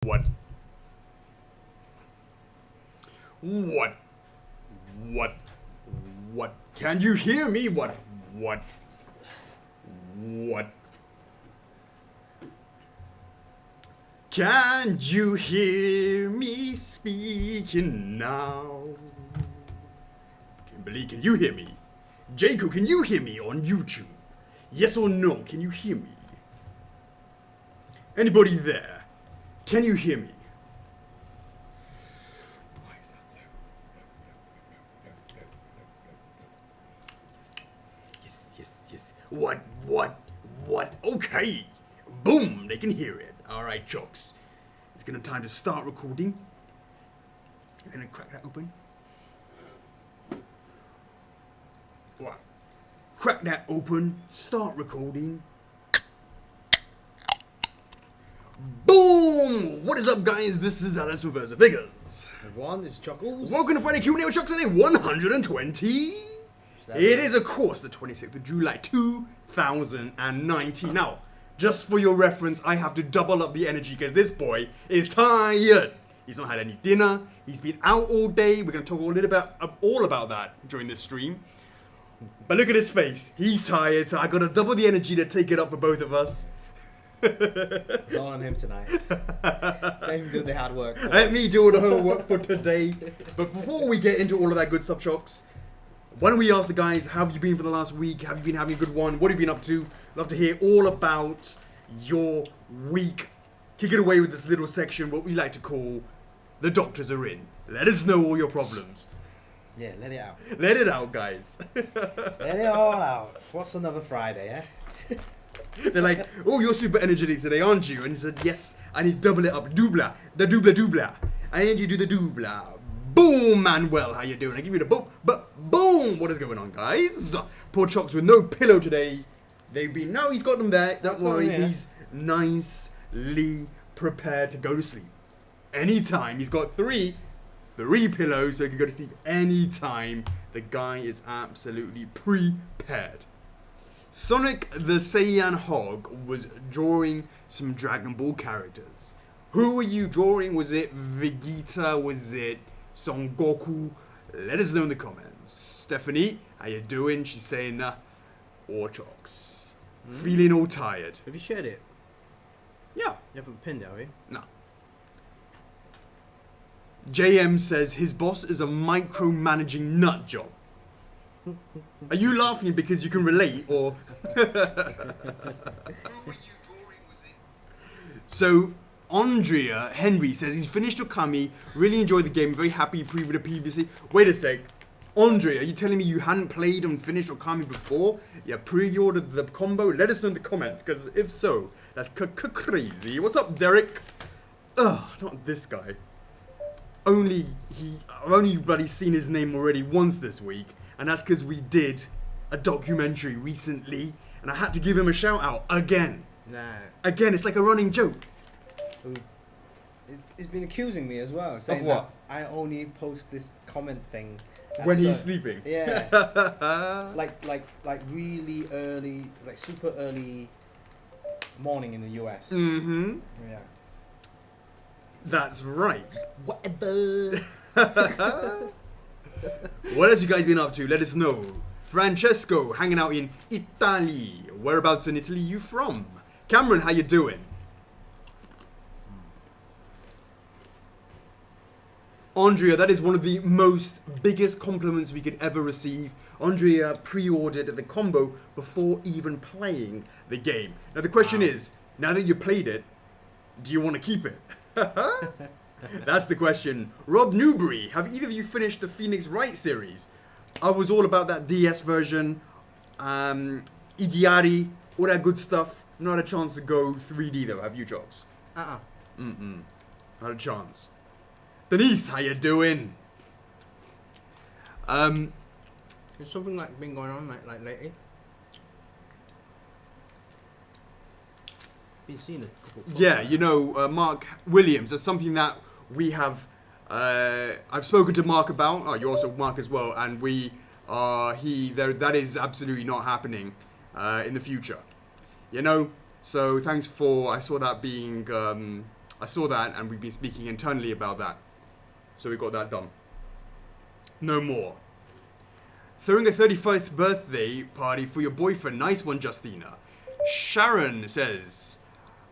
What? What? What? What? Can you hear me? What? What? What? Can you hear me speaking now? Kimberly, can you hear me? Jacob, can you hear me on YouTube? Yes or no? Can you hear me? Anybody there? Can you hear me? Why is that low? Yes. What? Okay. Boom, they can hear it. Alright, CHOCKS. It's gonna time to start recording. You're gonna crack that open. What? Crack that open, start recording. Boom! What is up, guys? This is Alice Reverse the Figures. Everyone, this is CHOCKS. Welcome to Friday Q&A with CHOCKS today, 120. It is, of course, the 26th of July, 2019. Now, just for your reference, I have to double up the energy because this boy is tired. He's not had any dinner. He's been out all day. We're going to talk all about that during this stream. But look at his face. He's tired, so I got to double the energy to take it up for both of us. It's all on him tonight. Let him do the hard work. Let me do all the homework for today. But before we get into all of that good stuff, CHOCKS, why don't we ask the guys, how have you been for the last week? Have you been having a good one? What have you been up to? Love to hear all about your week. Kick it away with this little section, what we like to call the doctors are in. Let us know all your problems. Yeah, let it out. Let it out, guys. Let it all out. What's another Friday, eh? They're like, oh, you're super energetic today, aren't you? And he said, yes, I need to double it up. Doubla. The doubla. I need you to do the doubla. Boom, Manuel, how you doing? I give you the boom, but boom. What is going on, guys? Poor CHOCKS with no pillow today. No, he's got them there. Don't worry, he's nicely prepared to go to sleep. Anytime. He's got three pillows, so he can go to sleep anytime. The guy is absolutely prepared. Sonic the Saiyan Hog was drawing some Dragon Ball characters. Who were you drawing? Was it Vegeta? Was it Son Goku? Let us know in the comments. Stephanie, how you doing? She's saying, or CHOCKS. Feeling all tired. Have you shared it? Yeah. You haven't pinned it, have you? No. JM says his boss is a micromanaging nut job. Are you laughing because you can relate, or? So, Andrea Henry says he's finished Okami, really enjoyed the game, very happy he previewed it previously. Wait a sec. Andrea, are you telling me you hadn't played and finished Okami before? You pre-ordered the combo? Let us know in the comments, because if so, that's crazy. What's up, Derek? Ugh, not this guy. I've only bloody seen his name already once this week. And that's because we did a documentary recently, and I had to give him a shout out again. Nah. Again, it's like a running joke. He's been accusing me as well, saying of what? that I only post this comment thing When he's sleeping. Yeah. like really early, like super early morning in the US. Mm-hmm. Yeah. That's right. Whatever. What else you guys been up to? Let us know. Francesco, hanging out in Italy. Whereabouts in Italy you from? Cameron, how you doing? Andrea, that is one of the biggest compliments we could ever receive. Andrea pre-ordered the combo before even playing the game. Now the question is, now that you played it, do you want to keep it? That's the question. Rob Newbury, have either of you finished the Phoenix Wright series? I was all about that DS version, Igiari, all that good stuff. Not a chance to go 3D though, have you, CHOCKS? Not a chance. Denise, how you doing? There's something like been going on like lately. Been seeing a couple. Yeah, you know, Mark Williams. That's something that we have. I've spoken to Mark about. Oh, you're also Mark as well, and that is absolutely not happening in the future. You know, so thanks for. I saw that being I saw that, and we've been speaking internally about that. So we got that done. No more. Throwing a 35th birthday party for your boyfriend. Nice one, Justina. Sharon says,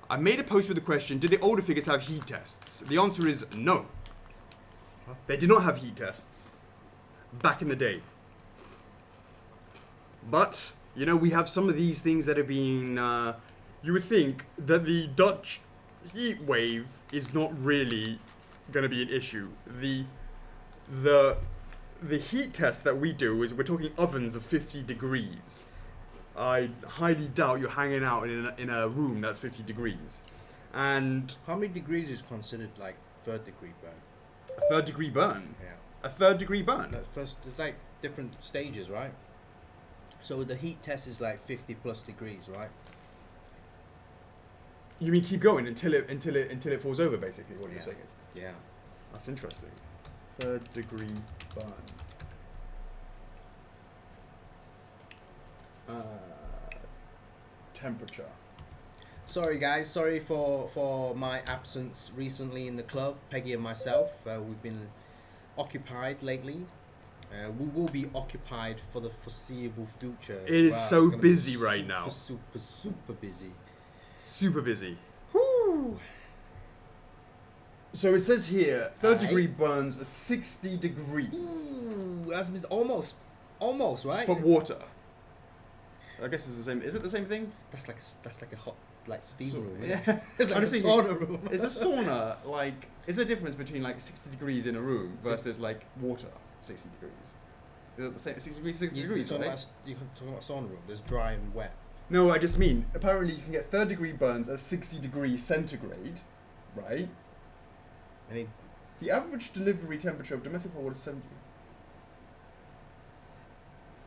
I made a post with the question, did the older figures have heat tests? The answer is no. They did not have heat tests back in the day. But, you know, we have some of these things that are being... you would think that the Dutch heat wave is not really going to be an issue. The heat test that we do is we're talking ovens of 50 degrees. I highly doubt you're hanging out in a room that's 50 degrees. And how many degrees is considered like third degree burn? a third degree burn? Yeah. A third degree burn? That's first, there's like different stages, right? So the heat test is like 50 plus degrees, right? You mean keep going until it falls over, basically, what you're saying is? Yeah. That's interesting. Third degree burn. Temperature. Sorry guys, sorry for my absence recently in the club. Peggy and myself, we've been occupied lately. We will be occupied for the foreseeable future. It is so busy right now. Super busy. Super busy. Woo! So it says here, third degree burns are 60 degrees. Ooh, that's almost, right? But water. I guess it's the same. Is it the same thing? That's like a hot steam room. Yeah. It's like a sauna room. Is a sauna like? Is there a difference between like 60 degrees in a room versus like water 60 degrees? Is it the same? 60 degrees, 60 degrees, right? You can talk about sauna room. There's dry and wet. No, I just mean apparently you can get third degree burns at 60 degrees centigrade, right? The average delivery temperature of domestic hot water is 70.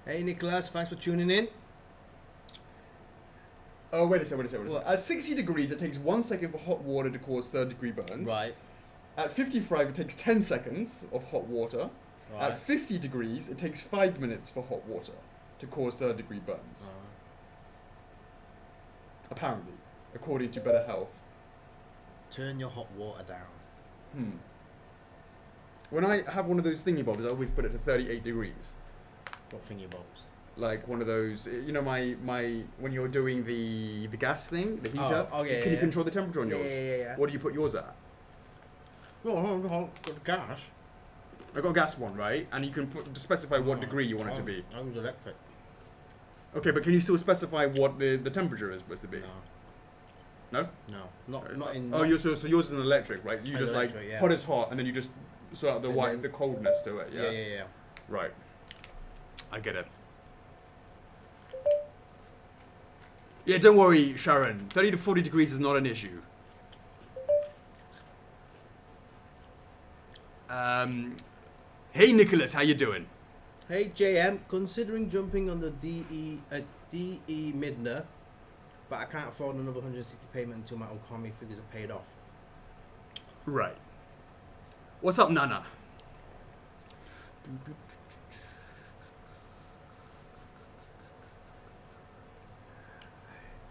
Hey Nicholas, thanks for tuning in. Oh, wait a second. At 60 degrees, it takes 1 second for hot water to cause third degree burns. Right. At 55, it takes 10 seconds of hot water. Right. At 50 degrees, it takes 5 minutes for hot water to cause third degree burns. Apparently, according to Better Health. Turn your hot water down. When I have one of those thingy bobs, I always put it to 38 degrees. What thingy bobs? Like one of those, you know, my when you're doing the gas thing, the heater. Can you control the temperature on yours? Yeah. What do you put yours at? No, gas. I got a gas one, right? And you can specify what degree you want it to be. I use electric. Okay, but can you still specify what the temperature is supposed to be? No. No, not in. Oh, so yours is an electric, right? You just electric, like hot is hot, and then you just sort out the coldness to it. Yeah. Yeah. Right. I get it. Yeah, don't worry, Sharon. 30 to 40 degrees is not an issue. Hey, Nicholas, how you doing? Hey, JM. Considering jumping on the DE Midner, but I can't afford another 160 payment until my economy figures are paid off. Right. What's up, Nana?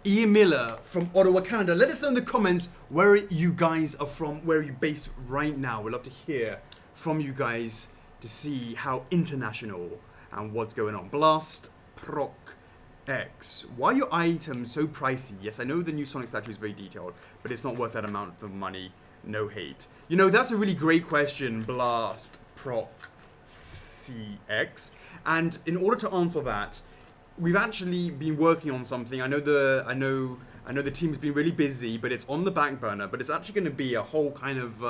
Ian Miller from Ottawa, Canada. Let us know in the comments where you guys are from, where are you based right now. We'd love to hear from you guys to see how international and what's going on. Blast Proc X. Why are your items so pricey? Yes, I know the new Sonic statue is very detailed, but it's not worth that amount of money. No hate. You know, that's a really great question, Blast Proc CX. And in order to answer that, we've actually been working on something. I know the team's been really busy, but it's on the back burner. But it's actually going to be a whole kind of,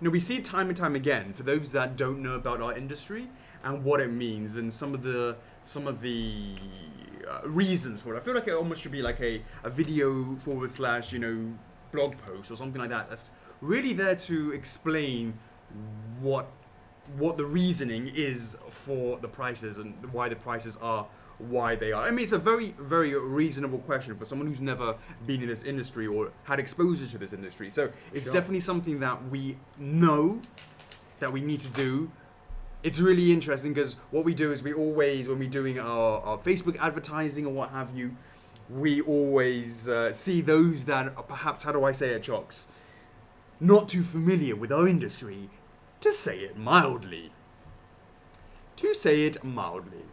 we see it time and time again for those that don't know about our industry and what it means and some of the reasons for it. I feel like it almost should be like a video / blog post or something like that. That's really there to explain what the reasoning is for the prices and why the prices are why they are. I mean, it's a very, very reasonable question for someone who's never been in this industry or had exposure to this industry. So it's definitely something that we know that we need to do. It's really interesting because what we do is we always, when we're doing our Facebook advertising or what have you, we always see those that are perhaps, how do I say it, CHOCKS? not too familiar with our industry, to say it mildly. To say it mildly.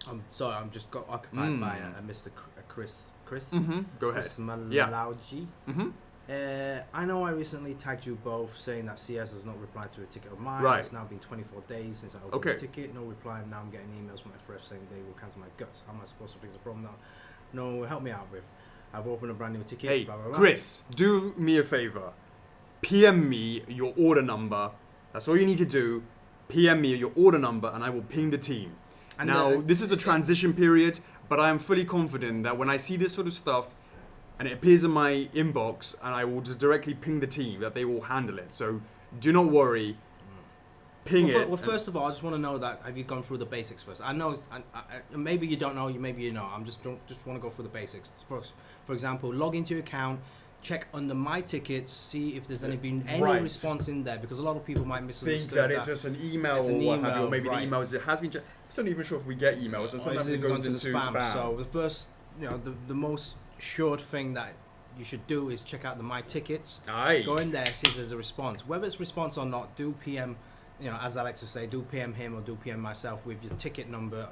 I'm sorry, I'm just got occupied by Mr. Chris. Go ahead. Chris Yeah. Malauji. I know I recently tagged you both saying that CS has not replied to a ticket of mine. Right. It's now been 24 days since I opened Okay. the ticket. No reply. Now I'm getting emails from FRF saying they will cancel my guts. How am I supposed to fix the problem now? No, help me out with. I've opened a brand new ticket. Hey, blah, blah, blah. Chris, do me a favor. PM me your order number. That's all you need to do. PM me your order number and I will ping the team. And now, this is a transition period, but I am fully confident that when I see this sort of stuff and it appears in my inbox, and I will just directly ping the team that they will handle it. So do not worry. Ping it. Well, first of all, I just want to know that have you gone through the basics first? I know, maybe you don't know, maybe you know. I'm just want to go through the basics. For example, log into your account, check under my tickets, see if there's been any response in there, because a lot of people might misunderstand think that it's just an email or what have you, or maybe the emails it has been. I'm not even sure if we get emails, and sometimes it goes into spam. So the first, the most assured thing that you should do is check out the my tickets. Aye. Go in there, see if there's a response. Whether it's response or not, do PM. As I like to say, do PM him or do PM myself with your ticket number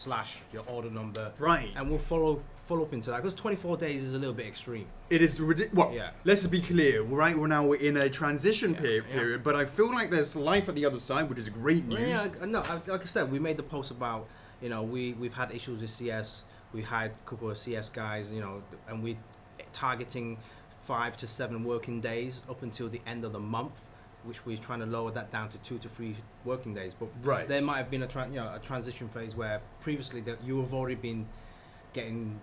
/ your order number. Right. And we'll follow up into that, because 24 days is a little bit extreme. It is ridiculous. Well, Yeah. let's be clear. We're now in a transition period, but I feel like there's life at the other side, which is great news. Yeah, no, like I said, we made the post about, we've had issues with CS. We hired a couple of CS guys, and we're targeting 5 to 7 working days up until the end of the month, which we're trying to lower that down to 2 to 3 working days. But there might have been a transition phase where previously that you have already been getting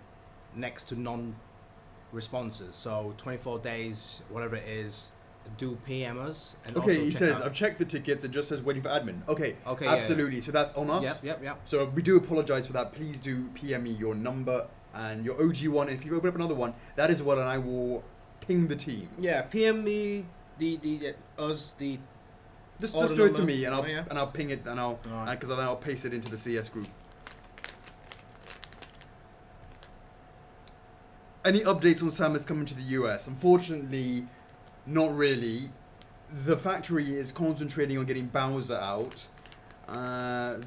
next to non-responses. So 24 days, whatever it is, do PM us. And Okay, also he check says, out- I've checked the tickets, it just says waiting for admin. Okay, yeah, absolutely. So that's on us. Yep. So we do apologize for that. Please do PM me your number and your OG one. And if you open up another one, that is what, and I will ping the team. Yeah, PM me the Just order do it to number. me, and Oh, yeah. I'll ping it, and Alright. because then I'll paste it into the CS group. Any updates on Samus coming to the US? Unfortunately, not really. The factory is concentrating on getting Bowser out.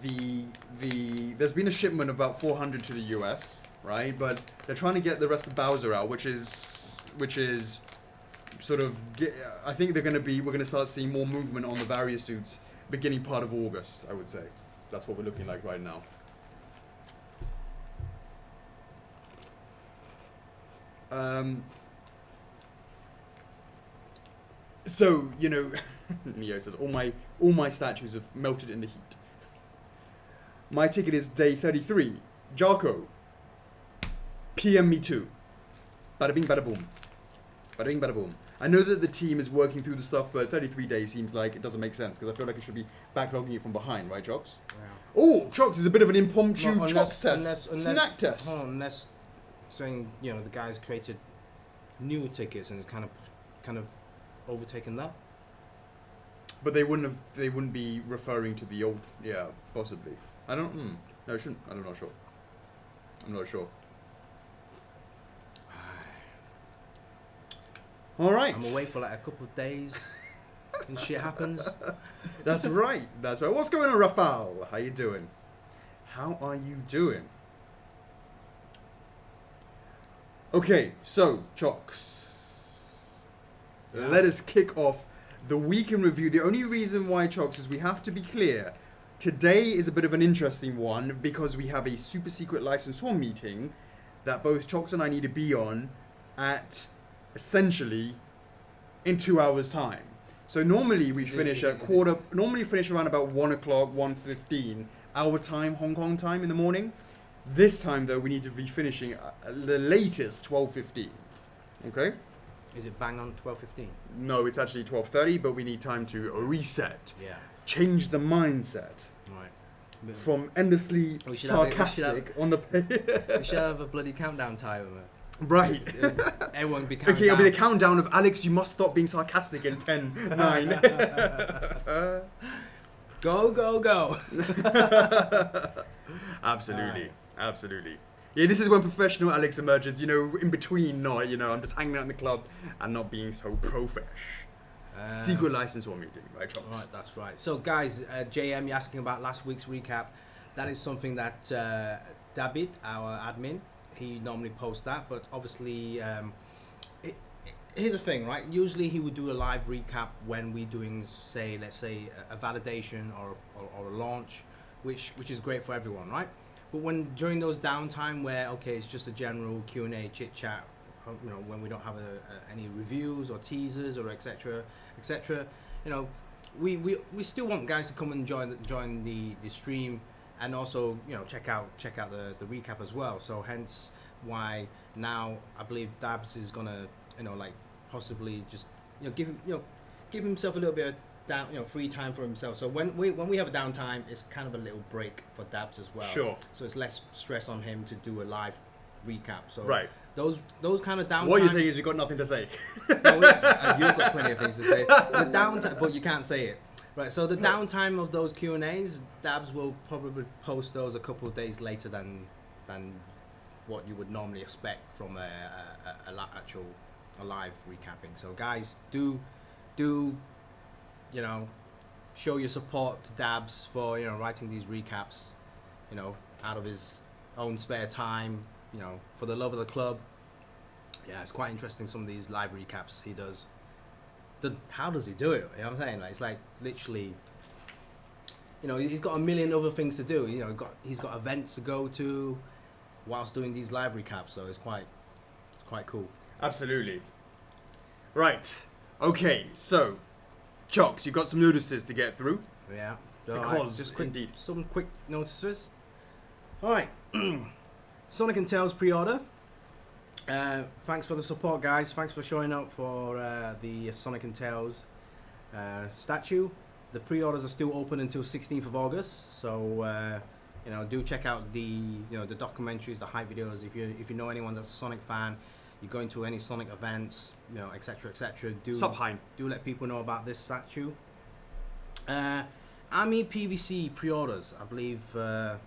There's been a shipment of about 400 to the US, right? But they're trying to get the rest of Bowser out, which is sort of. I think we're going to start seeing more movement on the various suits beginning part of August. I would say that's what we're looking like right now. So Neo says all my statues have melted in the heat. My ticket is day 33. Jarko, PM me too. Bada bing, bada boom. Bada bing, bada boom. I know that the team is working through the stuff, but 33 days seems like it doesn't make sense, because I feel like it should be backlogging it from behind, right, Chocks? Yeah. Oh, Chocks is a bit of an impromptu Well, Chocks test. Snack test. Hold on, unless saying the guys created new tickets and it's kind of overtaken that. But they wouldn't be referring to the old. Yeah, possibly. I don't. No, it shouldn't. I'm not sure. All right. I'm away for like a couple of days and shit happens. That's right. What's going on, Rafal? How you doing? How are you doing? Okay, so Chocks. Yeah. Let us kick off the week in review. The only reason why, Chocks, is we have to be clear. Today is a bit of an interesting one because we have a super secret licensor meeting that both Chocks and I need to be on at essentially in 2 hours' time. So normally we finish normally finish around about 1 o'clock, 1:15 our time, Hong Kong time in the morning. This time though we need to be finishing the latest 12:15. Okay? Is it bang on 12:15? No, it's actually 12:30, but we need time to reset. Yeah. Change the mindset Right. from endlessly We should have sarcastic on the We should have a bloody countdown timer. right. Everyone be counting Okay, it'll be the down. countdown of Alex, you must stop being sarcastic in 10, 9. Go, go, go. Absolutely. Absolutely. Yeah, this is when professional Alex emerges, you know, in between, not, you know, I'm just hanging out in the club and not being so pro-fresh. Secret license war meeting, right, Chocks? Right, that's right. So, guys, JM, you're asking about last week's recap. That is something that David, our admin, he normally posts that, but obviously, here's the thing, right? Usually he would do a live recap when we're doing, say, let's say, a validation or a launch, which is great for everyone, right? But when during those downtime where, okay, it's just a general Q&A, chit-chat, you know, when we don't have any reviews or teasers or etc., you know, we still want guys to come and join the stream, and also, you know, check out the recap as well. So hence why now I believe Dabs is gonna, you know, like possibly just, you know, give himself a little bit of free time for himself. So when we have a downtime, it's kind of a little break for Dabs as well. Sure. So it's less stress on him to do a live recap. So right. Those kind of downtime. What you're saying is we've got nothing to say. No, you've got plenty of things to say. The downtime, but you can't say it. Right. So the downtime of those Q&As, Dabs will probably post those a couple of days later than what you would normally expect from a live recapping. So guys, do you know, show your support to Dabs for, you know, writing these recaps, you know, out of his own spare time, you know, for the love of the club. Yeah, it's quite interesting, some of these live recaps he does. How does he do it? You know what I'm saying? Like, it's like literally, you know, he's got a million other things to do. You know, he's got events to go to whilst doing these live recaps. So it's quite cool. Absolutely. Right. Okay. So, Chocks, you've got some notices to get through. Yeah. Because just indeed. Some quick notices. All right. Sonic and Tails pre-order. Thanks for the support, guys. Thanks for showing up for the Sonic and Tails statue. The pre-orders are still open until 16th of August, so you know, do check out the the documentaries, the hype videos. If you know anyone that's a Sonic fan, you're going to any Sonic events, you know, etc. Do let people know about this statue. Army PVC pre-orders, I believe. Are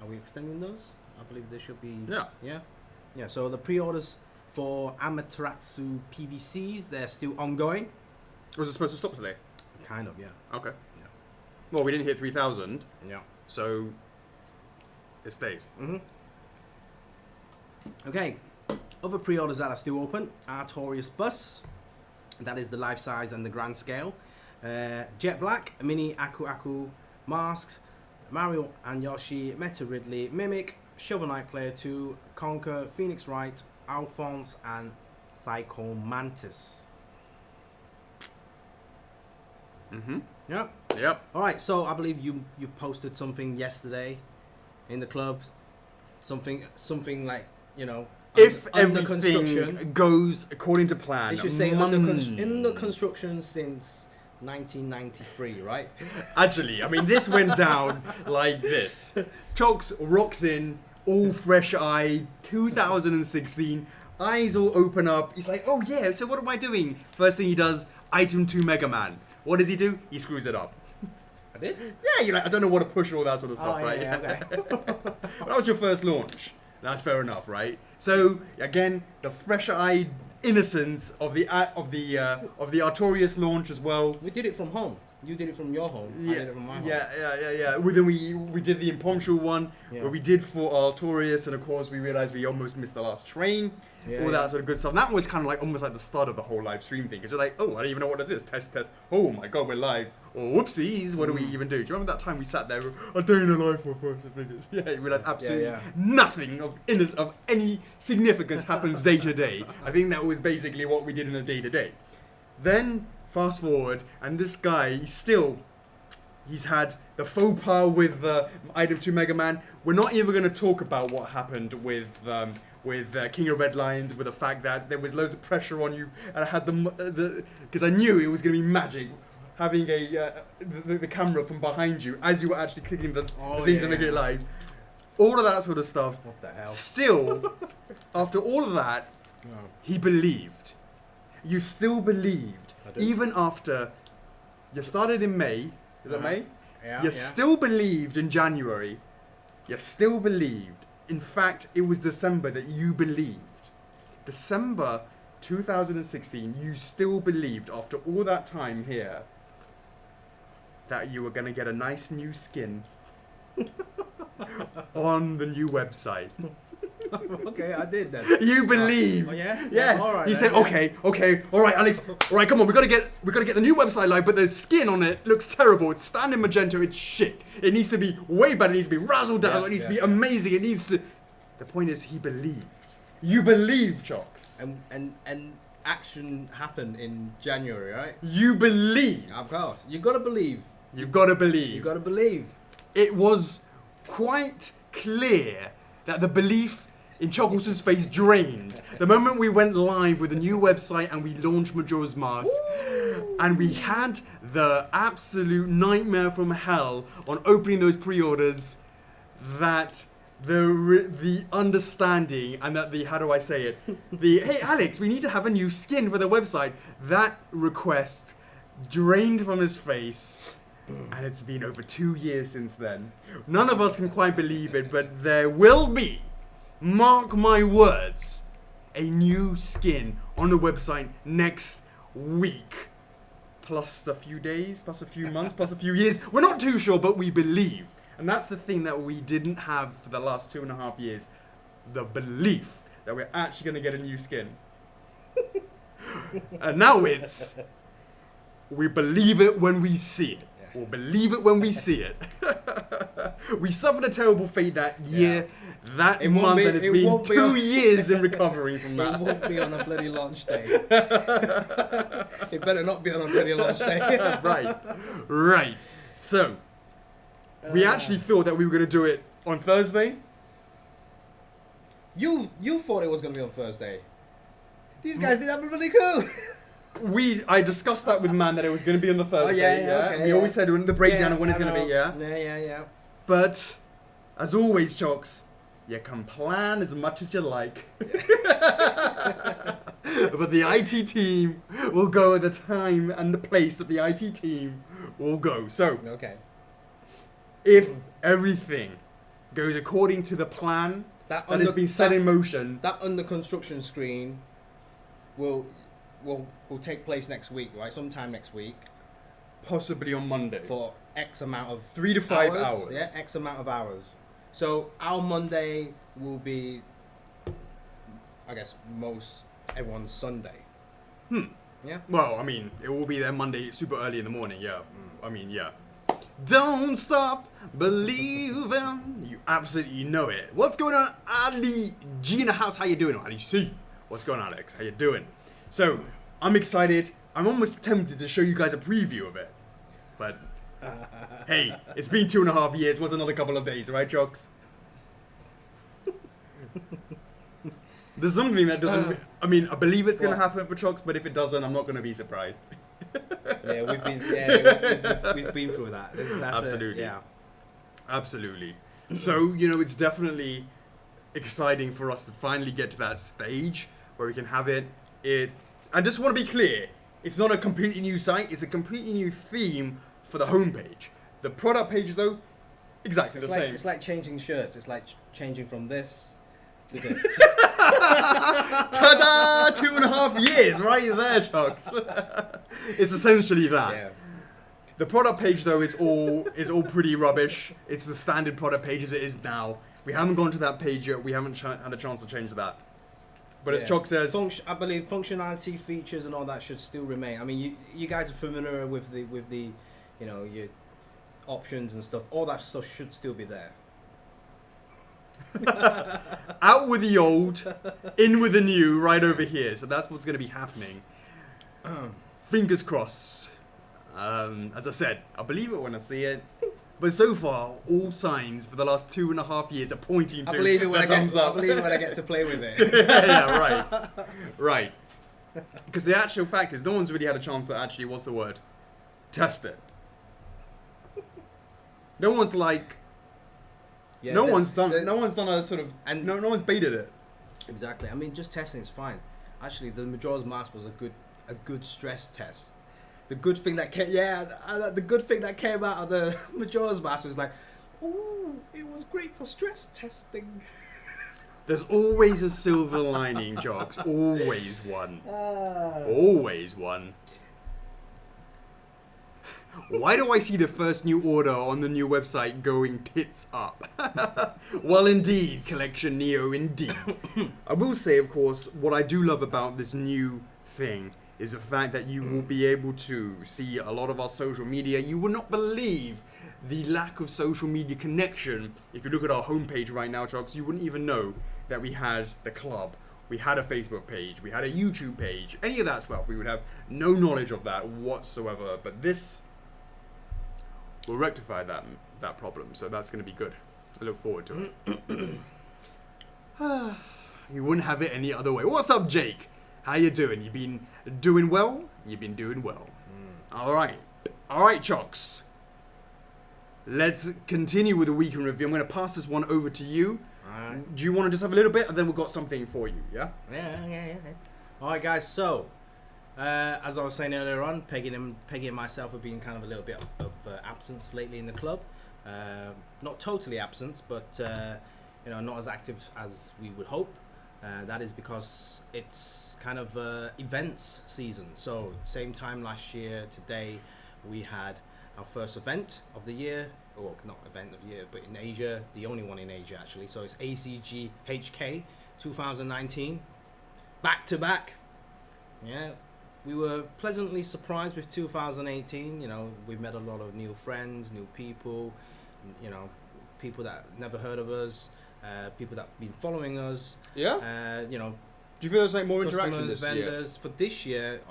we extending those? I believe there should be. Yeah. So the pre-orders for Amaterasu PVCs, they're still ongoing. Was it supposed to stop today? Kind of, yeah. Okay. Yeah. Well, we didn't hit 3,000. Yeah. So it stays. Mhm. Okay. Other pre-orders that are still open: Artorias Bus, that is the life size and the grand scale. Jet Black, Mini Aku Aku masks. Mario and Yoshi, Meta Ridley, Mimic, Shovel Knight Player 2, Conquer, Phoenix Wright, Alphonse, and Psycho Mantis. Mm-hmm. Yep. Alright, so I believe you posted something yesterday in the club. Something like, you know, if under everything goes according to plan. It should say in the construction since 1993, right? Actually, I mean, this went down like this. Chocks rocks in, all fresh-eyed, 2016, eyes all open up. He's like, oh yeah, so what am I doing? First thing he does, item 2 Mega Man. What does he do? He screws it up. I did? Yeah, you're like, I don't know what to push and all that sort of stuff, right? Yeah, okay. Well, that was your first launch. That's fair enough, right? So, again, the fresh-eyed innocence of the Artorias launch as well. We did it from home. You did it from your home. Yeah, I did it from my home. Yeah. Then we did the impromptu one where we did for Artorias, and of course we realized we almost missed the last train. All that sort of good stuff. And that was kind of like almost like the start of the whole live stream thing, because you're like, oh, I don't even know what this is. Test. Oh my god, we're live. Or whoopsies, what do we even do? Do you remember that time we sat there, a day in a life for first figures? Yeah, you realize absolutely nothing of any significance happens day to day. I think that was basically what we did in a day to day. Then fast forward, and this guy he's had the faux pas with item 2 Mega Man. We're not even going to talk about what happened with King of Red Lions, with the fact that there was loads of pressure on you, and I had because I knew it was going to be magic, having the camera from behind you as you were actually clicking the things to make it live. All of that sort of stuff. What the hell? Still, after all of that, he believed. You still believed, even after you started in May. Is it May? Yeah. You still believed in January. You still believed. In fact, it was December that you believed. December 2016, you still believed after all that time here that you were going to get a nice new skin on the new website. Okay, I did then. You believed. Oh, yeah? Yeah. All right, He then, said, yeah. okay, all right, Alex, all right, come on, we gotta get the new website live, but the skin on it looks terrible. It's standing magenta. It's shit. It needs to be way better. It needs to be razzle dazzle. It needs to be amazing. It needs to. The point is, he believed. You believe, Chocks. And action happened in January, right? You believe. Of course. You gotta believe. You've got to believe. You gotta believe. It was quite clear that the belief in Chuckles' face drained the moment we went live with a new website and we launched Majora's Mask. And we had the absolute nightmare from hell on opening those pre-orders that the understanding and that the, how do I say it? The, hey Alex, we need to have a new skin for the website. That request drained from his face. And it's been over 2 years since then. None of us can quite believe it, but there will be, mark my words, a new skin on the website next week. Plus a few days, plus a few months, plus a few years. We're not too sure, but we believe. And that's the thing that we didn't have for the last 2.5 years. The belief that we're actually going to get a new skin. And now it's, we believe it when we see it. Or believe it when we see it. We suffered a terrible fate that year, that month, and it's been 2 years in recovering from that. It won't be on a bloody launch day. It better not be on a bloody launch day. Right. So, we actually thought that we were going to do it on Thursday. You thought it was going to be on Thursday. These guys did that really cool. I discussed that with Man that it was going to be on the Thursday. Okay, we always said the breakdown of when it's going to be. Yeah. But as always, Chocks, you can plan as much as you like. But the IT team will go at the time and the place that the IT team will go. So, if everything goes according to the plan that has been set in motion, that under construction screen will take place next week, right? Sometime next week. Possibly on Monday. For X amount of 3 to 5 hours. Yeah, X amount of hours. So our Monday will be, I guess, everyone's Sunday. Yeah? Well, I mean, it will be there Monday super early in the morning, yeah. I mean, yeah. Don't stop believing. You absolutely know it. What's going on, Ali G in the house? How you doing? Ali C. What's going on, Alex? How you doing? So, I'm excited. I'm almost tempted to show you guys a preview of it. But, hey, it's been 2.5 years. What's another couple of days, right, Chocks? There's something that doesn't... I mean, I believe it's going to happen for Chocks, but if it doesn't, I'm not going to be surprised. Yeah, we've been through that. That's Absolutely. Absolutely. So, it's definitely exciting for us to finally get to that stage where we can have it. I just want to be clear, it's not a completely new site, it's a completely new theme for the homepage. The product pages, though, exactly the same. It's like changing shirts. It's like changing from this to this. Ta-da! 2.5 years, right there, Chocks. It's essentially that. Yeah. The product page, though, is all pretty rubbish. It's the standard product page as it is now. We haven't gone to that page yet. We haven't had a chance to change that. But as Chock says, I believe functionality, features, and all that should still remain. I mean, you guys are familiar with the, your options and stuff. All that stuff should still be there. out with the old, in with the new, right over here. So that's what's going to be happening. Fingers crossed. As I said, I believe it when I see it. But so far, all signs for the last 2.5 years are pointing to I believe it when I thumbs up. I believe it when I get to play with it. Yeah, right. Because the actual fact is, no one's really had a chance to actually, what's the word? Test it. No one's like... Yeah, no one's done a sort of... And no one's baited it. Exactly. I mean, just testing is fine. Actually, the Majora's Mask was a good stress test. The good thing that came out of the Majora's Mask was like, ooh, It was great for stress testing. There's always a silver lining, Chocks. Always one. Always one. Why do I see the first new order on the new website going tits up? Well, indeed, Collection Neo, indeed. I will say, of course, what I do love about this new thing is the fact that you will be able to see a lot of our social media. You will not believe the lack of social media connection. If you look at our homepage right now, Chocks, you wouldn't even know that we had the club. We had a Facebook page. We had a YouTube page. Any of that stuff, we would have no knowledge of that whatsoever. But this will rectify that problem, so that's going to be good. I look forward to it. You wouldn't have it any other way. What's up, Jake? How you doing? You been doing well? You've been doing well. All right, Chocks. Let's continue with the weekend review. I'm going to pass this one over to you. All right. Do you want to just have a little bit, and then we've got something for you? Yeah. Yeah. All right, guys. So, as I was saying earlier on, Peggy and myself have been kind of a little bit of absence lately in the club. Not totally absence, but not as active as we would hope. That is because it's kind of events season. So same time last year, today we had our first event of the year. Well, not event of the year, but in Asia, the only one in Asia actually. So it's ACG HK 2019, back to back. Yeah. We were pleasantly surprised with 2018. We met a lot of new friends, new people, people that never heard of us, people that have been following us. Yeah. Do you feel there's like more interaction this vendors year? For this year,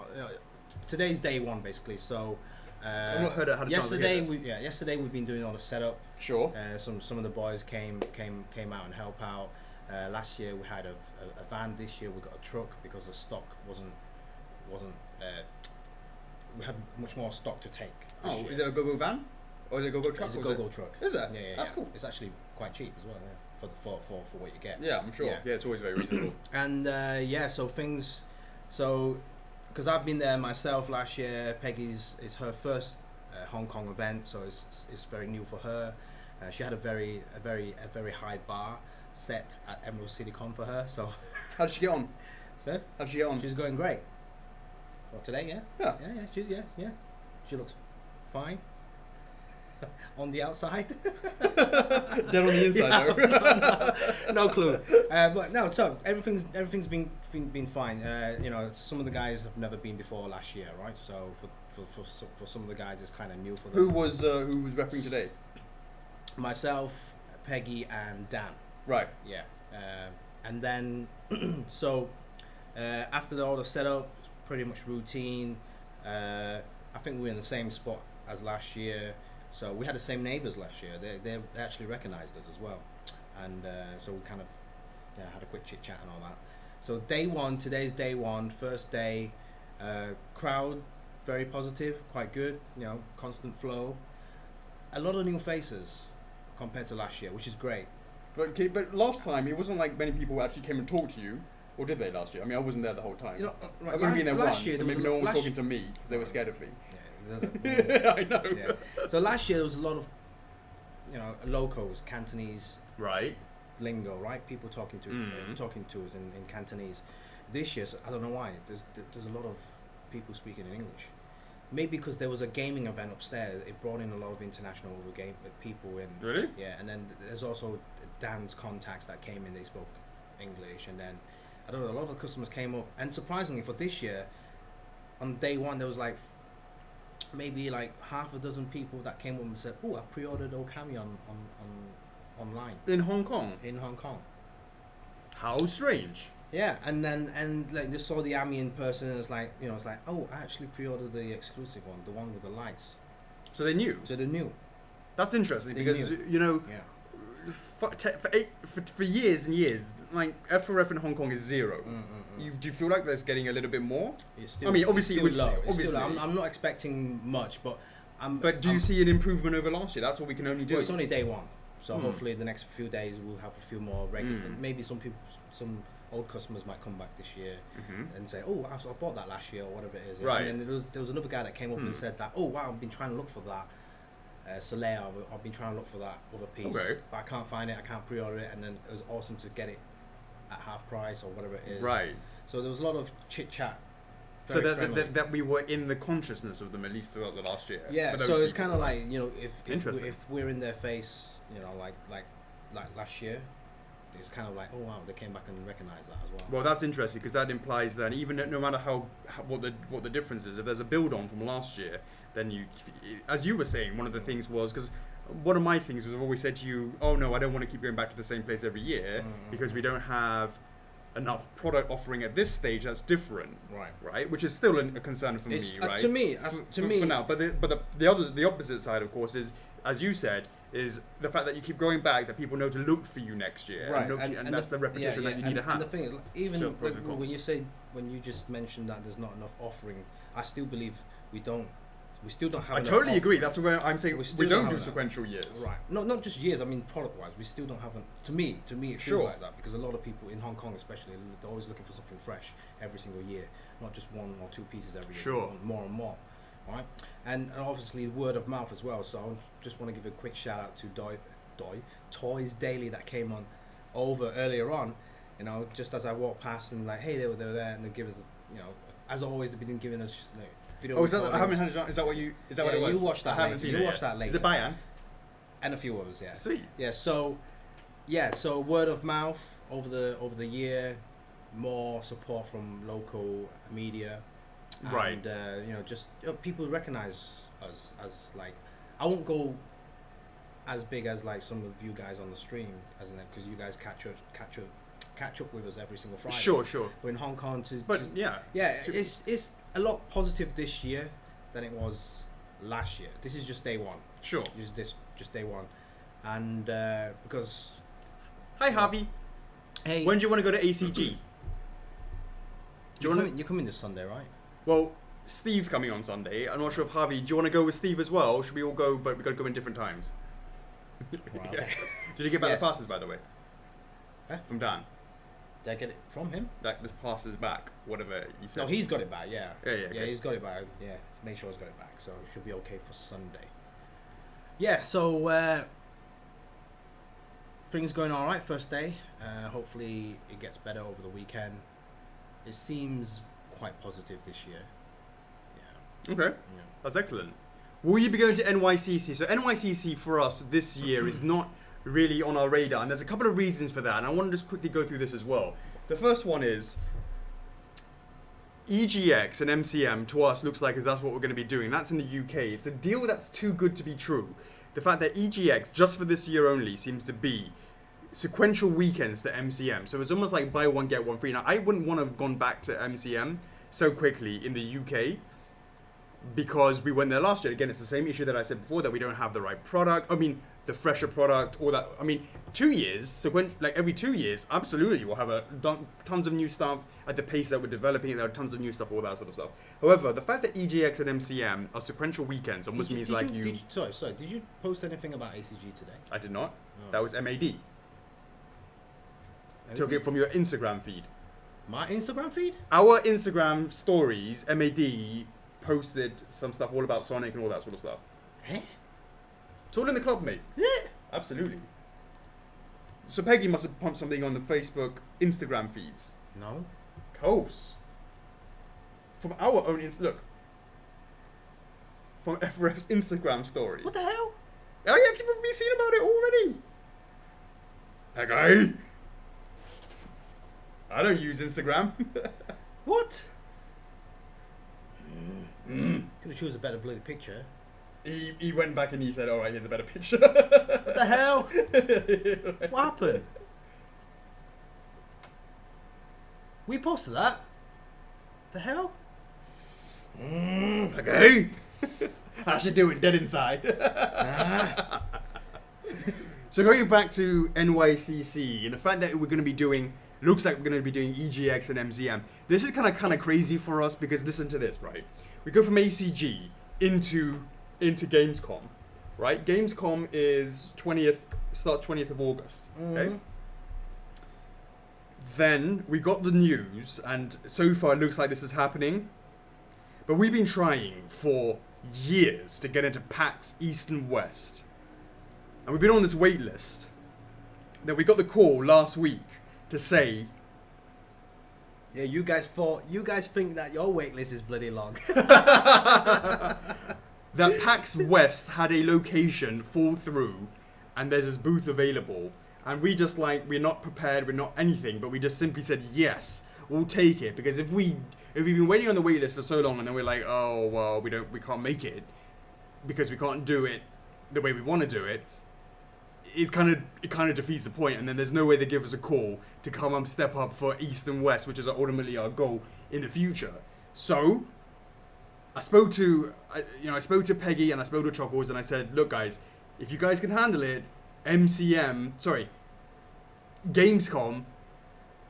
today's day one basically. So I've not had a chance to hear this. Yesterday we've been doing all the setup. Sure. Some of the boys came out and help out. Last year we had a van. This year we got a truck because the stock wasn't we had much more stock to take. Oh, is it a go-go van? Or is it a go-go truck? It's a go-go truck. Is it? Yeah. That's cool. It's actually quite cheap as well, yeah, for what you get. Yeah, I'm sure. Yeah, it's always very reasonable. And because I've been there myself last year, Peggy's is her first Hong Kong event, so it's very new for her. She had a very high bar set at Emerald City Con for her. So how did she get on? So how'd she get on? She's going great. Well, today, yeah. She looks fine on the outside. Dead on the inside, though. No clue. But no, so everything's been fine. Some of the guys have never been before last year, right? So for some of the guys, it's kind of new for them. Who was repping today? Myself, Peggy, and Dan. Right. Yeah. And then after all the setup, it's pretty much routine. I think we're in the same spot as last year. So we had the same neighbours last year. They actually recognised us as well, and so we kind of had a quick chit chat and all that. So today's day one, first day. Crowd very positive, quite good. Constant flow. A lot of new faces compared to last year, which is great. But last time it wasn't like many people actually came and talked to you, or did they last year? I mean, I wasn't there the whole time. Right, I've only been there once, year, so maybe no one was talking to me because they were scared of me. Yeah, I know. Yeah. So last year there was a lot of, locals, Cantonese, right, lingo, right? People talking to us in Cantonese. This year, I don't know why. There's a lot of people speaking in English. Maybe because there was a gaming event upstairs. It brought in a lot of international people in. Really? Yeah, and then there's also Dan's contacts that came in. They spoke English, and then I don't know. A lot of the customers came up, and surprisingly for this year, on day one there was maybe half a dozen people that came up and said, "Oh, I pre-ordered Okami online in Hong Kong." In Hong Kong. How strange. Yeah, and they saw the Ami in person, and it's like, oh, I actually pre-ordered the exclusive one, the one with the lights. So they knew. That's interesting because for years and years, FRF in Hong Kong is zero. Do you feel like there's getting a little bit more? It's still, I mean, obviously it was low. Obviously, I'm not expecting much, but But do you see an improvement over last year? That's what we can only do. Well, it's only day one, so hopefully the next few days we'll have a few more regular. Maybe some old customers might come back this year and say, "Oh, I bought that last year," or whatever it is. Right. And then there was another guy that came up and said that, "Oh, wow, I've been trying to look for that. Soleil. I've been trying to look for that other piece, Okay. but I can't find it. I can't pre-order it, and then it was awesome to get it at half price or whatever it is. Right. So there was a lot of chit chat. So that we were in the consciousness of them at least throughout the last year. Yeah. for those So it's people. kind of like, you know, Interesting. if we're in their face, you know, like last year, it's kind of like, oh wow, they came back and recognized that as well. Well, that's interesting because that implies that even no matter what the difference is, if there's a build on from last year, then you, as you were saying, one of the things was because one of my things was I've always said to you, oh no, I don't want to keep going back to the same place every year because we don't have enough product offering at this stage that's different, right? Which is still a concern for me, right? To me, for now. But the opposite side, of course, is as you said, is the fact that you keep going back, that people know to look for you next year, right? And that's the repetition that you need to have. And the thing is, like, even So pros and cons. when you just mentioned that there's not enough offering, I still believe we still don't have. I enough totally agree. offering. That's where I'm saying we don't do sequential years. Right. Not just years. I mean, product-wise, we still don't have. To me, it feels Sure. like that because a lot of people in Hong Kong, especially, they're always looking for something fresh every single year, not just one or two pieces every year. Sure. They want more and more, right? And obviously word of mouth as well. So I just want to give a quick shout out to Toys Daily that came on over earlier on. You know, just as I walked past and like, hey, they were there, and they give us, you know, as always they've been giving us. Like, video Oh, is that, I recordings. haven't had it. Is that what you? Is that what it was? You watched that. I haven't later. seen you it watched yet. that later. Is it Bayan? And a few others, yeah. Sweet. Yeah. So word of mouth over the year, more support from local media, Right. and you know, just people recognize us as like, I won't go as big as like some of you guys on the stream, as in because you guys catch up with us every single Friday. Sure. But in Hong Kong, But yeah. it's a lot positive this year than it was last year. This is just day one. Sure. Just day one, and because. Hi, Harvey. Hey. When do you want to go to ACG? You're coming this Sunday, right? Well, Steve's coming on Sunday. I'm not sure if Harvey. Do you want to go with Steve as well? Should we all go? But we got to go in different times. Right, Yeah. okay. Did you get back Yes. the passes, by the way? Huh? From Dan. Did I get it from him? Like this passes back, whatever you said. No, he's got it back. Yeah. Yeah, okay. He's got it back. Yeah, make sure he's got it back. So it should be okay for Sunday. Yeah. So things going all right. First day. Hopefully it gets better over the weekend. It seems quite positive this year. Yeah. Okay. Yeah. That's excellent. Will you be going to NYCC? So NYCC for us this year is not really on our radar, and there's a couple of reasons for that, and I want to just quickly go through this as well. The first one is EGX and MCM to us looks like that's what we're going to be doing. That's in the UK. It's a deal that's too good to be true. The fact that EGX, just for this year only, seems to be sequential weekends to MCM. So it's almost like buy one, get one free. Now, I wouldn't want to have gone back to MCM so quickly in the UK because we went there last year. Again, it's the same issue that I said before, that we don't have the right product. I mean, the fresher product, all that. I mean, 2 years, so when, like every 2 years, absolutely, we'll have tons of new stuff at the pace that we're developing it. There are tons of new stuff, all that sort of stuff. However, the fact that EGX and MCM are sequential weekends almost means like you... Sorry. Did you post anything about ACG today? I did not. Oh. That was MAD. Took it from your Instagram feed. My Instagram feed? Our Instagram stories, MAD posted some stuff all about Sonic and all that sort of stuff. Eh? It's all in the club, mate. Yeah. Absolutely. So Peggy must have pumped something on the Facebook, Instagram feeds. No. Course. From our own look. From FRF's Instagram story. What the hell? Oh yeah, people have been seeing about it already. Peggy. I don't use Instagram. What? Could have choose a better bloody picture. He went back and he said, "All right, here's a better picture." What the hell? What happened? We posted that. The hell? Okay. I should do it dead inside. So going back to NYCC and the fact that we're going to be doing, looks like we're going to be doing EGX and MCM. This is kind of crazy for us because listen to this, right? We go from ACG into Gamescom, right? Gamescom is starts 20th of August, okay? Mhm. Then we got the news, and so far it looks like this is happening. But we've been trying for years to get into PAX East and West. And we've been on this wait list. Then we got the call last week to say, Yeah, you guys think that your wait list is bloody long. that PAX West had a location fall through and there's this booth available. And we just we're not prepared, we're not anything, but we just simply said, yes, we'll take it. Because if we've been waiting on the wait list for so long and then we're like, oh, well, we can't make it because we can't do it the way we want to do it, it kind of defeats the point. And then there's no way they give us a call to come and step up for East and West, which is ultimately our goal in the future. So I spoke to Peggy and I spoke to CHOCKS and I said, look guys, if you guys can handle it, Gamescom,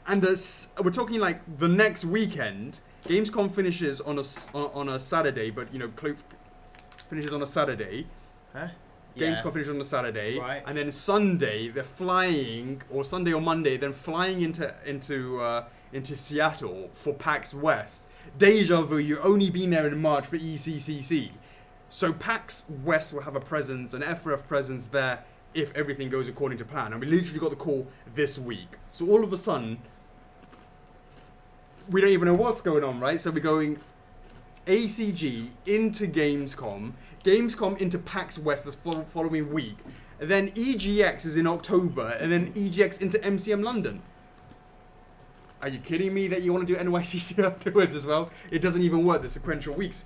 and we're talking like the next weekend. Gamescom finishes on a Saturday, but finishes on a Saturday. Huh? Gamescom finishes on a Saturday, right. And then Sunday they're flying, or Sunday or Monday, then flying into Seattle for PAX West. Deja vu, you've only been there in March for ECCC. So PAX West will have a presence, an FRF presence there if everything goes according to plan. And we literally got the call this week. So all of a sudden, we don't even know what's going on, right? So we're going ACG into Gamescom, Gamescom into PAX West this following week, and then EGX is in October, and then EGX into MCM London. Are you kidding me that you want to do NYCC afterwards as well? It doesn't even work, the sequential weeks.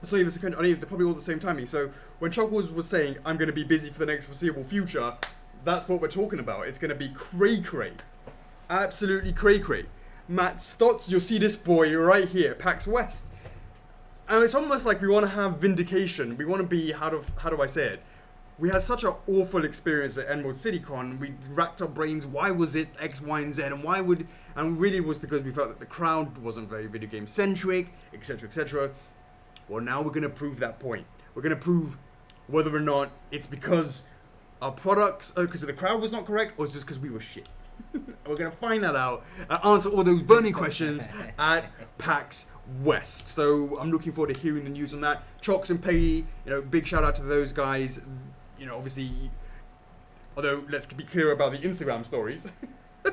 It's not even sequential, they're probably all the same timing. So when CHOCKS was saying, I'm going to be busy for the next foreseeable future, that's what we're talking about. It's going to be cray-cray. Absolutely cray-cray. Matt Stotts, you'll see this boy right here, PAX West. And it's almost like we want to have vindication. We want to be, how do I say it? We had such an awful experience at Emerald CityCon. We racked our brains. Why was it X, Y, and Z? And really was because we felt that the crowd wasn't very video game centric, etc., etc. Well, now we're going to prove that point. We're going to prove whether or not it's because our products, because the crowd was not correct, or it's just because we were shit. We're going to find that out and answer all those burning questions at PAX West. So I'm looking forward to hearing the news on that. CHOCKS and Peggy, big shout out to those guys. Obviously, although let's be clear about the Instagram stories.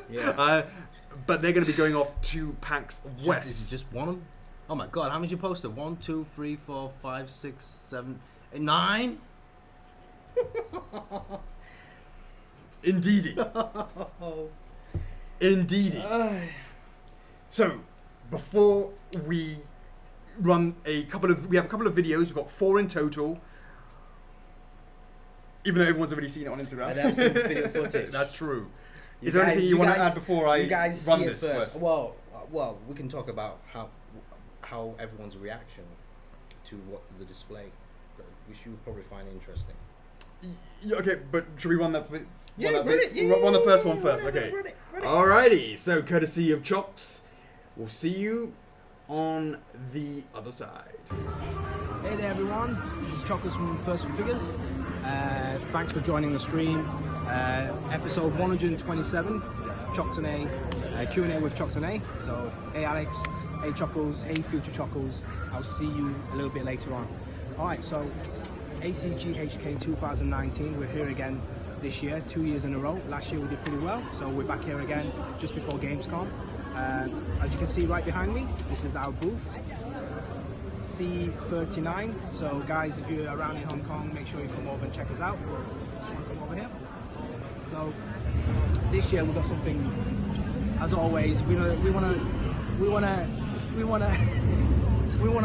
Yeah. But they're going to be going off to PAX West. This is just one of them? Oh my god, how many you posted? 1, 2, 3, 4, 5, 6, 7, 8, 9? Indeedy. Indeedy. So, before we run we have a couple of videos. We've got 4 in total. Even though everyone's already seen it on Instagram. And some video footage. That's true. Is there anything you want to add before I run this first? Well, we can talk about how everyone's reaction to what the display, which you would probably find interesting. Okay, but should we run that? Run the first one first. Okay. Run it. Alrighty. So, courtesy of CHOCKS, we'll see you on the other side. Hey there, everyone. This is CHOCKS from First Figures. Thanks for joining the stream. Episode 127. CHOCKS and A. Q&A with CHOCKS and A. So, hey Alex. Hey CHOCKS. Hey future CHOCKS. I'll see you a little bit later on. Alright, so ACG HK 2019. We're here again this year, 2 years in a row. Last year we did pretty well, so we're back here again just before Gamescom. As you can see right behind me, this is our booth, C39. So guys, if you're around in Hong Kong, make sure you come over and check us out. Come over here. So this year we've got something, as always, we want to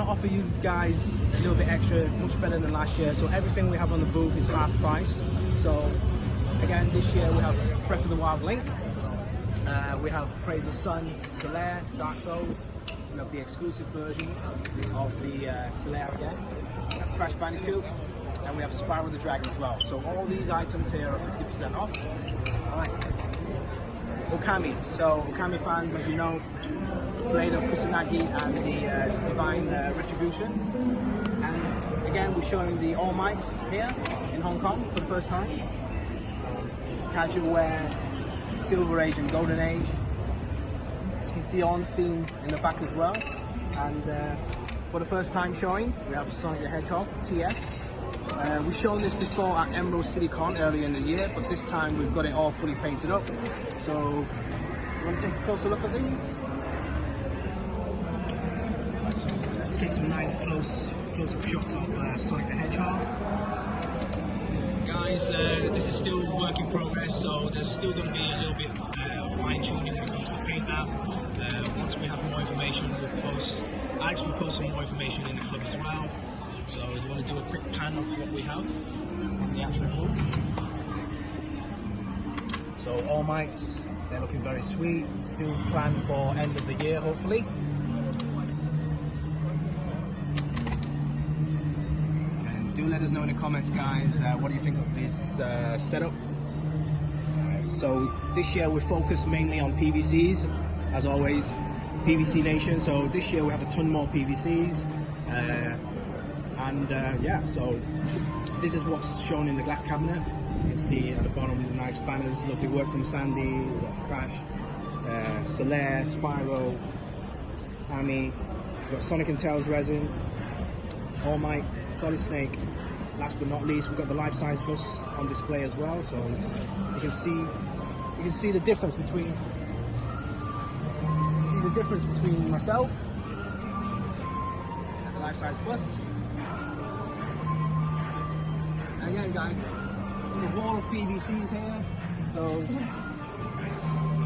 offer you guys a little bit extra, much better than last year. So everything we have on the booth is half price. So again, this year we have Breath of the Wild Link, we have Praise the Sun, Solaire, Dark Souls, we have the exclusive version of the Solaire again, we have Crash Bandicoot, and we have Spyro the Dragon as well. So all these items here are 50% off. Alright. Okami. So Okami fans, as you know, Blade of Kusanagi and the Divine Retribution. And again, we're showing the All Mights here in Hong Kong for the first time. Casual wear, Silver Age and Golden Age. You can see Ornstein in the back as well. And for the first time showing, we have Sonic the Hedgehog TF. We've shown this before at Emerald City Con earlier in the year, but this time we've got it all fully painted up. So, you want to take a closer look at these? Right, so let's take some nice close-up shots of Sonic the Hedgehog. Guys, this is still work in progress, so there's still going to be a little bit of fine-tuning when it comes to paint that. Once we have more information, Alex will post some more information in the club as well. So you want to do a quick pan of what we have on the actual booth. So all mics, they're looking very sweet. Still planned for end of the year, hopefully. And do let us know in the comments, guys, what do you think of this setup? So this year we're focused mainly on PVCs, as always, PVC Nation. So this year we have a ton more PVCs. Yeah, so this is what's shown in the glass cabinet. You can see at the bottom the nice banners, lovely work from Sandy, we've got Crash, Solaire, Spyro, Amy, we've got Sonic and Tails resin, All Might, Solid Snake. Last but not least, we've got the life-size bus on display as well. So you can see the difference between myself and the life-size bus. Again, guys, a wall of PVCs here, so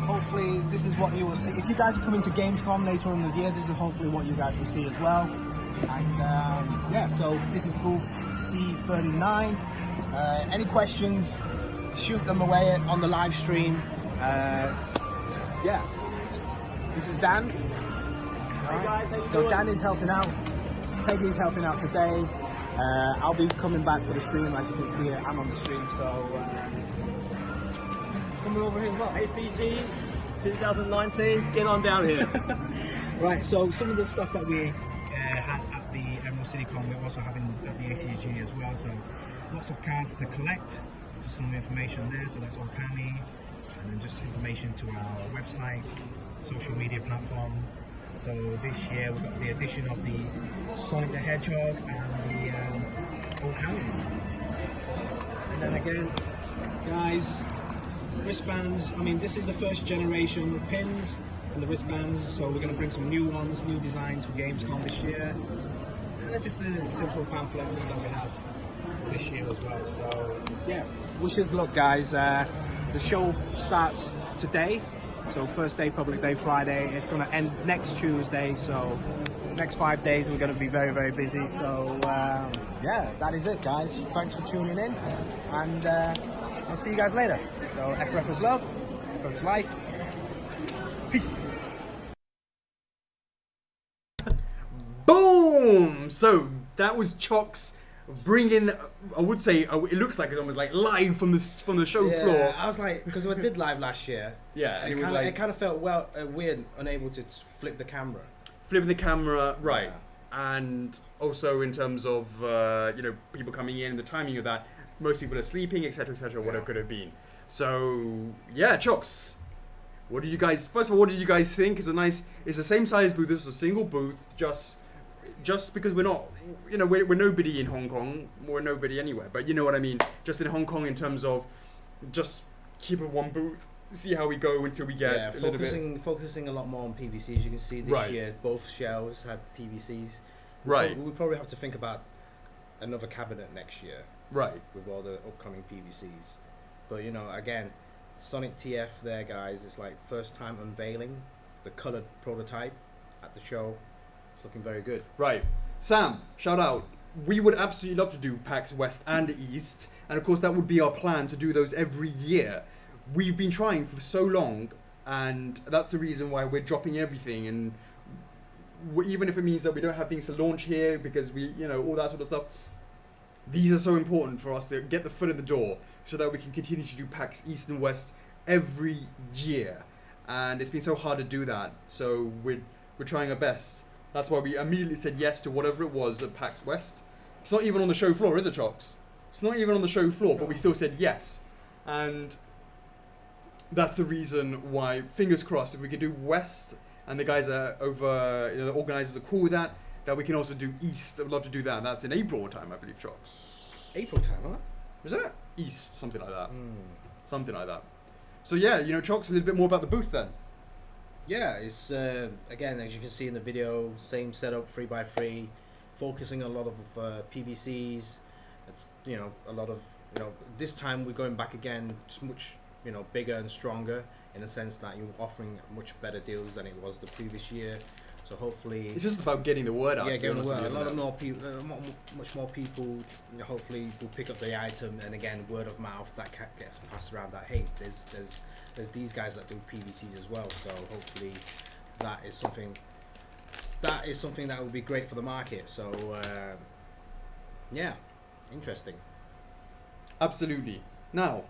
hopefully this is what you will see. If you guys are coming to Gamescom later in the year, this is hopefully what you guys will see as well. And yeah, so this is booth C39. Any questions, shoot them away on the live stream. Yeah, this is Dan. Hey guys, how you So doing? Dan is helping out, Peggy's helping out today. I'll be coming back for the stream, as you can see. I'm on the stream, so coming over here as well. ACG 2019, get on down here. Right, so some of the stuff that we had at the Emerald City Con, we're also having at the ACG as well. So lots of cards to collect, just some information there. So that's Okami, and then just information to our website, social media platform. So this year we've got the addition of the Sonic the Hedgehog and the Okamis. And then again, guys, wristbands. I mean, this is the first generation of pins and the wristbands, so we're going to bring some new ones, new designs for Gamescom this year. And then just the simple pamphlet that we have this year as well. So yeah, wish us luck, guys. The show starts today. So first day, public day, Friday. It's going to end next Tuesday. So next 5 days we're going to be very, very busy. So yeah, that is it, guys. Thanks for tuning in, and I'll see you guys later. So FRF is love, FRF is life. Peace. Boom! So that was CHOCKS bringing, I would say, it looks like it's almost like live from the show floor. I was like, because I did live last year. Yeah, and it it was kinda, like it kind of felt weird, unable to flip the camera. flipping the camera, right? Yeah. And also in terms of people coming in, the timing of that, most people are sleeping, etc., what it could have been. So yeah, CHOCKS. What did you guys? First of all, what did you guys think? It's the same size booth. This is a single booth, just because we're not, we're nobody in Hong Kong. We're nobody anywhere. But you know what I mean. Just in Hong Kong, in terms of just keep it one booth, see how we go until we get a little bit. Focusing a lot more on PVCs. You can see this year both shelves had PVCs. Right. We probably have to think about another cabinet next year. Right. With all the upcoming PVCs. But again, Sonic TF there, guys. It's like first time unveiling the colored prototype at the show. It's looking very good. Right. Sam, shout out. We would absolutely love to do PAX West and East, and of course that would be our plan to do those every year. We've been trying for so long, and that's the reason why we're dropping everything. And even if it means that we don't have things to launch here because we, all that sort of stuff, these are so important for us to get the foot in the door so that we can continue to do PAX East and West every year. And it's been so hard to do that, so we're trying our best. That's why we immediately said yes to whatever it was at PAX West. It's not even on the show floor, is it, CHOCKS? It's not even on the show floor, but we still said yes. And that's the reason why, fingers crossed, if we could do West and the guys are over, the organisers are cool with that, that we can also do East. I'd love to do that. And that's in April time, I believe, Chocks. April time, huh? Isn't it? East, something like that. Something like that. So yeah, you know, Chocks, a little bit more about the booth then. Yeah, it's again, as you can see in the video, same setup, 3x3, focusing a lot of PVCs. You know, a lot of, you know, this time we're going back again, just much, you know, bigger and stronger in the sense that you're offering much better deals than it was the previous year. So hopefully, it's just about getting the word out. Yeah, getting the word. A lot of more people, much more people, you know, hopefully will pick up the item, and again, word of mouth that gets passed around. That hey, there's these guys that do PVCs as well. So hopefully, that is something that would be great for the market. So yeah, interesting. Absolutely. Now,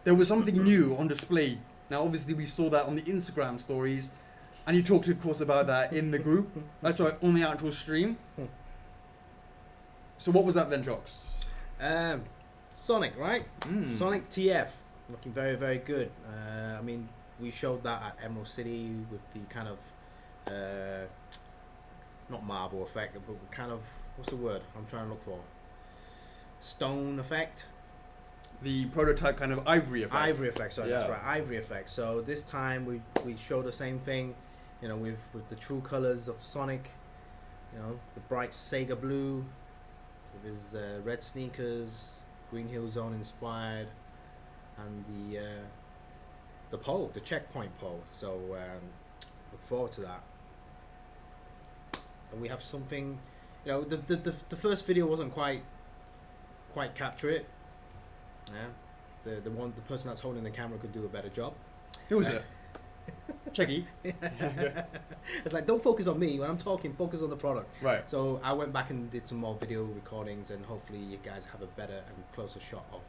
there was something new on display. Now, obviously, we saw that on the Instagram stories. And you talked, of course, about that in the group. That's right, on the actual stream. So what was that then, Chocks? Sonic, right? Sonic TF, looking very, very good. I mean, we showed that at Emerald City with the kind of, not marble effect, but kind of, what's the word I'm trying to look for? Stone effect? The prototype kind of ivory effect. Ivory effect, sorry, yeah. That's right, ivory effect. So this time we showed the same thing. You know, with the true colors of Sonic, you know, the bright Sega blue, with his red sneakers, Green Hill Zone inspired, and the pole, the checkpoint pole. So look forward to that. And we have something, you know, the first video wasn't quite capture it. Yeah, the person that's holding the camera could do a better job. Who was it? Checky. It's like, don't focus on me when I'm talking, focus on the product. Right. So I went back and did some more video recordings, and hopefully you guys have a better and closer shot of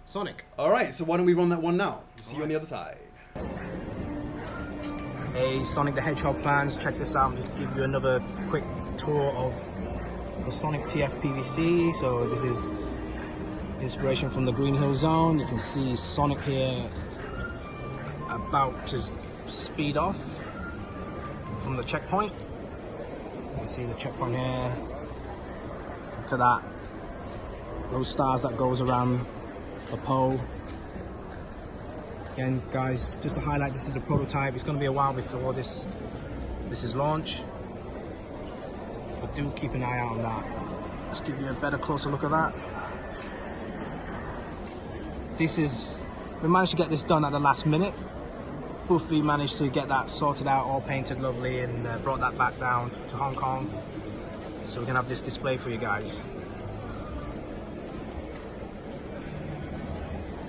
Sonic. All right, so why don't we run that one now? See you on the other side. Hey Sonic the Hedgehog fans, check this out. I'll just give you another quick tour of the Sonic TF PVC. So this is inspiration from the Green Hill Zone. You can see Sonic here about to speed off from the checkpoint. You can see the checkpoint here. Look at that. Those stars that goes around the pole. Again, guys, just to highlight, this is the prototype. It's going to be a while before this is launched. But do keep an eye out on that. Let's give you a better, closer look at that. We managed to get this done at the last minute. Buffy managed to get that sorted out, all painted lovely, and brought that back down to Hong Kong. So we can have this display for you guys.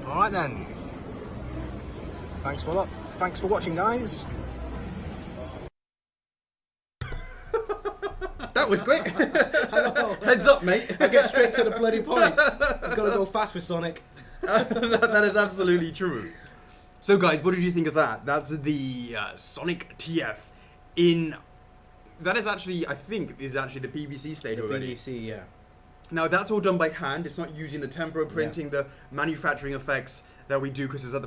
Alright then. Thanks for watching, guys. That was quick. Heads up, mate. I get straight to the bloody point. I've got to go fast with Sonic. That is absolutely true. So guys, what did you think of that? That's the Sonic TF in... That is actually, I think, is actually the PVC stage already. PVC, yeah. Now that's all done by hand. It's not using the tempera printing, Yeah. the manufacturing effects that we do, because it's at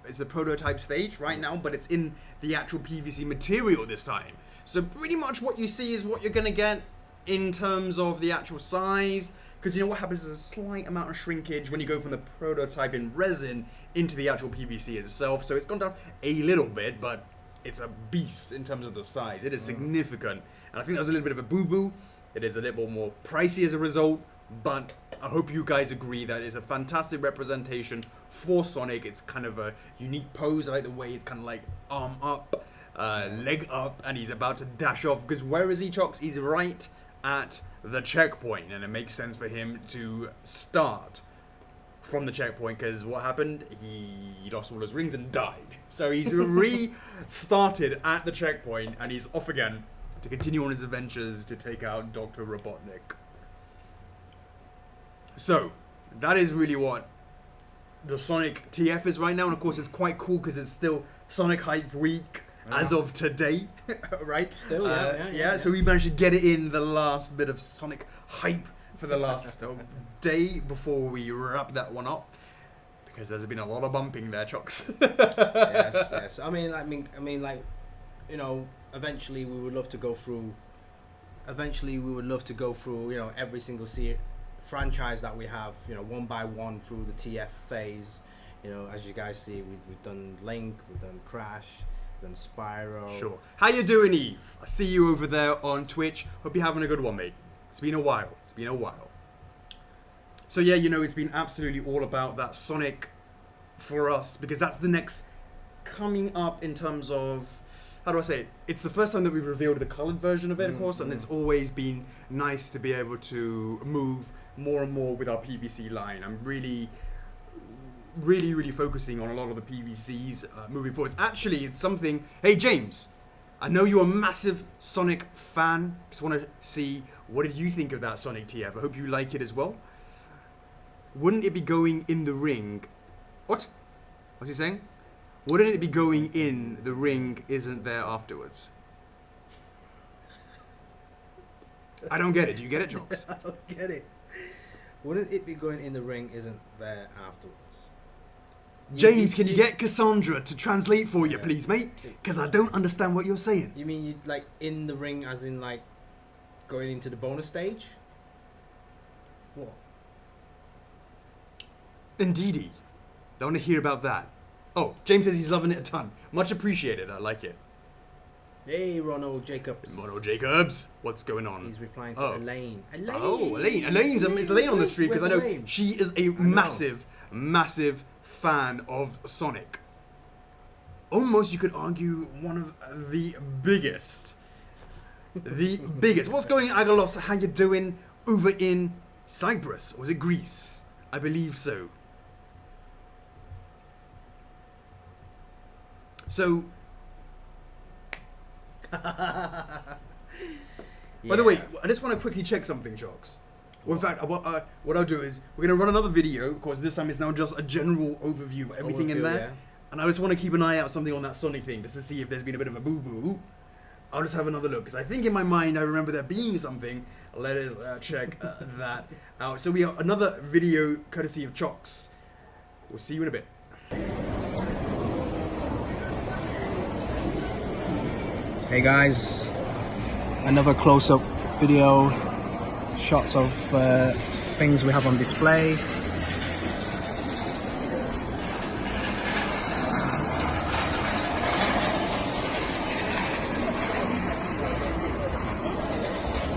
it's the prototype stage right now, but it's in the actual PVC material this time. So pretty much what you see is what you're gonna get in terms of the actual size, because you know what happens is a slight amount of shrinkage when you go from the prototype in resin into the actual PVC itself. So it's gone down a little bit, but it's a beast in terms of the size. It is significant, and I think that was a little bit of a boo-boo. It is a little more pricey as a result, but I hope you guys agree that it's a fantastic representation for Sonic. It's kind of a unique pose. I like the way it's kind of like arm up, leg up, and he's about to dash off. Because where is he, Chocks? He's right at the checkpoint, and it makes sense for him to start from the checkpoint, because what happened? He lost all his rings and died. So he's restarted at the checkpoint, and he's off again to continue on his adventures to take out Dr. Robotnik. So, that is really what the Sonic TF is right now, and of course it's quite cool because it's still Sonic Hype Week as of today, right? Still, yeah. So we managed to get it in the last bit of Sonic Hype for the last day before we wrap that one up, because there's been a lot of bumping there, Chocks. Yes. I mean, like, you know, eventually we would love to go through eventually we would love to go through, every single franchise that we have, one by one through the TF phase. As you guys see, we've done Link, we've done Crash, we've done Spyro. Sure. How you doing, Eve? I see you over there on Twitch. Hope you're having a good one, mate. It's been a while. So yeah, it's been absolutely all about that Sonic for us, because that's the next coming up in terms of, how do I say it? It's the first time that we've revealed the colored version of it, of course, and it's always been nice to be able to move more and more with our PVC line. I'm really focusing on a lot of the PVCs moving forward. Actually, it's something. Hey, James, I know you're a massive Sonic fan. Just want to see, what did you think of that Sonic TF? I hope you like it as well. Wouldn't it be going in the ring? What? What's he saying? Wouldn't it be going in the ring isn't there afterwards? I don't get it. Do you get it, Chocks? I don't get it. Wouldn't it be going in the ring isn't there afterwards? James, can you get Cassandra to translate for you, please, mate? Because I don't understand what you're saying. You mean like in the ring as in like going into the bonus stage? What? Indeedy. I want to hear about that. Oh, James says he's loving it a ton. Much appreciated. I like it. Hey, Ronald Jacobs. Ronald Jacobs, what's going on? He's replying to Elaine. Oh, Elaine. It's Elaine on the stream, because I know Elaine? she is a massive fan of Sonic. Almost, you could argue, one of the biggest. What's going on, Agalos? How you doing over in Cyprus? Or was it Greece? I believe so. So, by the way, I just want to quickly check something, Chocks. Well, in fact, what I'll do is, we're going to run another video, of course this time it's now just a general overview of everything in there. Yeah. And I just want to keep an eye out something on that Sonic thing, just to see if there's been a bit of a boo-boo. I'll just have another look, because I think in my mind I remember there being something. Let us check that out. So we have another video courtesy of Chocks. We'll see you in a bit. Hey guys, another close-up video, shots of things we have on display.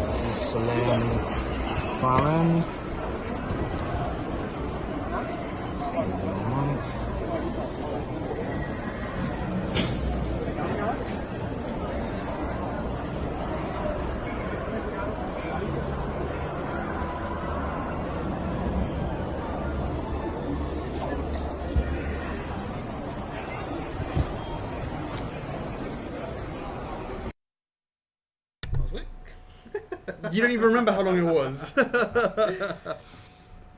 This is Salon far end. You don't even remember how long it was.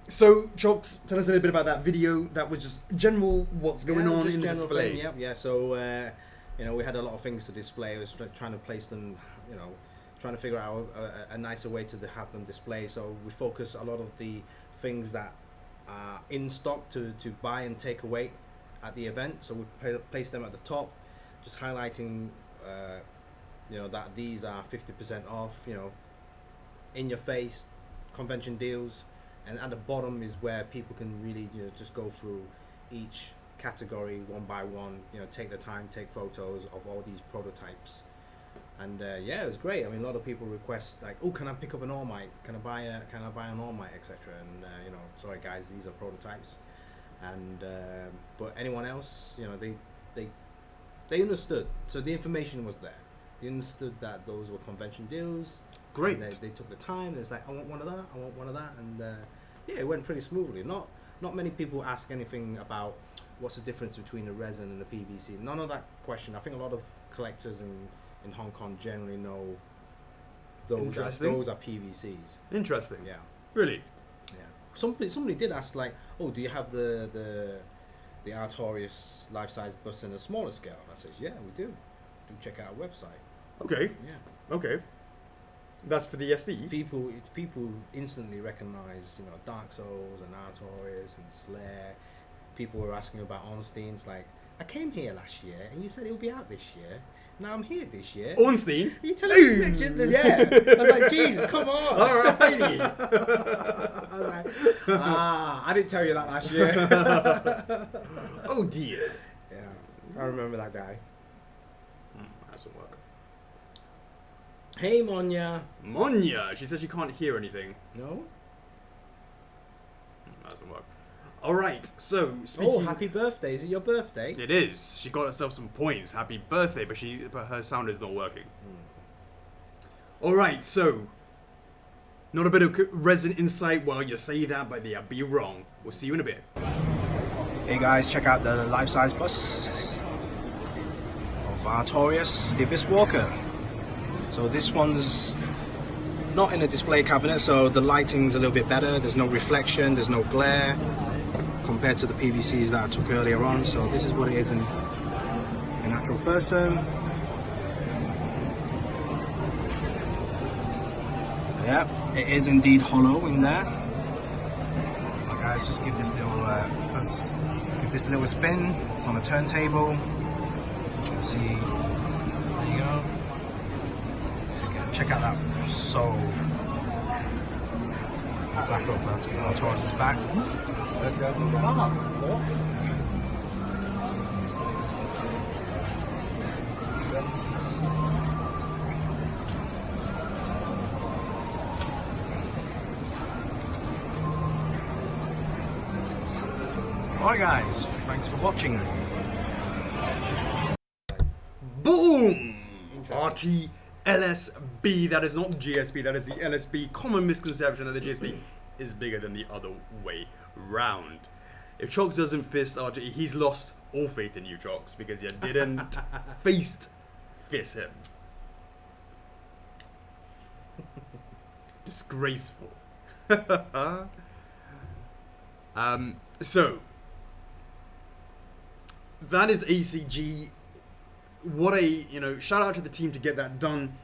So, Chocks, tell us a little bit about that video. That was just general what's going on in the display. Yeah. So, we had a lot of things to display. I was trying to place them, trying to figure out a nicer way to have them display. So we focus a lot of the things that are in stock to buy and take away at the event. So we place them at the top, just highlighting, that these are 50% off, in your face convention deals, and at the bottom is where people can really just go through each category one by one, take the time, take photos of all these prototypes. And it was great. I mean, a lot of people request like, oh, can I pick up an All Might? Can I buy an All Might, etc. And sorry guys, these are prototypes. And but anyone else, they understood. So the information was there. They understood that those were convention deals. Great. They took the time. It's like, I want one of that. I want one of that. And it went pretty smoothly. Not many people ask anything about what's the difference between the resin and the PVC. None of that question. I think a lot of collectors in Hong Kong generally know those are PVCs. Interesting. Yeah. Really? Yeah. Somebody did ask like, oh, do you have the Artorias life-size bus in a smaller scale? And I said, yeah, we do. Do check out our website. Okay. Yeah. Okay. That's for the SD. People instantly recognize, Dark Souls and Artorias and Slayer. People were asking about Onsteins. Like, I came here last year, and you said it'll be out this year. Now I'm here this year. Ornstein. Are you telling me next year? Yeah. I was like, Jesus, come on. Alrighty. I was like, I didn't tell you that last year. Oh dear. Yeah, I remember that guy. That's some work. Hey, Monya. Monya. She says she can't hear anything. No? That doesn't work. Alright, so speaking... Oh, happy birthday. Is it your birthday? It is. She got herself some points. Happy birthday, but her sound is not working. Alright, so... Not a bit of resident insight. Well, you say that, but yeah, be wrong. We'll see you in a bit. Hey guys, check out the life-size bus of Artorias, the Abyss Walker. So this one's not in a display cabinet, so the lighting's a little bit better. There's no reflection, there's no glare compared to the PVCs that I took earlier on. So this is what it is in actual person. Yeah, it is indeed hollow in there. Guys, just give this little spin. It's on a turntable. You can see. There you go. So check out that sole. Back up towards his back. Alright guys, thanks for watching. Boom! RT LSB. That is not GSP, that is the LSB. Common misconception that the GSP is bigger than the other way round. If Chocks doesn't fist RT, he's lost all faith in you, Chocks, because you didn't fist him. Disgraceful. So that is ACG. What a, shout out to the team to get that done.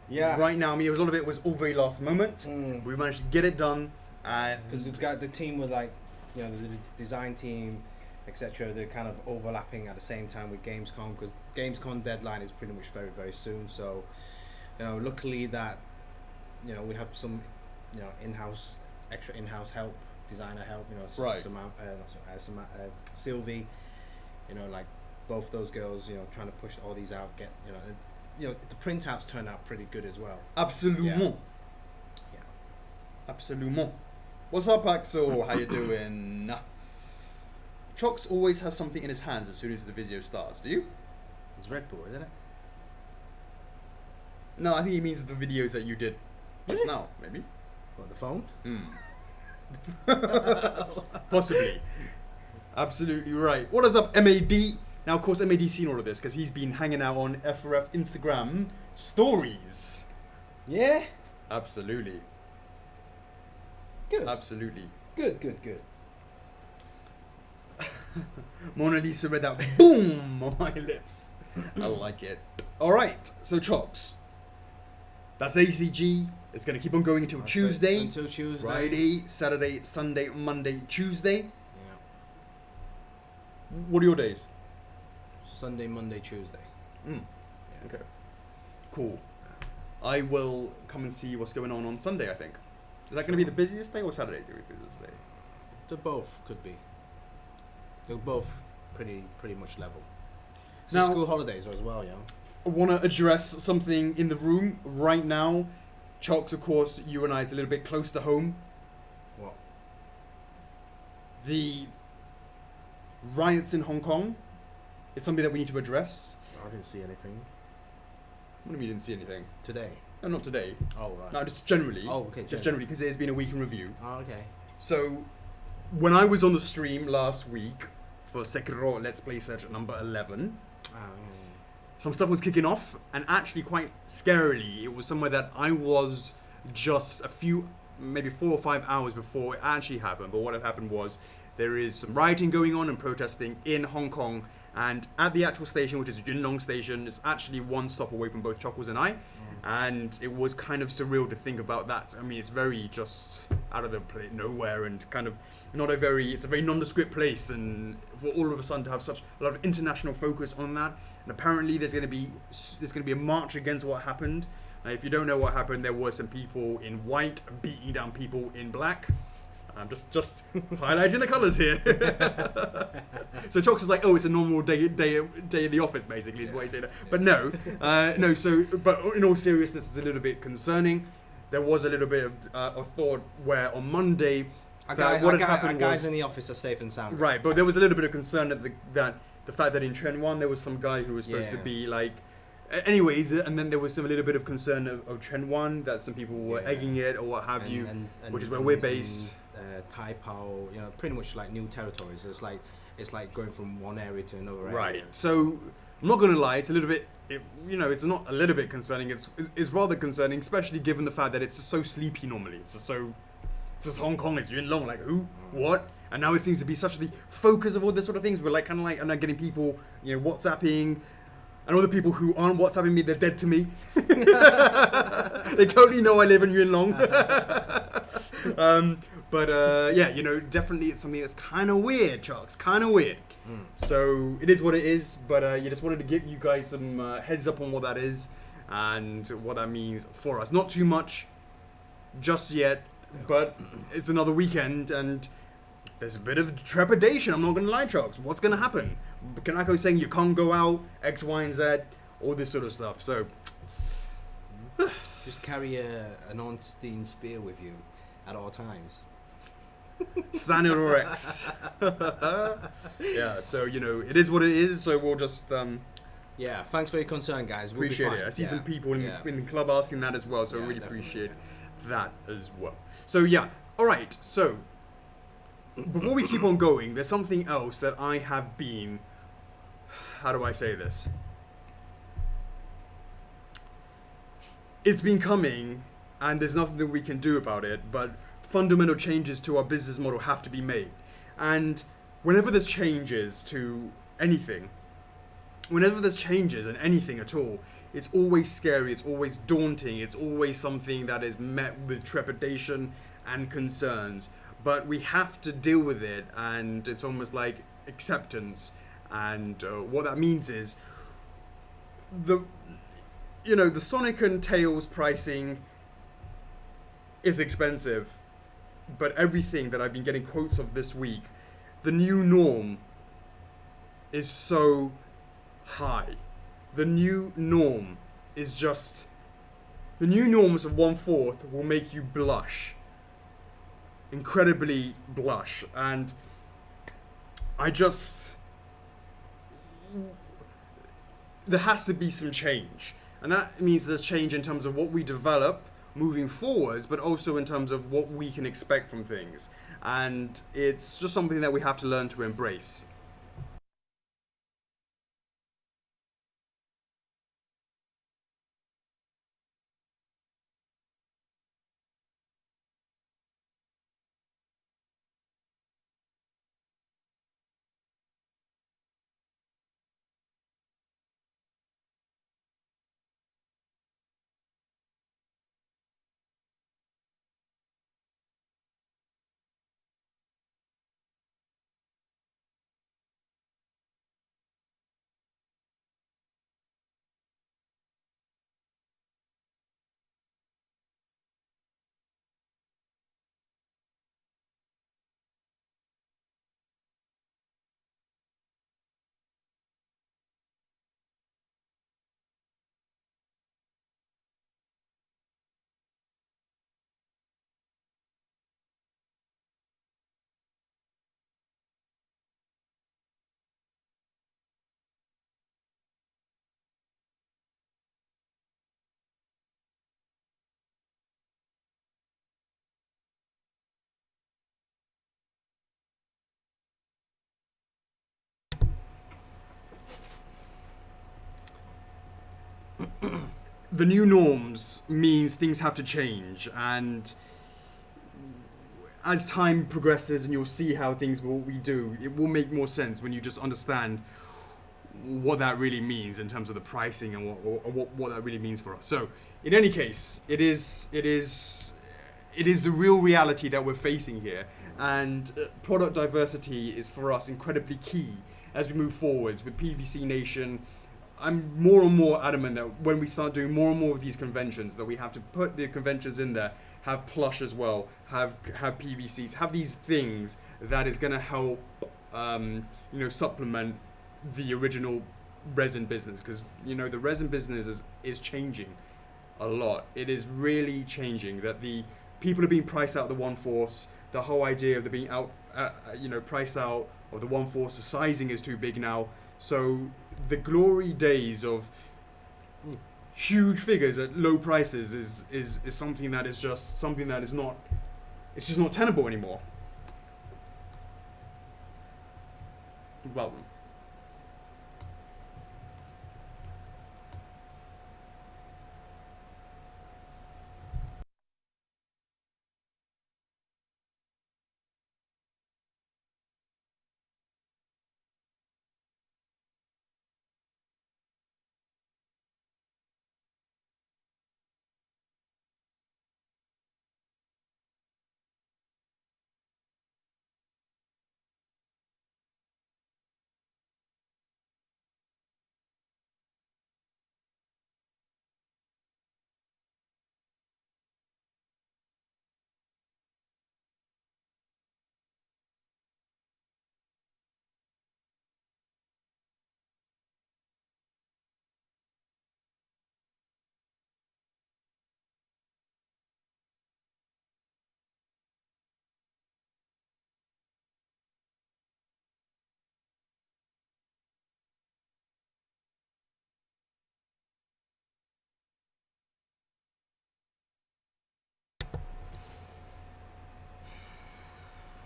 Yeah. Right now, I mean, a lot of it was all very last moment. We managed to get it done. Because it's got the team with the design team, etc. They're kind of overlapping at the same time with Gamescom, because Gamescom deadline is pretty much very, very soon. So, luckily that, we have some, extra in-house help, designer help, Right. Sylvie, like both those girls, trying to push all these out, get, the printouts turned out pretty good as well. Absolument. Yeah. Absolument. What's up, Axel? How you doing? Chocks always has something in his hands as soon as the video starts. Do you? It's Red Bull, isn't it? No, I think he means the videos that you did just now, maybe. What, the phone? Possibly. Absolutely right. What is up, MAD? Now, of course, MAD's seen all of this because he's been hanging out on FRF Instagram stories. Yeah. Absolutely. Good. Absolutely. Good. Mona Lisa read that boom on my lips. I like it. Alright, so Chocks. That's ACG. It's going to keep on going until Tuesday. Until Tuesday. Friday, Saturday, Sunday, Monday, Tuesday. Yeah. What are your days? Sunday, Monday, Tuesday. Yeah. Okay. Cool. I will come and see what's going on Sunday, I think. Is that going to be the busiest day or Saturday going to be the busiest day? They both could be. They're both pretty much level. It's Now- school holidays as well, I want to address something in the room right now. Chocks, of course, you and I, it's a little bit close to home. What? The riots in Hong Kong. It's something that we need to address. I didn't see anything What do you mean you didn't see anything? today. No, not today. Oh, right. No, just generally. Oh, okay, Just generally. generally, because it has been a week in review. Oh, okay. So, when I was on the stream last week for Sekiro Let's Play Search at number 11, some stuff was kicking off, and actually quite scarily, it was somewhere that I was just a few, maybe 4 or 5 hours before it actually happened. But what had happened was there is some rioting going on and protesting in Hong Kong, and at the actual station, which is Yunlong Station, it's actually one stop away from both Chockles and I, and it was kind of surreal to think about that. I mean, it's very just out of the nowhere, and kind of it's a very nondescript place, and for all of a sudden to have such a lot of international focus on that, and apparently there's going to be a march against what happened. If you don't know what happened, there were some people in white beating down people in black. I'm just highlighting the colours here. So Chocks is like, oh, it's a normal day in the office, basically, is what he said. But no. But in all seriousness, it's a little bit concerning. There was a little bit of thought where on Monday, Our happened guys was, in the office are safe and sound. right, but there was a little bit of concern that the fact that in Trend 1 there was some guy who was supposed to Yeah. be like, anyways, and then there was a little bit of concern of Trend 1 that some people were Yeah. egging it or what have you, And which is where we're based. Taipo, pretty much like new territories. It's like going from one area to another area. Right. So I'm not gonna lie, it's a little bit, it's not a little bit concerning. It's rather concerning, especially given the fact that it's so sleepy normally. It's just Hong Kong. It's Yuen Long. Like who? What? And now it seems to be such the focus of all this sort of things. We're like kind of like, I'm not getting people, WhatsApping. And all the people who aren't WhatsApping me, they're dead to me. They totally know I live in Yuen Long. Definitely it's something that's kind of weird, Chocks. Kind of weird. So it is what it is, but you just wanted to give you guys some heads up on what that is and what that means for us. Not too much just yet, but it's another weekend and there's a bit of trepidation. I'm not going to lie, Chocks. What's going to happen? Kanako saying you can't go out, X, Y, and Z, all this sort of stuff. So Just carry an Ornstein spear with you at all times. Standard or X. Yeah, so it is what it is. So we'll just Yeah, thanks for your concern, guys. We'll be appreciate fine. it. I see Yeah. some people in Yeah. the club asking that as well, so I Yeah, really definitely, appreciate yeah. that as well. So yeah, all right. So before we keep on going, there's something else that I have been. How do I say this? It's been coming, and there's nothing that we can do about it. But fundamental changes to our business model have to be made, and whenever there's changes to anything. Whenever there's changes in anything at all, it's always scary, it's always daunting, it's always something that is met with trepidation and concerns. But we have to deal with it, and it's almost like acceptance. And what that means is the Sonic and Tails pricing is expensive, but everything that I've been getting quotes of this week, the new norm is so high. The new norm is just... The new norms of 1/4 will make you blush. Incredibly blush. And I just... There has to be some change. And that means there's change in terms of what we develop moving forwards, but also in terms of what we can expect from things. And it's just something that we have to learn to embrace. The new norms means things have to change, and as time progresses and you'll see how we do, it will make more sense when you just understand what that really means in terms of the pricing and what that really means for us. So in any case, it is it is the real reality that we're facing here. And product diversity is for us incredibly key as we move forwards with PVC Nation. I'm more and more adamant that when we start doing more and more of these conventions, that we have to put the conventions in there, have plush as well, have PVCs, have these things that is going to help, supplement the original resin business, because the resin business is changing a lot. It is really changing. That the people are being priced out of the 1/4. The whole idea of the being out, priced out of the 1/4. The sizing is too big now. So the glory days of huge figures at low prices is something that is just something that is not. It's just not tenable anymore. Well.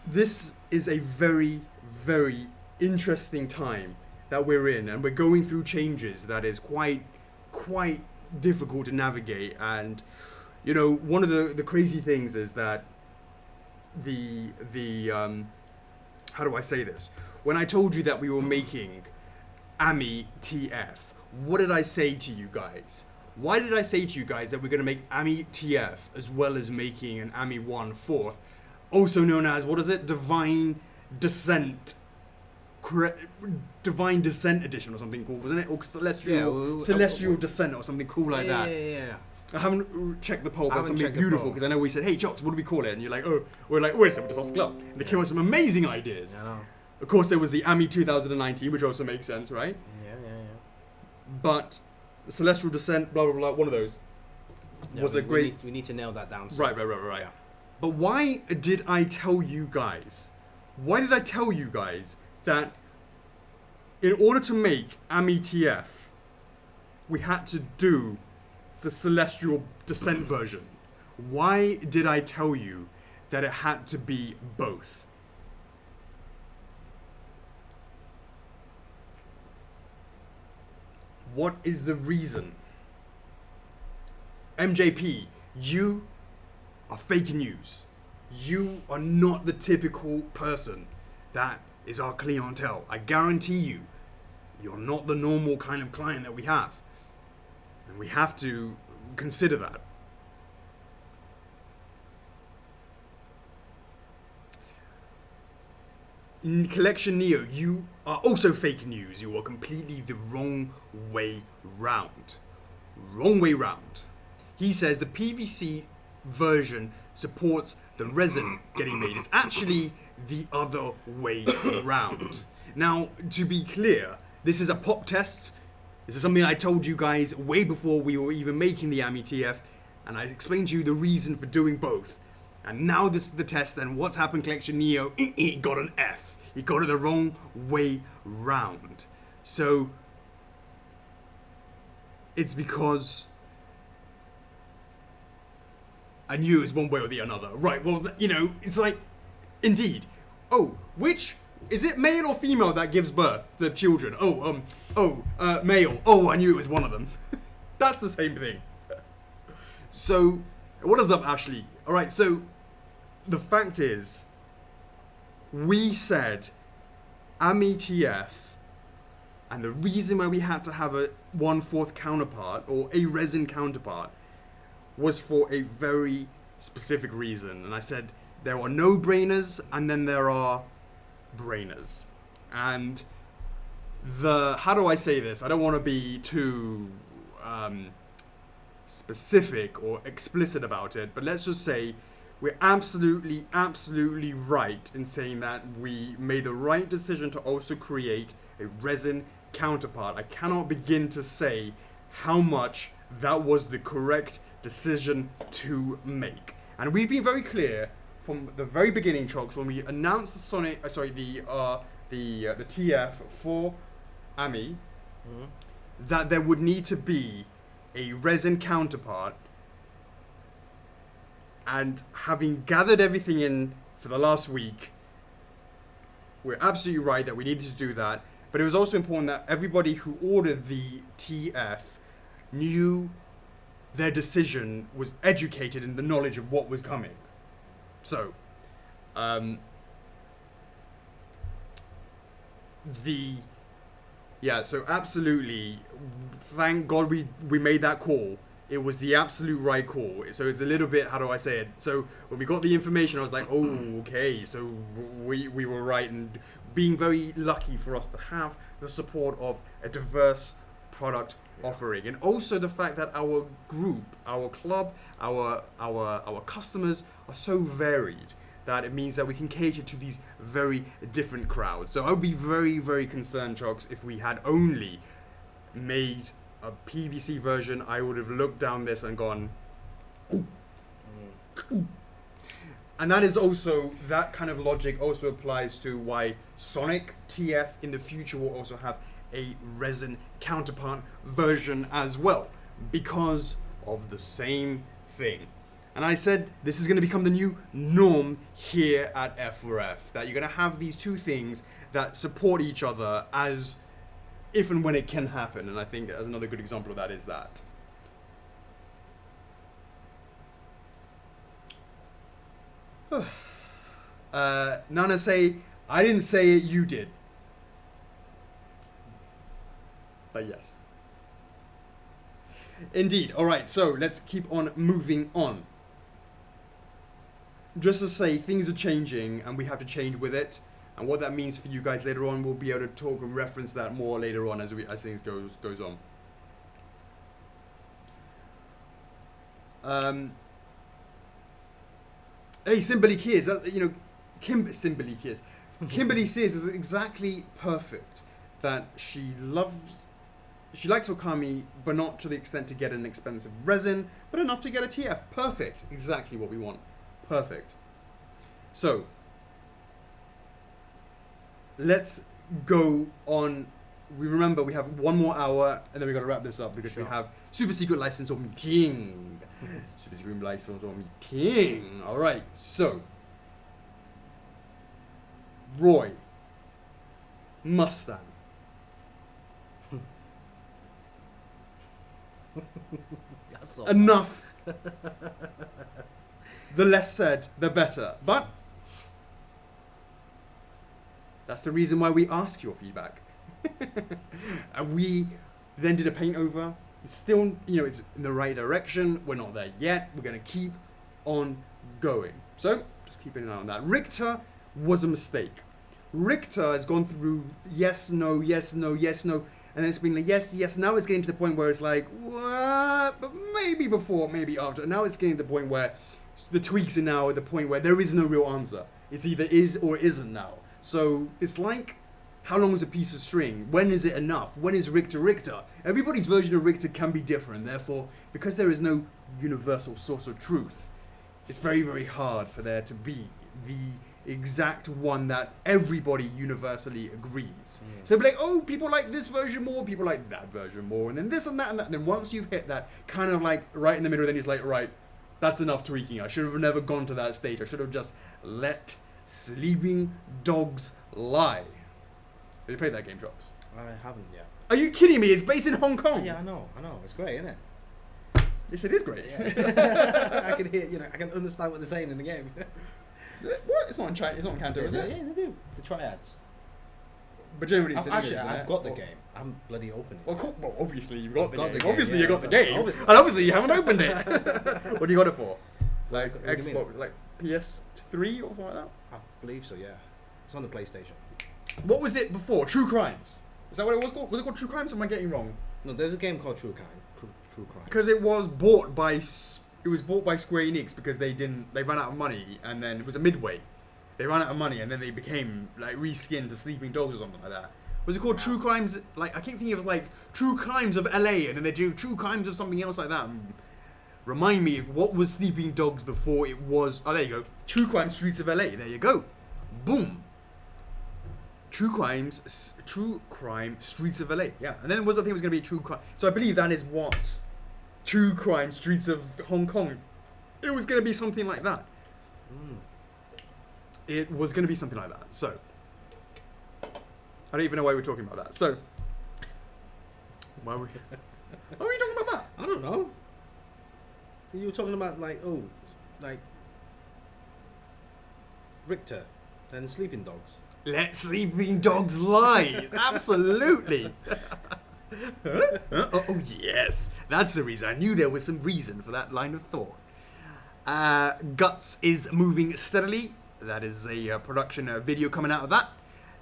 This is a very, very interesting time that we're in, and we're going through changes that is quite difficult to navigate. And one of the crazy things is that the how do I say this? When I told you that we were making AMI TF, what did I say to you guys? Why did I say to you guys that we're going to make AMI TF as well as making an AMI 1/4? Also known as, what is it? Divine Descent Edition or something cool, wasn't it? Or Celestial Descent or something cool like that. Yeah. I haven't checked the poll, but something beautiful, because I know we said, hey, Chocks, what do we call it? And you're like, oh, we're like, wait a second, we just asked the club. And they came up with some amazing ideas. Yeah. Of course, there was the AMI 2019, which also makes sense, right? Yeah. But Celestial Descent, blah, blah, blah, one of those was a great... We need to nail that down. Right. Yeah. But why did I tell you guys? Why did I tell you guys that in order to make AMI TF, we had to do the Celestial Descent version? Why did I tell you that it had to be both? What is the reason? MJP, you are fake news. You are not the typical person that is our clientele. I guarantee you, you're not the normal kind of client that we have. And we have to consider that. In Collection Neo, you are also fake news. You are completely the wrong way round. Wrong way round. He says the PVC version supports the resin getting made. It's actually the other way around. Now, to be clear, this is a pop test. This is something I told you guys way before we were even making the AMI TF, and I explained to you the reason for doing both. And now this is the test, and what's happened, Collection Neo? It got an F. It got it the wrong way round. So, it's because I knew it was one way or the other. Right, well, it's like, indeed. Oh, which, is it male or female that gives birth to children? Male. Oh, I knew it was one of them. That's the same thing. So, what is up, Ashley? Alright, so, the fact is, we said AMI TF, and the reason why we had to have a 1/4 counterpart, or a resin counterpart, was for a very specific reason. And I said there are no-brainers and then there are brainers. And how do I say this? I don't want to be too specific or explicit about it, but let's just say we're absolutely right in saying that we made the right decision to also create a resin counterpart. I cannot begin to say how much that was the correct decision to make. And we've been very clear from the very beginning, Chocks, when we announced the TF for Ami, that there would need to be a resin counterpart. And having gathered everything in for the last week, we're absolutely right that we needed to do that. But it was also important that everybody who ordered the TF knew their decision, was educated in the knowledge of what was coming. So, so absolutely, thank God we made that call. It was the absolute right call. So it's a little bit, how do I say it? So when we got the information, I was like, oh, okay, so we were right, and being very lucky for us to have the support of a diverse product offering, and also the fact that our group, our club, our customers are so varied that it means that we can cater to these very different crowds. So I would be very, very concerned, Chocks, if we had only made a PVC version. I would have looked down this and gone, and that is also, that kind of logic also applies to why Sonic TF in the future will also have a resin counterpart version as well, because of the same thing. And I said this is going to become the new norm here at F4F, that you're going to have these two things that support each other as if and when it can happen. And I think as another good example of that is that. Nana say, I didn't say it, you did. But yes. Indeed. Alright, so let's keep on moving on. Just to say, things are changing and we have to change with it. And what that means for you guys later on, we'll be able to talk and reference that more later on as things goes on. Hey, Kimberly Kears, Kimberly Kears. Kimberly Sears is exactly perfect. That she likes Okami, but not to the extent to get an expensive resin, but enough to get a TF. Perfect. Exactly what we want. Perfect. So, let's go on. We remember we have 1 more hour, and then we got to wrap this up because we have super secret license or meeting. Super secret license or meeting. All right. So, Roy, Mustang. Enough. The less said, the better. But that's the reason why we ask your feedback. And we then did a paint over. It's still, it's in the right direction. We're not there yet. We're going to keep on going. So, just keeping an eye on that. Richter was a mistake. Richter has gone through yes, no, yes, no, yes, no. And it's been like, yes, yes. Now it's getting to the point where it's like, what? But maybe before, maybe after. Now it's getting to the point where the tweaks are now at the point where there is no real answer. It's either is or isn't now. So it's like, how long is a piece of string? When is it enough? When is Richter Richter? Everybody's version of Richter can be different. Therefore, because there is no universal source of truth, it's very, very hard for there to be the exact one that everybody universally agrees. So be like, oh, people like this version more, people like that version more, and then this and that and that. And then once you've hit that kind of like right in the middle, then he's like, right, that's enough tweaking. I should have never gone to that stage. I should have just let sleeping dogs lie. Have you played that game, Chocks? I haven't yet. Are you kidding me? It's based in Hong Kong. Yeah, I know. It's great, isn't it? Yes, it is great. Yeah. I can hear, I can understand what they're saying in the game. What? It's not in China. It's not in Canto, is it? Yeah, they do. The triads. But generally, it's in English, actually, isn't I've it? got the game. I haven't bloody opened it. Well, obviously you've got the game. Game, Obviously yeah, you got the game. obviously. And obviously you haven't opened it. What do you got it for? Like What do you mean? Xbox, like PS3 or something like that. I believe so. Yeah, it's on the PlayStation. What was it before? True Crimes. Is that what it was called? Was it called True Crimes? Or am I getting wrong? No, there's a game called True Crime. True Crime. Because it was bought by Square Enix because they ran out of money, and then it was a Midway. They ran out of money, and then they became like reskinned to Sleeping Dogs or something like that. Was it called True Crimes? Like I keep thinking it was like True Crimes of LA, and then they do True Crimes of something else like that. Remind me of what was Sleeping Dogs before it was. Oh, there you go. True Crime Streets of LA. There you go. Boom. True Crime Streets of LA. Yeah, and then was I think it was going to be True Crime. So I believe that is what True Crime Streets of Hong Kong. It was going to be something like that. It was going to be something like that. So I don't even know why we're talking about that. So why are we talking about that? I don't know. You were talking about like Richter and Sleeping Dogs. Let Sleeping Dogs lie. Absolutely. Oh yes, that's the reason. I knew there was some reason for that line of thought. Guts is moving steadily. That is a production video coming out of that.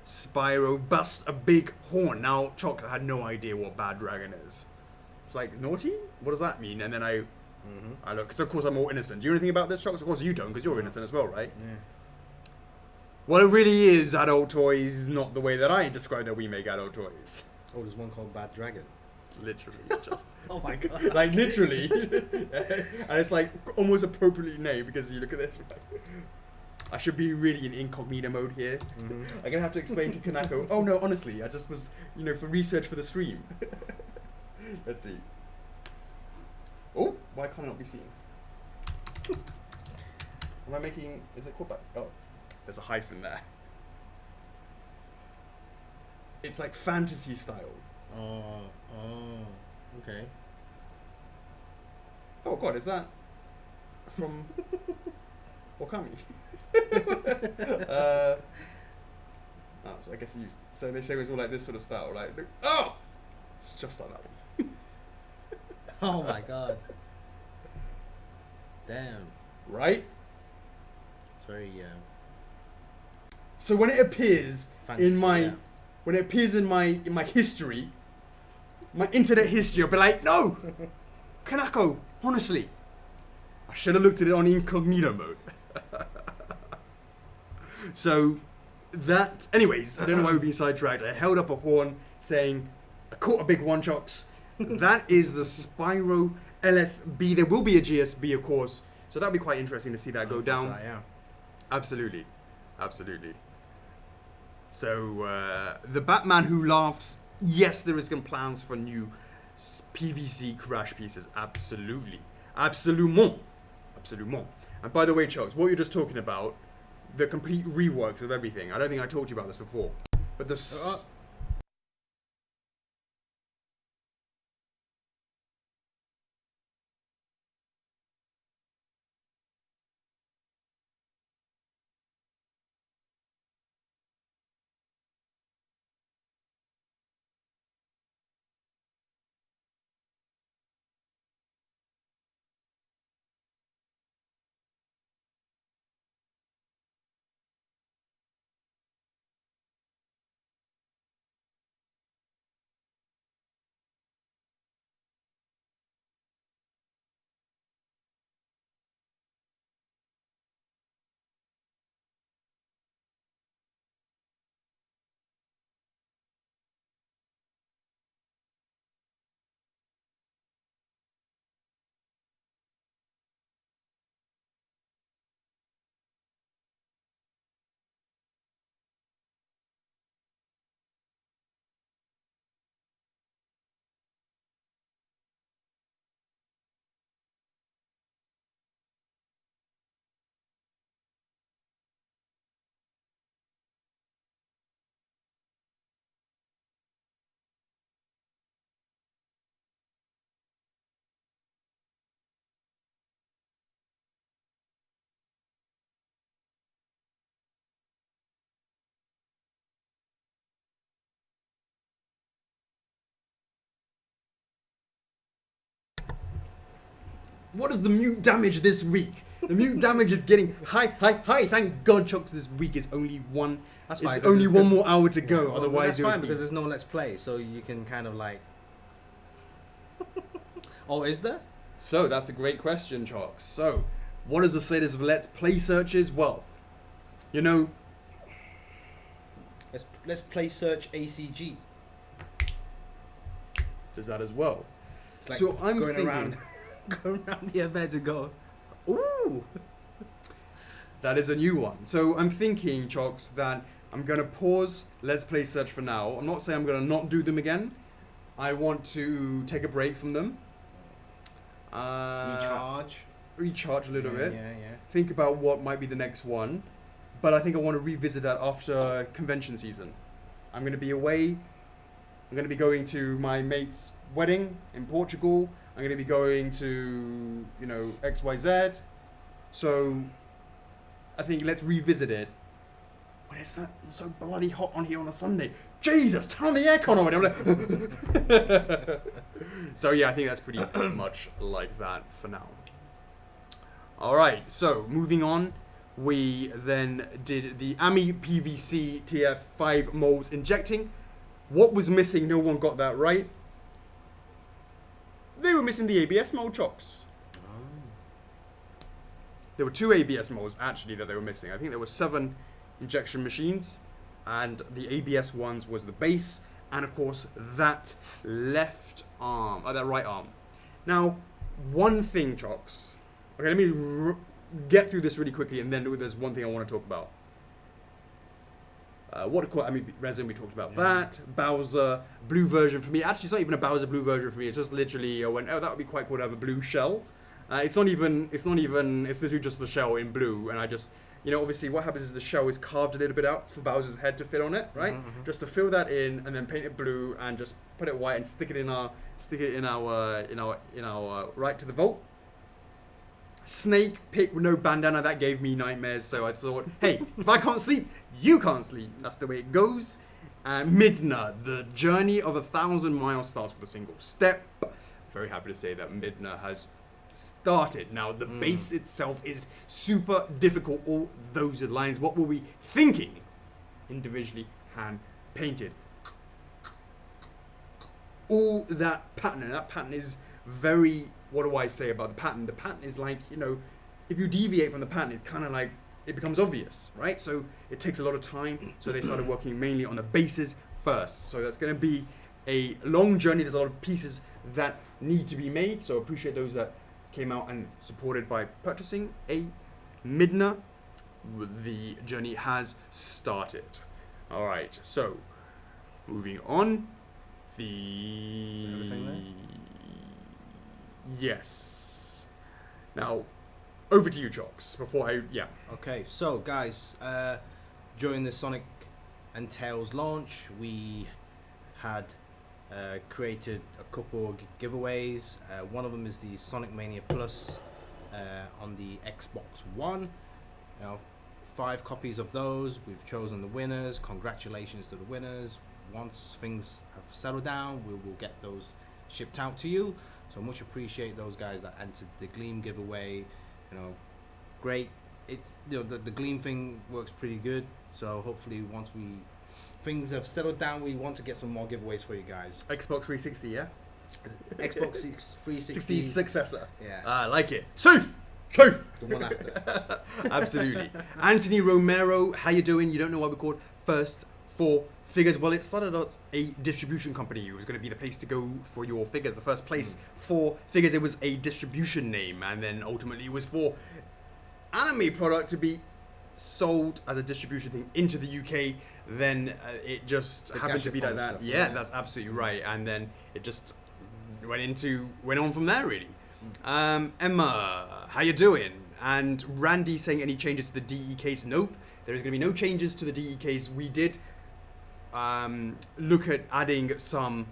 Spyro busts a big horn. Now, Chocks, I had no idea what Bad Dragon is. It's like, naughty? What does that mean? And then I look, because of course I'm all innocent. Do you know anything about this, Chocks? Of course you don't, because you're innocent as well, right? Yeah. Well, it really is adult toys, not the way that I describe that we make adult toys. Oh, there's one called Bad Dragon. It's literally just... Oh my god. like, literally. And it's like almost appropriately named, because you look at this, right? I should be really in incognito mode here. I'm gonna have to explain to Kanako. Oh no, honestly, I just was, for research for the stream. Let's see. Oh, why can't I not be seen? Am I making? Is it called back? Oh, there's a hyphen there. It's like fantasy style. Oh, okay. Oh god, is that from Wakami? So I guess so they say it was all like this sort of style, like oh, it's just like that. Oh my god. Damn. Right? It's very So when it appears fantasy, in my yeah. when it appears in my history, my internet history, I'll be like, no, Kanako, honestly, I should have looked at it on incognito mode. So that, anyways, I don't know why we've been sidetracked. I held up a horn saying, I caught a big one, Chocks. That is the Spyro LSB. There will be a GSB, of course. So that'll be quite interesting to see that go down. Yeah. Absolutely. Absolutely. So, the Batman Who Laughs, yes, there is some plans for new PVC crash pieces. Absolutely. Absolument. Absolument. And by the way, Chokes, what you're just talking about, the complete reworks of everything. I don't think I told you about this before. But the... What is the mute damage this week? The mutant damage is getting high. Thank God, Chocks, this week is only one. That's It's fine. only one more hour to go. Well, Otherwise, that's it would fine be- because there's no Let's Play, so you can kind of like. Oh, is there? So that's a great question, Chocks. So, what is the status of Let's Play searches? Well, you know, Let's play search ACG. there's that as well. It's like So I'm going thinking, around, going around the event to go. Ooh. that is a new one. So I'm thinking, Chocks, that I'm gonna pause Let's Play search for now. I'm not saying I'm gonna not do them again. I want to take a break from them. Recharge a little bit. Yeah. Think about what might be the next one, but I think I want to revisit that after convention season. I'm going to be away. I'm going to be going to my mate's wedding in Portugal. I'm going to be going to, XYZ. So I think let's revisit it. But it's not so bloody hot on here on a Sunday. Jesus, turn on the aircon already. I'm like so yeah, I think that's pretty much like that for now. Alright, so moving on, we then did the AMI PVC TF5 molds injecting. What was missing? No one got that right. They were missing the ABS mold, Chocks. There were 2 ABS molds actually that they were missing. I think there were 7 injection machines, and the ABS ones was the base, and of course that left arm, that right arm. Now, one thing, Chocks. Okay, let me get through this really quickly, and then there's one thing I want to talk about. Resin, we talked about that. Bowser blue version for me. Actually, it's not even a Bowser blue version for me. It's just literally I went, oh, that would be quite cool to have a blue shell. It's literally just the shell in blue, and I just, obviously what happens is the shell is carved a little bit out for Bowser's head to fit on it, right? Mm-hmm. Just to fill that in, and then paint it blue, and just put it white, and stick it in our right to the vault. Snake pick with no bandana, that gave me nightmares, so I thought, hey, if I can't sleep, you can't sleep. That's the way it goes. Midna, the journey of 1,000 miles starts with a single step. Very happy to say that Midna has started. Now, the base itself is super difficult. All those are lines. What were we thinking? Individually hand painted. All that pattern, and that pattern is very... What do I say about the pattern? The pattern is like, if you deviate from the pattern, it's kind of like, it becomes obvious, right? So it takes a lot of time. So they started working mainly on the bases first. So that's going to be a long journey. There's a lot of pieces that need to be made. So appreciate those that came out and supported by purchasing a Midna. The journey has started. All right. So moving on. Is everything there? Yes. Now, over to you, Chocks. Okay, so guys, during the Sonic and Tails launch, we had created a couple of giveaways. One of them is the Sonic Mania Plus on the Xbox One. 5 copies of those. We've chosen the winners. Congratulations to the winners. Once things have settled down, we will get those shipped out to you. So much appreciate those guys that entered the Gleam giveaway. Great. It's the Gleam thing works pretty good. So hopefully once things have settled down, we want to get some more giveaways for you guys. Xbox 360, yeah? Xbox 360 60 successor. Yeah. I like it. Safe! The one after. Absolutely. Anthony Romero, how you doing? You don't know what we called First for Figures. Well, it started as a distribution company. It was going to be the place to go for your figures. The first place for figures, it was a distribution name, and then ultimately it was for anime product to be sold as a distribution thing into the UK. Then it just happened to be like that. Yeah, that's absolutely right. And then it just went on from there, really. Emma, how you doing? And Randy saying any changes to the DEKs? Nope. There's going to be no changes to the DEKs. We did look at adding some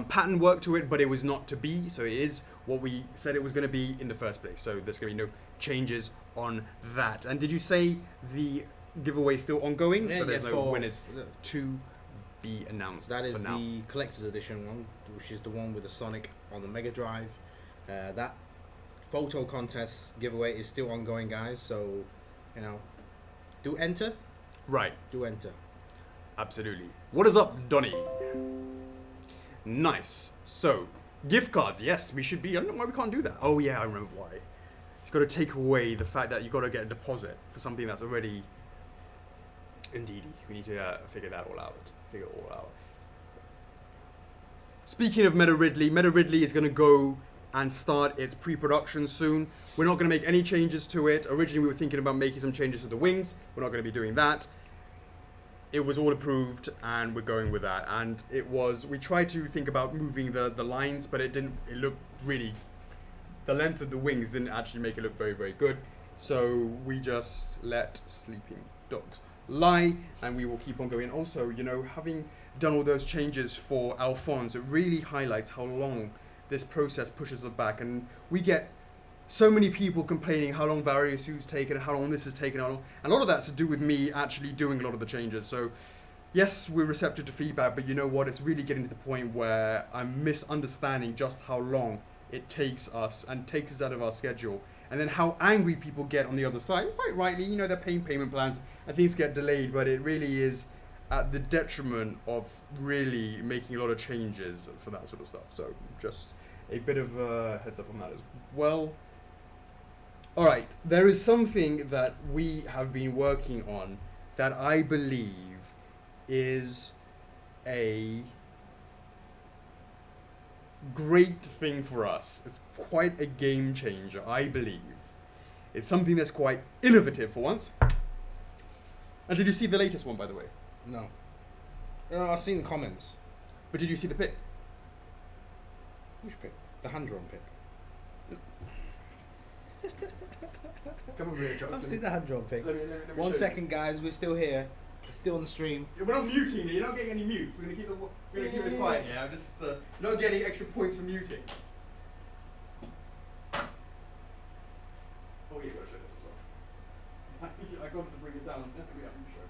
pattern work to it, but it was not to be, so it is what we said it was going to be in the first place. So there's going to be no changes on that. And did you say the giveaway is still ongoing? Yeah, so there's no winners to be announced. That is for now. the collector's edition one, which is the one with the Sonic on the Mega Drive. That photo contest giveaway is still ongoing, guys. So, you know, do enter. Right. Do enter. Absolutely. What is up, Donny? Nice. So, gift cards. Yes, we should be. I don't know why we can't do that. Oh yeah, I remember why. It's got to take away the fact that you got to get a deposit for something that's already. Indeedy. We need to figure that all out. Figure it all out. Speaking of Meta Ridley is going to go and start its pre-production soon. We're not going to make any changes to it. Originally, we were thinking about making some changes to the wings. We're not going to be doing that. It was all approved, and we're going with that. And it was, we tried to think about moving the lines, but it didn't, it looked really, the length of the wings didn't actually make it look very, very good. So we just let sleeping dogs lie, and we will keep on going. Also, you know, having done all those changes for Alphonse, it really highlights how long this process pushes us back, and we get so many people complaining how long various suits taken, how long this has taken, how long, and a lot of that's to do with me actually doing a lot of the changes. So yes, we're receptive to feedback, but you know what, it's really getting to the point where I'm misunderstanding just how long it takes us and takes us out of our schedule, and then how angry people get on the other side. Quite rightly, you know, they're paying payment plans and things get delayed, but it really is at the detriment of really making a lot of changes for that sort of stuff. So just a bit of a heads up on that as well. All right, there is something that we have been working on that I believe is a great thing for us. It's quite a game changer, I believe. It's something that's quite innovative for once. And did you see the latest one, by the way? No. No, I've seen the comments. But did you see the pic? Which pick? The hand-drawn pick. Come over here, Chocks. I've seen the hand-drawn pick. Let me 1 show second, guys. We're still here. We're still on the stream. you. We're not muting. You're not getting any mutes. We're gonna keep this quiet. Yeah, just you're not getting extra points for muting. Oh, yeah, gotta show this as well. I got to bring it down. Yeah, let me show it.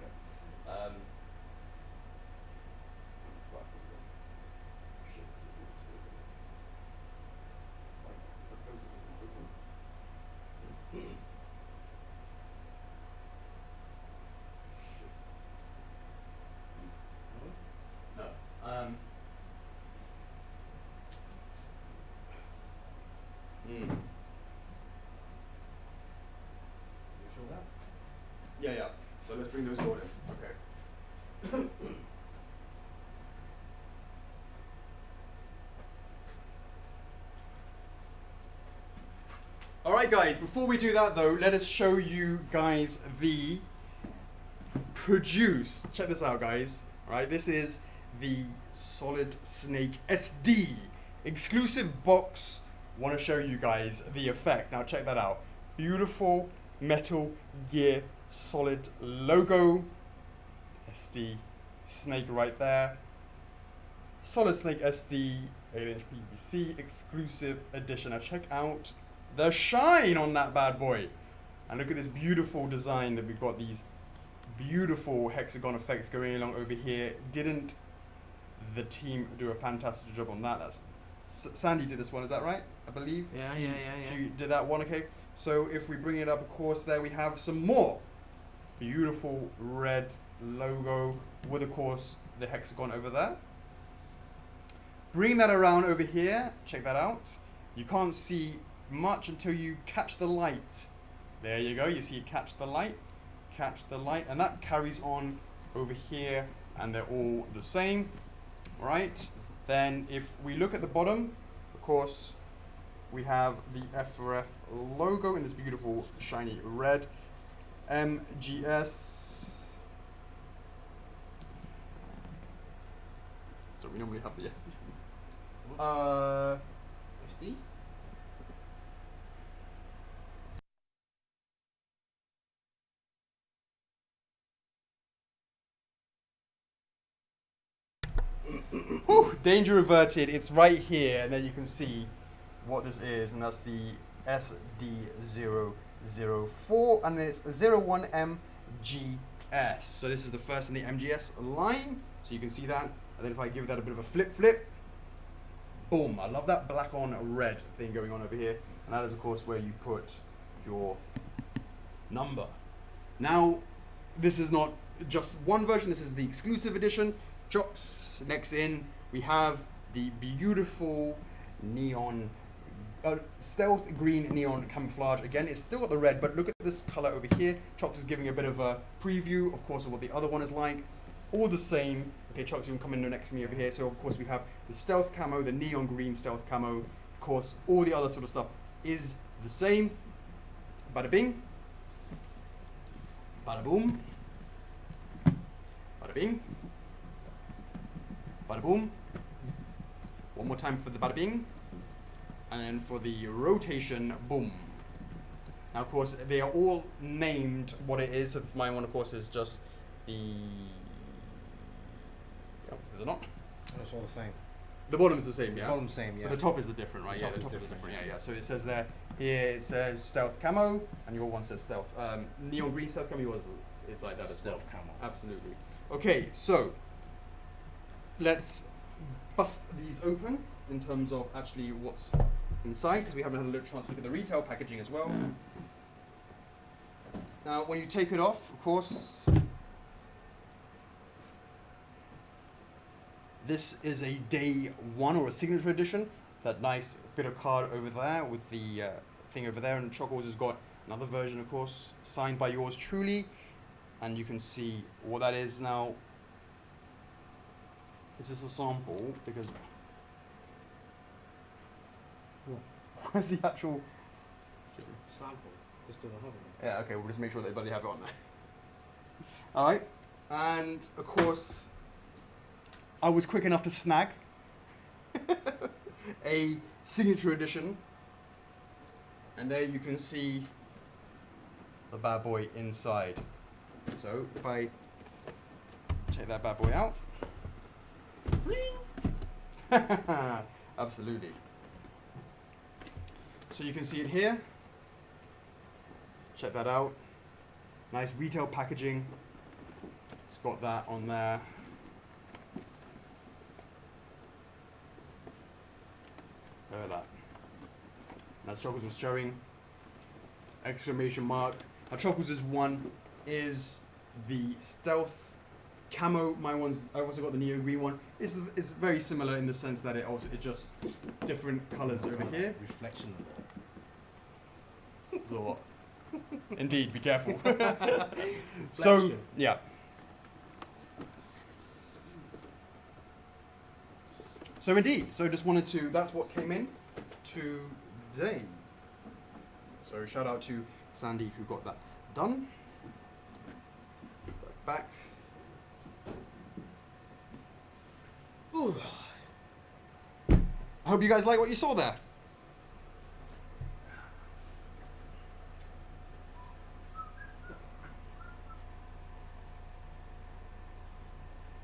Right, let's go. Shit, it's still there. Right, for those of us who don't know. No. You sure that? Yeah. So let's bring those all in. Okay. Alright guys, before we do that though, let us show you guys the produced. Check this out guys. Alright, this is the Solid Snake SD exclusive box. Want to show you guys the effect. Now check that out. Beautiful Metal Gear Solid logo. SD Snake right there. Solid Snake SD 8-inch PVC exclusive edition. Now check out the shine on that bad boy. And look at this beautiful design that we've got, these beautiful hexagon effects going along over here. Didn't the team do a fantastic job on that? That's Sandy did this one, is that right? I believe. Yeah. She did that one, okay. So if we bring it up, of course, there we have some more beautiful red logo with, of course, the hexagon over there. Bring that around over here. Check that out. You can't see much until you catch the light. There you go. You see it catch the light, and that carries on over here, and they're all the same, right? Then if we look at the bottom, of course, we have the FRF logo in this beautiful shiny red. MGS. Don't we normally have the SD? SD? Whew, danger averted. It's right here, and then you can see what this is, and that's the SD004, and then it's 01MGS. So this is the first in the MGS line, so you can see that. And then if I give that a bit of a flip, boom! I love that black on red thing going on over here. and that is of course where you put your number. Now, this is not just one version, this is the exclusive edition. CHOCKS. Next in, we have the beautiful neon, stealth green neon camouflage. Again, it's still got the red, but look at this color over here. CHOCKS is giving a bit of a preview, of course, of what the other one is like. All the same. Okay, CHOCKS even coming next to me over here. So of course we have the stealth camo, the neon green stealth camo. Of course, all the other sort of stuff is the same. Bada bing. Bada boom. Bada bing. Bada boom. One more time for the bada bing. And then for the rotation, boom. Now, of course, they are all named what it is. So my one, of course, is just the... Oh, is it not? It's all the same. The bottom is the same, yeah? The bottom's same, yeah. But the top is the different, right? The Yeah, top the is top is different, different. Yeah, yeah. So it says there, here it says stealth camo, and your one says stealth. Neon green stealth camo, yours is like that as well. Stealth camo. Absolutely. Okay, so let's bust these open in terms of actually what's inside, because we haven't had a little chance to look at the retail packaging as well. Now, when you take it off, of course, this is a day one or a signature edition. That nice bit of card over there with the thing over there, and CHOCKS has got another version, of course, signed by yours truly, and you can see what that is now. Is this a sample? Because where's the actual Sample. This doesn't have it. Yeah, okay, we'll just make sure they bloody have it on there. Alright, and of course, I was quick enough to snag a signature edition. And there you can see the bad boy inside. So if I take that bad boy out. Absolutely. So you can see it here. Check that out. Nice retail packaging. It's got that on there. Look at that. That's CHOCKS was showing. Exclamation mark. Now CHOCKS' one is the stealth camo. My one's, I've also got the neon green one. It's very similar in the sense that it just different colors over here. Reflection. The what? Indeed, be careful. So, yeah. So indeed, so just wanted to, that's what came in today. So shout out to Sandy who got that done. Back. Ooh. I hope you guys like what you saw there.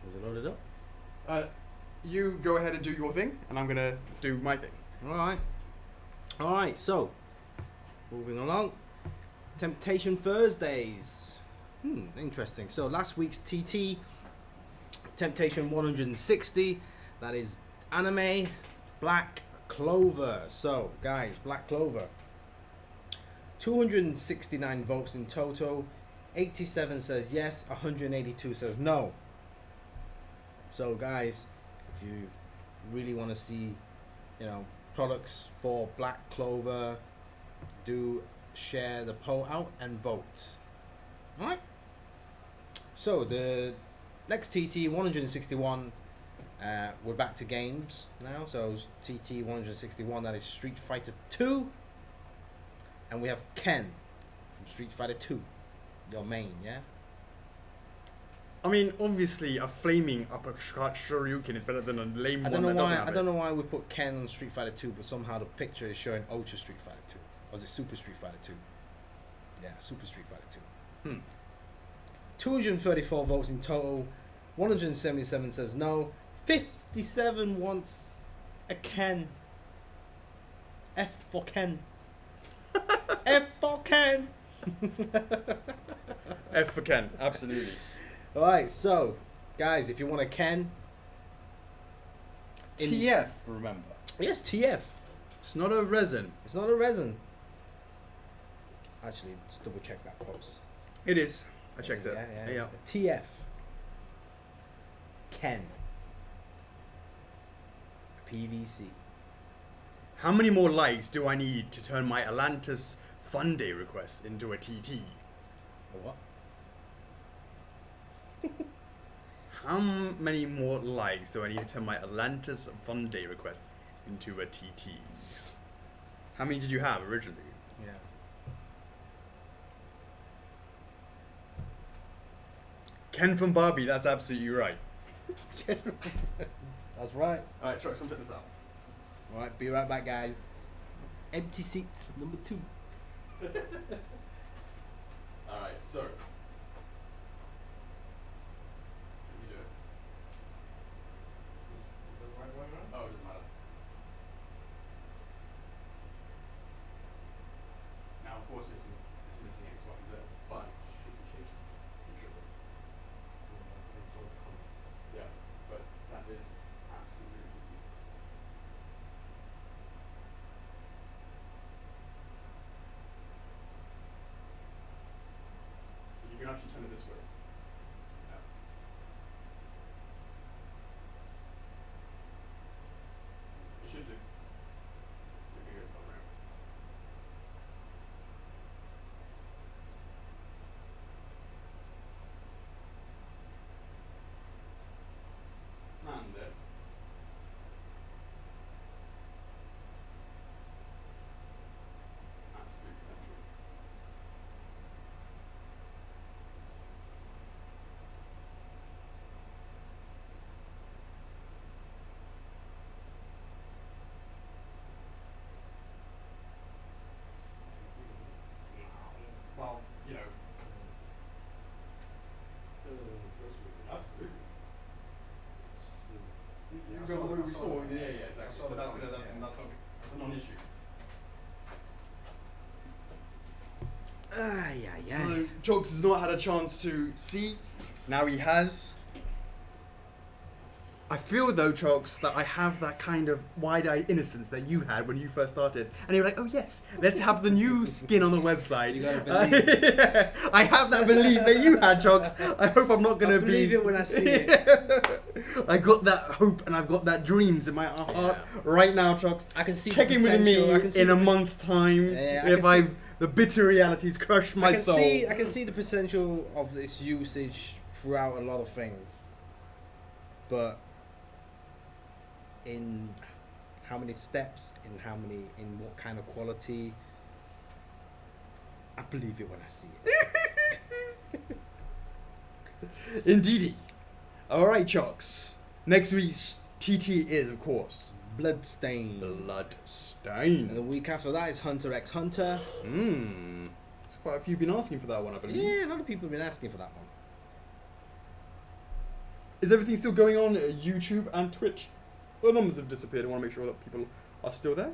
Is it loaded up? You go ahead and do your thing, and I'm gonna do my thing. Alright, so moving along. Temptation Thursdays. Interesting. So last week's TT, Temptation 160, that is anime Black Clover. So guys, Black Clover, 269 votes in total. 87 says yes, 182 says no. So guys, if you really want to see, products for Black Clover, do share the poll out and vote. Alright? So the next TT 161, we're back to games now. So TT 161, that is Street Fighter 2. And we have Ken from Street Fighter 2. Your main, yeah? I mean, obviously, a flaming uppercut Shoryuken is better than a lame one that doesn't have I it. don't know why we put Ken on Street Fighter 2, but somehow the picture is showing Ultra Street Fighter 2. Or is it Super Street Fighter 2? Yeah, Super Street Fighter 2. 234 votes in total. 177 says no. 57 wants a Ken. F for Ken. F for Ken. F for Ken, absolutely. Alright, so, guys, if you want a Ken... TF, remember. Yes, TF. It's not a resin. It's not a resin. Actually, just double check that post. It is. I checked it. Yeah. TF. Ken. PVC. How many more likes do I need to turn my Atlantis Fun Day request into a TT? A what? How many more likes do I need to turn my Atlantis Fun Day request into a TT? How many did you have originally? Yeah. Ken from Barbie, that's absolutely right. That's right. Alright, Chuck, come check this out. Alright, be right back, guys. Empty seats, number 2. Alright, so. You do it. Is this the right way around? Oh, it doesn't matter. Now, of course, it's missing X, Y, and Z, but yeah, but that is absolutely. You can actually turn it this way. Yeah. You should do. Your fingers go around. And there. Absolute potential. Well, you know. Absolutely. You go the way we saw. Yeah, exactly. So that's a non-issue. So Chokes has not had a chance to see. Now he has. I feel though, Chokes, that I have that kind of wide-eyed innocence that you had when you first started, and you're like, "Oh yes, let's have the new skin on the website." You gotta believe. I have that belief that you had, Chokes. I hope I'm not gonna I believe it when I see it. I got that hope and I've got that dreams in my heart right now, Chokes. I can see. Check in with me in a month's time if the bitter realities crush my soul. I can see the potential of this usage throughout a lot of things, but in how many steps, in what kind of quality, I believe it when I see it. Indeedy. Alright, Chokes. Next week's TT is, of course, Bloodstain. Bloodstain. And the week after that is Hunter x Hunter. There's quite a few been asking for that one, I believe. Yeah, a lot of people have been asking for that one. Is everything still going on at YouTube and Twitch? The numbers have disappeared. I want to make sure that people are still there.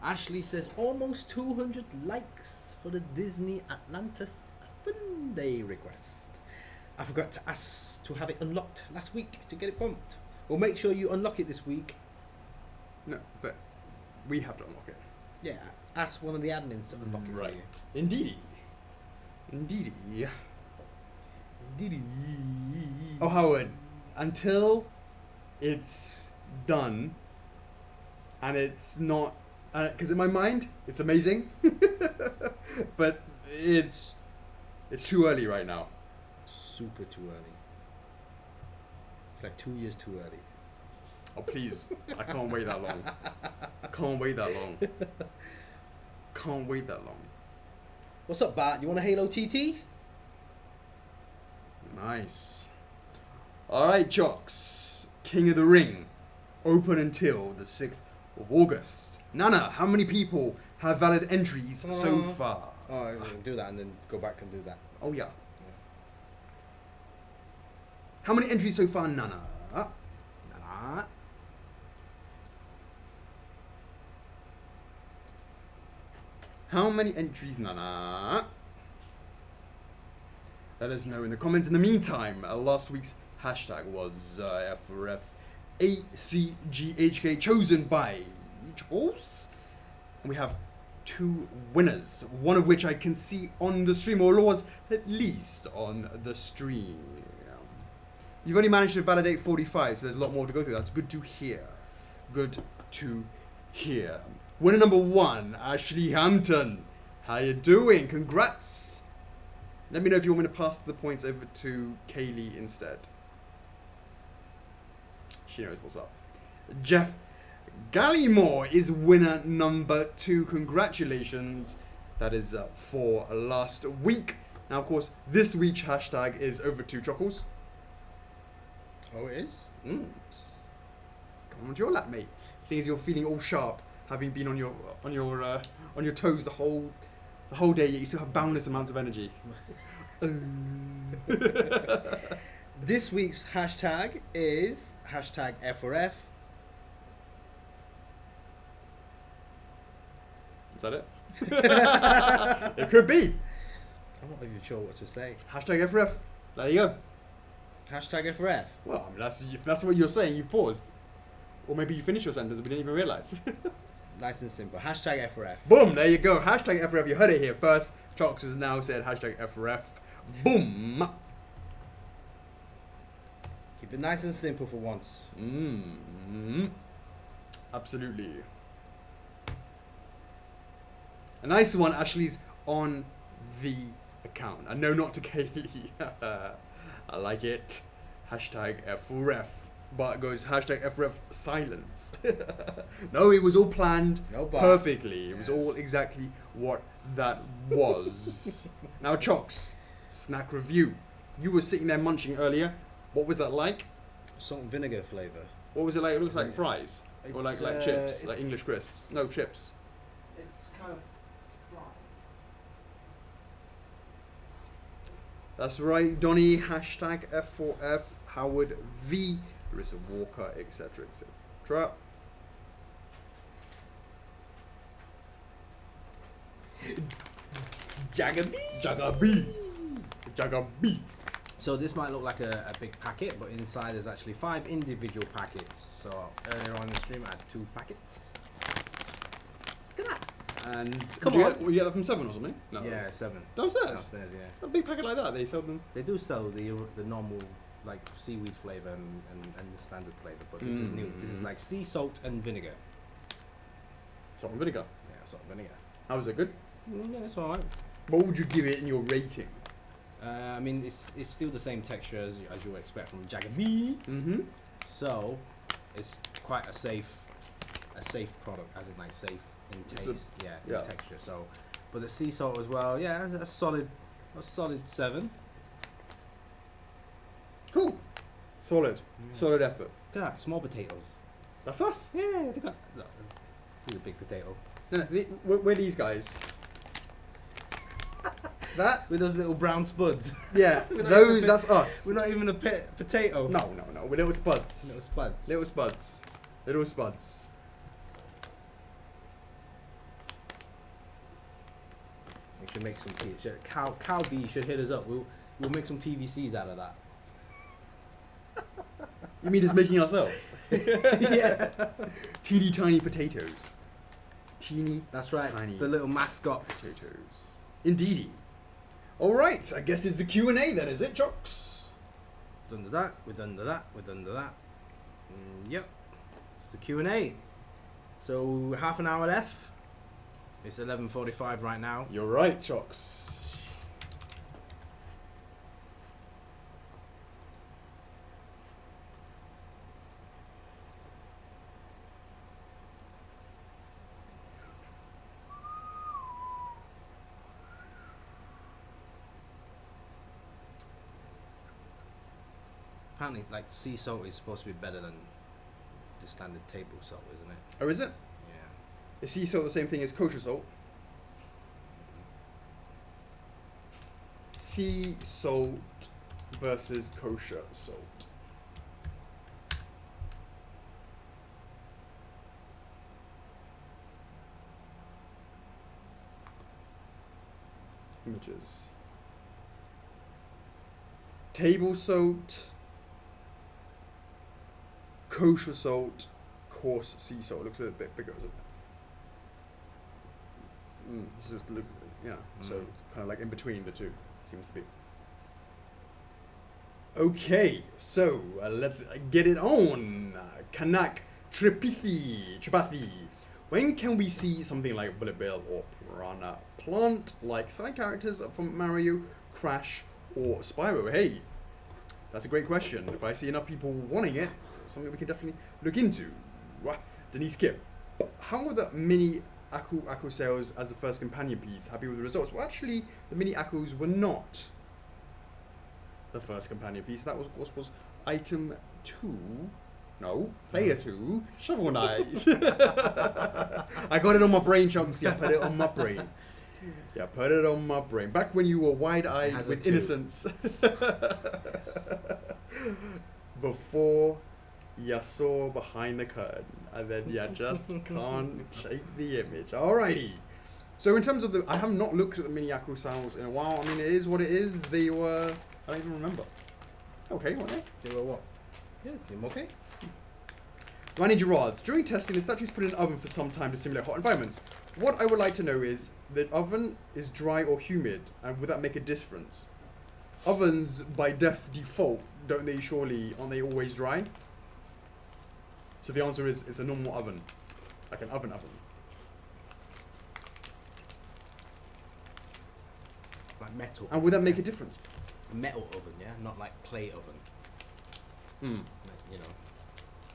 Ashley says almost 200 likes for the Disney Atlantis Fun Day request. I forgot to ask to have it unlocked last week to get it bumped. Well, make sure you unlock it this week. No, but we have to unlock it. Yeah, ask one of the admins to unlock it for you. Indeedy. Oh, Howard, until it's done and it's not, because in my mind it's amazing, but it's too early right now. Super too early. It's like 2 years too early. Oh please, I can't wait that long. Can't wait that long. What's up, Bart? You want a Halo TT? Nice. Alright, Chocks. King of the Ring. Open until the 6th of August. Nana, how many people have valid entries so far? Oh, I can do that and then go back and do that. Oh, yeah. How many entries so far, Nana? Nana. How many entries, Nana? Let us know in the comments. In the meantime, last week's hashtag was ACGHK, chosen by Chockles. And we have 2 winners, one of which I can see on the stream, or was at least on the stream. You've only managed to validate 45, so there's a lot more to go through. That's good to hear. Good to hear. Winner number 1, Ashley Hampton. How you doing? Congrats. Let me know if you want me to pass the points over to Kaylee instead. She knows what's up. Jeff Gallimore is winner number 2. Congratulations. That is for last week. Now, of course, this week's hashtag is over to Chockles. Oh, it is? Come on to your lap, mate. Seeing as you're feeling all sharp, having been on your toes the whole day, yet you still have boundless amounts of energy. This week's hashtag is hashtag F4F. Is that it? It could be. I'm not even sure what to say. Hashtag F4F. There you go. Hashtag F4F. Well, I mean, if that's what you're saying, you've paused. Or maybe you finished your sentence and we didn't even realise. Nice and simple. Hashtag F4F. Boom, there you go. Hashtag F4F. You heard it here first. Chocks has now said hashtag F4F. Boom. Keep it nice and simple for once. Absolutely. A nice one, Ashley's on the account. And no, not to Kaylee. I like it. Hashtag F4F. But it goes hashtag F4F silence. No, it was all planned perfectly. It was all exactly what that was. Now, Chocks, snack review. You were sitting there munching earlier. What was that like? Salt and vinegar flavour. What was it like? It looks like fries. Or like chips. it's- Like English crisps. No, chips. It's kind of fries. That's right, Donny. Hashtag F4F. Howard V. Larissa Walker, etc., etc. Jagabee. So this might look like a big packet, but inside there's actually 5 individual packets. So earlier on in the stream I had 2 packets. Look at that. And Come did on. you get that from 7 or something? No. Yeah, 7. Downstairs? Downstairs, yeah. A big packet like that, they sell them. They do sell the normal like seaweed flavour and the standard flavour, but this is new. This is like sea salt and vinegar. Salt and vinegar. Yeah, salt and vinegar. How was it? Good? Yeah, it's alright. What would you give it in your rating? I mean, it's still the same texture as you would expect from Jagabee. Mm-hmm. So it's quite a safe product, as in like safe in taste, in texture. So, but the sea salt as well, yeah, a solid 7. Cool. Solid. Solid effort. Look at that, small potatoes. That's us. Yeah, look at that. This is a big potato. No, we're these guys. That? With those little brown spuds. Yeah, We're not those, even that's us. We're not even a potato. No, we're little spuds. Little spuds. Little spuds. Little spuds. We should make some tea. Cow D should hit us up. We'll make some PVCs out of that. You mean just making ourselves? Yeah. Teeny tiny potatoes. Teeny That's right. tiny The little mascots. potatoes. Indeedy. Alright, I guess it's the Q&A then, is it, Chocks? Done to that. We're done to that. We're done to that. Yep. It's the Q&A. So half an hour left. It's 11:45 right now. You're right, Chocks. Apparently, like sea salt is supposed to be better than the standard table salt, isn't it? Oh, is it? Yeah. Is sea salt the same thing as kosher salt? Sea salt versus kosher salt. Images. Table salt. kosher salt, coarse sea salt. Looks a bit bigger, isn't it? It's just look, yeah. So kind of like in between the two, seems to be. Okay, so let's get it on. Kanak Tripathi. When can we see something like Bullet Bill or Piranha Plant like side characters from Mario, Crash, or Spyro? Hey, that's a great question. If I see enough people wanting it, something we can definitely look into. Denise Kip, how were the mini Akko sales as the first companion piece? Happy with the results? Well, actually, the mini Akkos were not the first companion piece. That was item 2. No, player 2. Shovel Knight. I got it on my brain, Chunks. Yeah, put it on my brain. Yeah, put it on my brain. Back when you were wide-eyed with innocence. Before you saw behind the curtain. And then you just can't shake the image. Alrighty. So in terms of the... I have not looked at the mini Akko sales in a while. I mean, it is what it is. They were... I don't even remember. Okay, weren't they? They were what? Yeah, they were okay. Randy Gerards. During testing, the statue's put in an oven for some time to simulate hot environments. What I would like to know is, the oven is dry or humid, and would that make a difference? Ovens, by default, aren't they always dry? So the answer is, it's a normal oven. Like an oven. Like metal. And would that make a difference? A metal oven, yeah? Not like clay oven. You know,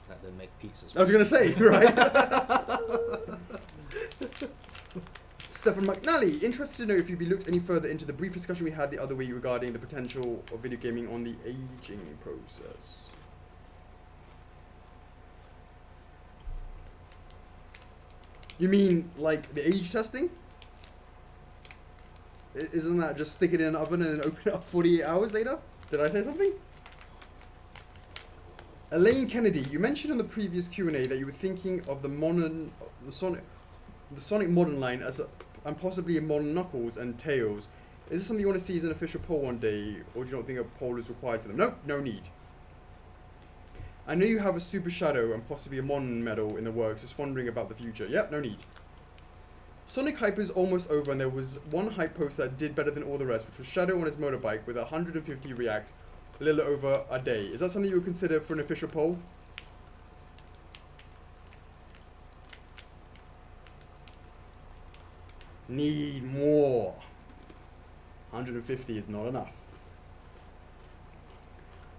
that they make pizzas. I was going to say, right? Stefan McNally, interested to know if you'd be looked any further into the brief discussion we had the other week regarding the potential of video gaming on the aging process. You mean like the age testing? Isn't that just stick it in an oven and then open it up 48 hours later? Did I say something? Elaine Kennedy, you mentioned in the previous Q&A that you were thinking of the Sonic Modern line as and possibly a Modern Knuckles and Tails. Is this something you want to see as an official poll one day, or do you not think a poll is required for them? Nope, no need. I know you have a Super Shadow and possibly a Modern medal in the works, just wondering about the future. Yep, no need. Sonic hype is almost over, and there was one hype post that did better than all the rest, which was Shadow on his motorbike with 150 reacts a little over a day. Is that something you would consider for an official poll? Need more. 150 is not enough.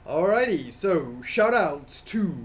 Alrighty, so shout outs to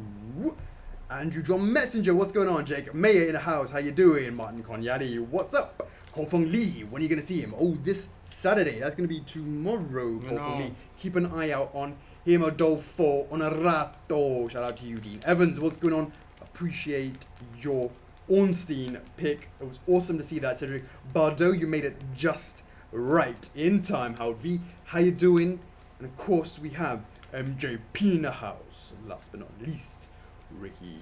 Andrew John Messenger. What's going on, Jake? Mayor in the house. How you doing? Martin Konyadi. What's up? Kofeng Lee. When are you going to see him? Oh, this Saturday. That's going to be tomorrow, Kofeng Lee. Keep an eye out on him. Adolfo Onorato. Shout out to you, Dean Evans. What's going on? Appreciate your Ornstein pick. It was awesome to see that, Cedric. Bardot, you made it just right in time. Howard V. How you doing? And of course, we have MJP in the house. Last but not least, Ricky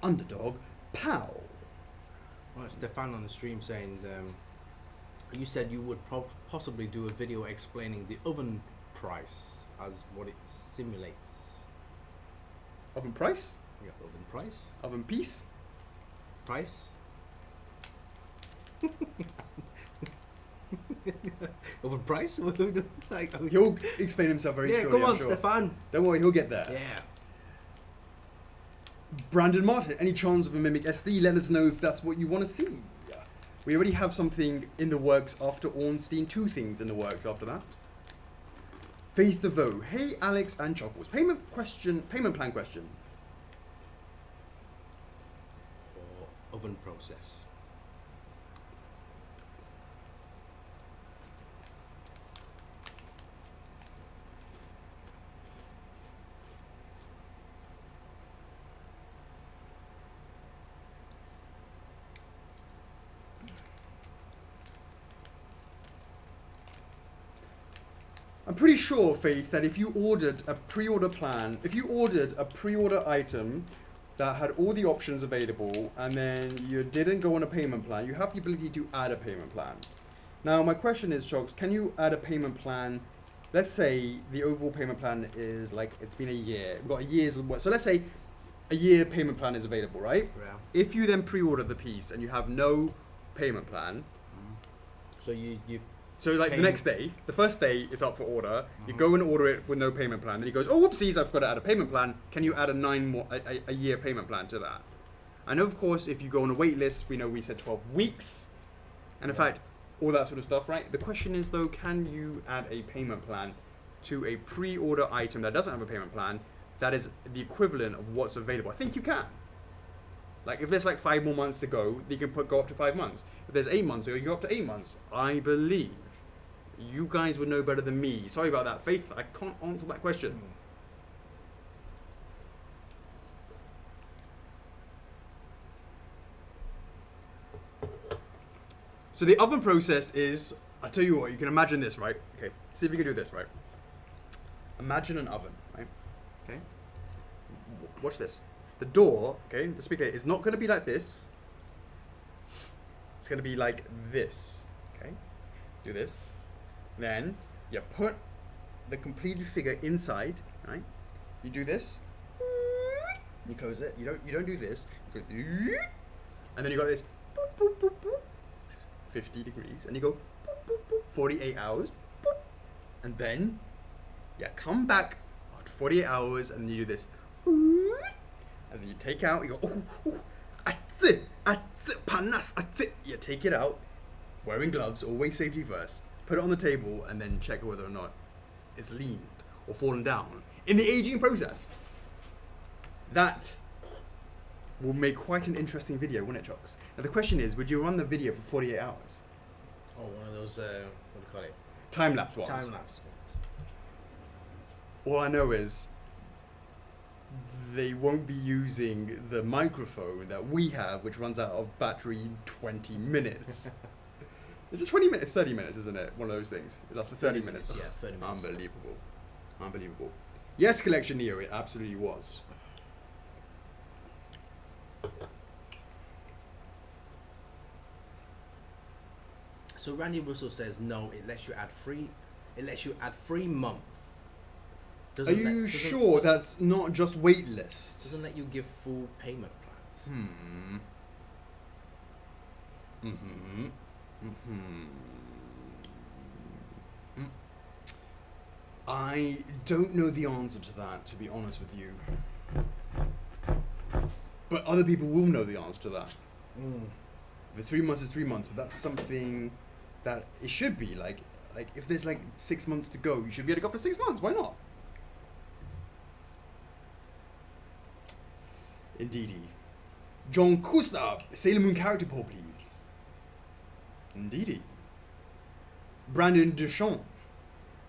Underdog Powell. Well, Stefan on the stream saying, you said you would possibly do a video explaining the oven price as what it simulates. Oven price? Yeah, oven price. Oven piece? Price? Oven price? Like, He'll explain himself very shortly, come on, I'm sure. Stefan. Don't worry, he'll get there. Yeah. Brandon Martin, any chance of a Mimic SD? Let us know if that's what you want to see. We already have something in the works after Ornstein. 2 things in the works after that. Faith DeVoe. Hey, Alex and Chockles. Payment plan question. Or oven process. I'm pretty sure, Faith, that if you ordered a pre-order item that had all the options available and then you didn't go on a payment plan, you have the ability to add a payment plan. Now, my question is, Chokes, can you add a payment plan? Let's say the overall payment plan is like, it's been a year. We've got a year's worth. So let's say a year payment plan is available, right? Yeah. If you then pre-order the piece and you have no payment plan, So you so like the Payment. next day, the first day it's up for order. You go and order it with no payment plan. Then he goes, "Oh, whoopsies! I forgot to add a payment plan. Can you add a year payment plan to that?" And of course, if you go on a wait list, we know we said 12 weeks, and in fact, all that sort of stuff, right? The question is though, can you add a payment plan to a pre-order item that doesn't have a payment plan? That is the equivalent of what's available. I think you can. Like if there's like 5 more months to go, you can go up to 5 months. If there's 8 months to go, you go up to 8 months. I believe. You guys would know better than me. Sorry about that, Faith. I can't answer that question. So the oven process is, I tell you what, you can imagine this, right? Okay, see if you can do this, right? Imagine an oven, right? Okay. Watch this. The door, okay, let's be clear, is not going to be like this. It's going to be like this, okay? Do this. Then you put the completed figure inside, right? You do this. You close it. You don't do this. You go, and then you got this. Boop, boop, boop, boop, 50 degrees, and you go boop, boop, boop, 48 hours. Boop, and then you come back after 48 hours, and you do this. And then you take out. You go. Panas. You take it out, wearing gloves, always safety first. Put it on the table and then check whether or not it's leaned or fallen down in the aging process. That will make quite an interesting video, won't it, Chocks? Now the question is, would you run the video for 48 hours? Oh, one of those what do you call it? Time-lapse ones. Time lapse ones. All I know is they won't be using the microphone that we have, which runs out of battery in 20 minutes. Is it 20 minutes? 30 minutes, isn't it? One of those things. It lasts for 30 minutes. Yeah, 30 minutes. Unbelievable. Unbelievable. Yes, Collection Neo, it absolutely was. So Randy Russell says no. It lets you add free. It lets you add free month. Are you sure that's not just waitlist? Doesn't let you give full payment plans. I don't know the answer to that, to be honest with you. But other people will know the answer to that. If it's 3 months, it's 3 months. But that's something that it should be. Like if there's like 6 months to go, you should be able to go up to 6 months. Why not? Indeedy. John Gustav, Sailor Moon character poll, please. Indeedy. Brandon Deschamps.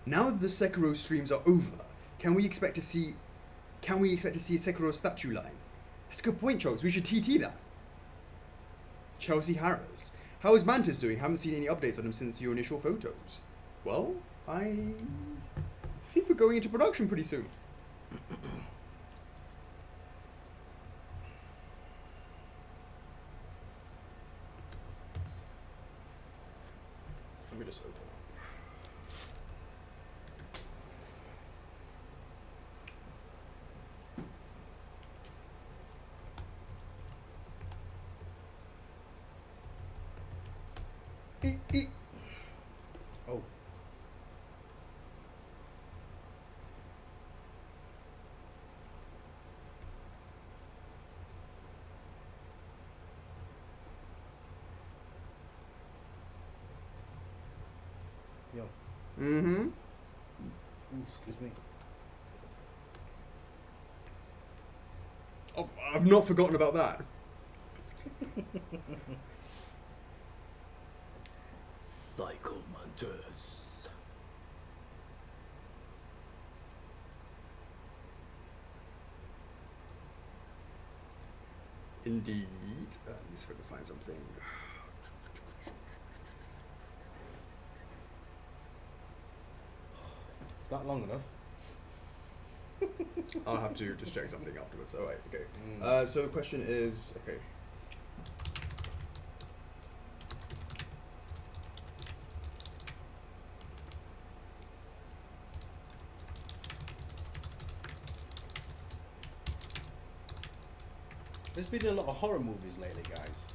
Now that the Sekiro streams are over, can we expect to see a Sekiro statue line? That's a good point, Chokes. We should TT that. Chelsea Harris. How is Mantis doing? Haven't seen any updates on him since your initial photos. Well, I think we're going into production pretty soon. Let me just open up. Oh. Yo. Mm-hmm. Ooh, excuse me. Oh, I've not forgotten about that. Psycho Mantis. Indeed. Let me see if I can find something. Not long enough. I'll have to just check something afterwards. All right, okay. So the question is, okay. There's been a lot of horror movies lately, guys.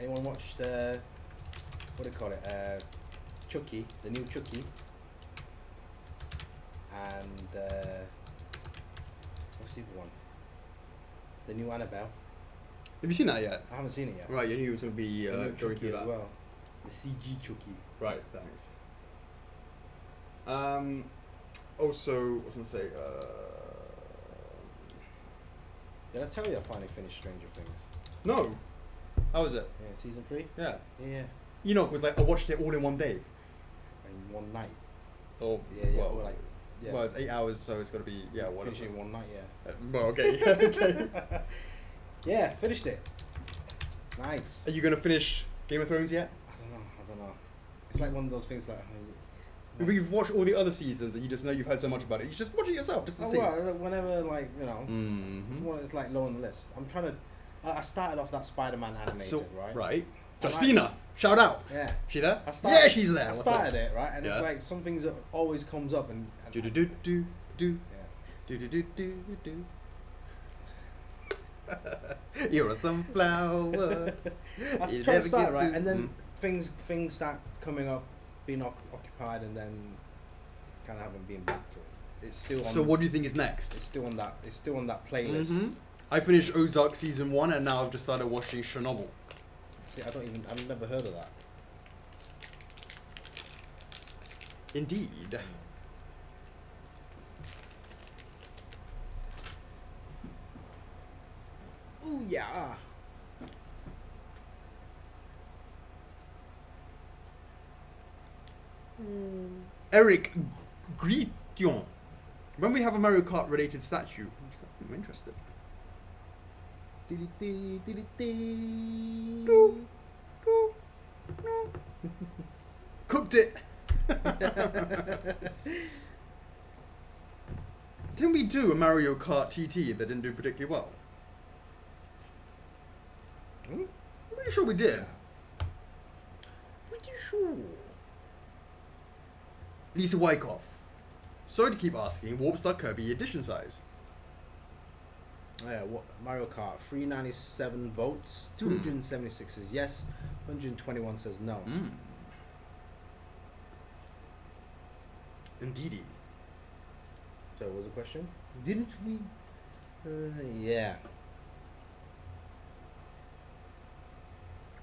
Anyone watched what do they call it? Chucky, the new Chucky, and what's the other one? The new Annabelle. Have you seen that yet? I haven't seen it yet. Right, you knew it was going to be The new going Chucky through as that. well. The CG Chucky. Right, thanks. Also, I was going to say, Did I tell you I finally finished Stranger Things? no. How was it? Yeah, season 3. Yeah. Yeah, You know, because like I watched it all in one day. in one night. Oh, Yeah, yeah. Well, like, yeah. Well, it's 8 hours, so it's got to be whatever. Finish it in one night. Yeah. Well, okay, okay. Yeah, finished it. Nice. Are you going to finish Game of Thrones yet? I don't know. It's like one of those things like. We've watched all the other seasons, and you just know you've heard so much about it. You just watch it yourself, just to see. Well, whenever like Mm-hmm. it's one that's like low on the list. I'm trying to. I started off that Spider-Man animated, right? Right. I like Justina, shout out. Yeah. She there? I started, Yeah, she's there. I What's started up? it, right? And it's Yeah. like some things that always comes up and Do do do do do yeah. do do do do do. You're a sunflower. I You try never to start get right, to- and then things start coming up, being occupied, and then kind of haven't been back to it. It's still on. So what do you think is next? It's still on that. It's still on that playlist. Mhm. I finished Ozark season 1, and now I've just started watching Chernobyl. See, I've never heard of that. Indeed. Oh yeah. Eric Grition. When we have a Mario Kart related statue, I'm interested. Cooked it. Didn't we do a Mario Kart TT that didn't do particularly well? I'm pretty sure we did. Pretty sure. Lisa Wyckoff. Sorry to keep asking, Warp Star Kirby edition size. Yeah, what Mario Kart? 397 votes. 276 says yes. 121 says no. Indeedy. So what was the question? Didn't we? Yeah.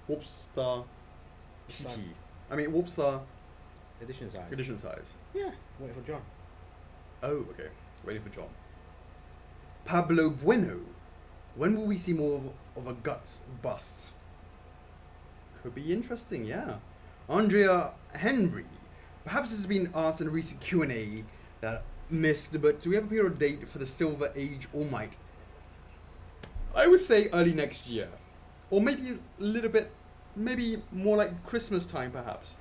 Warp Star TT. Star. I mean, Warp Star Edition size. edition size. Yeah. Waiting for John. Oh, okay. Waiting for John. Pablo Bueno. When will we see more of a guts bust? Could be interesting, yeah. Andrea Henry. Perhaps this has been asked in a recent Q&A that missed, but do we have a period date for the Silver Age All Might? I would say early next year. Or maybe a little bit, maybe more like Christmas time perhaps.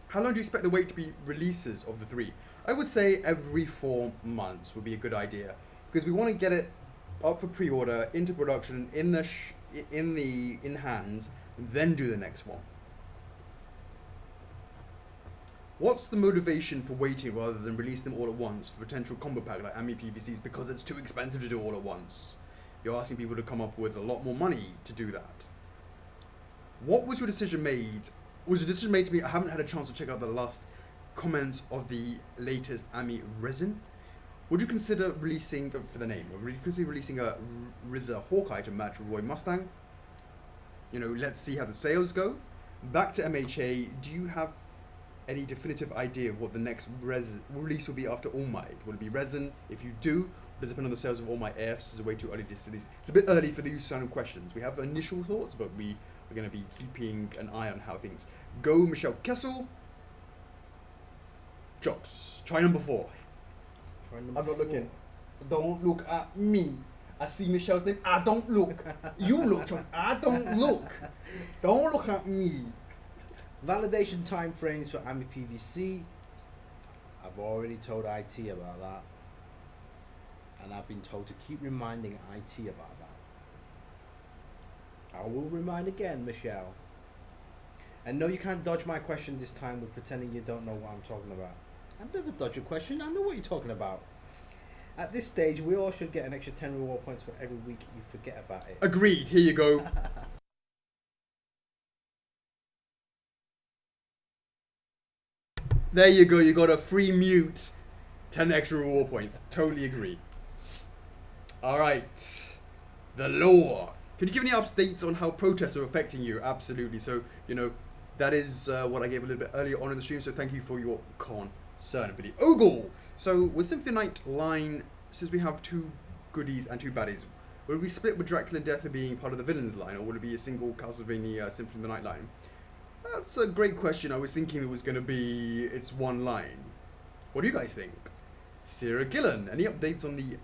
How long do you expect the wait to be releases of the 3? I would say every 4 months would be a good idea, because we want to get it up for pre-order, into production, in hands, then do the next one. What's the motivation for waiting rather than release them all at once for potential combo pack like AMI PVCs? Because it's too expensive to do all at once. You're asking people to come up with a lot more money to do that. What was your decision made? Was your decision made to be, I haven't had a chance to check out the last comments of the latest AMI resin. Would you consider releasing, for the name, would you consider releasing a RZA Hawkeye to match Roy Mustang? You know, let's see how the sales go. Back to MHA, do you have any definitive idea of what the next release will be after All Might? Will it be resin? If you do, does it depend on the sales of All Might AFs? Is it way too early to see these? It's a bit early for these kind of questions. We have initial thoughts, but we are going to be keeping an eye on how things go. Michelle Kessel. Chocks. Try number 4. I'm not looking. Don't look at me. I see Michelle's name. I don't look. You look, Chocks. I don't look. Don't look at me. Validation timeframes for AMI PVC. I've already told IT about that. And I've been told to keep reminding IT about that. I will remind again, Michelle. And no, you can't dodge my question this time with pretending you don't know what I'm talking about. I've never dodged a question. I know what you're talking about. At this stage, we all should get an extra 10 reward points for every week you forget about it. Agreed. Here you go. There you go. You got a free mute. 10 extra reward points. Totally agree. All right. The law. Can you give any updates on how protests are affecting you? Absolutely. So, you know, that is what I gave a little bit earlier on in the stream. So thank you for your concern, buddy. Ogle. So with Symphony of the Night line, since we have 2 goodies and 2 baddies, will we split with Dracula and Death being part of the villains line, or will it be a single Castlevania Symphony of the Night line? That's a great question. I was thinking it was going to be it's one line. What do you guys think? Sarah Gillen, any updates on the...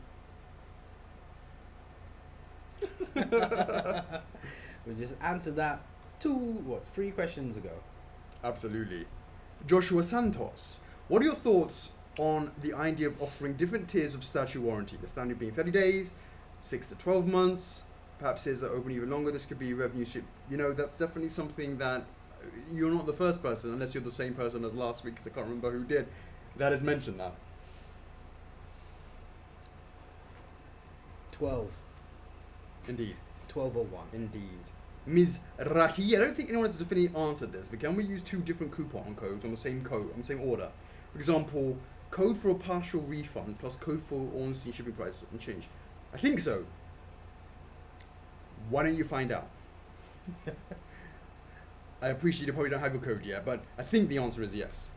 We just answered that 3 questions ago. Absolutely. Joshua Santos, what are your thoughts on the idea of offering different tiers of statue warranty? The standard being 30 days, 6 to 12 months, perhaps tiers that open even longer. This could be revenue ship. You know, that's definitely something that you're not the first person, unless you're the same person as last week, because I can't remember who did, that has mentioned that. 12. Indeed. 1201. Indeed. Ms. Rahi, I don't think anyone has definitely answered this, but can we use 2 different coupon codes on the same order? For example, code for a partial refund plus code for on-scene shipping price and change. I think so. Why don't you find out? I appreciate you probably don't have your code yet, but I think the answer is yes.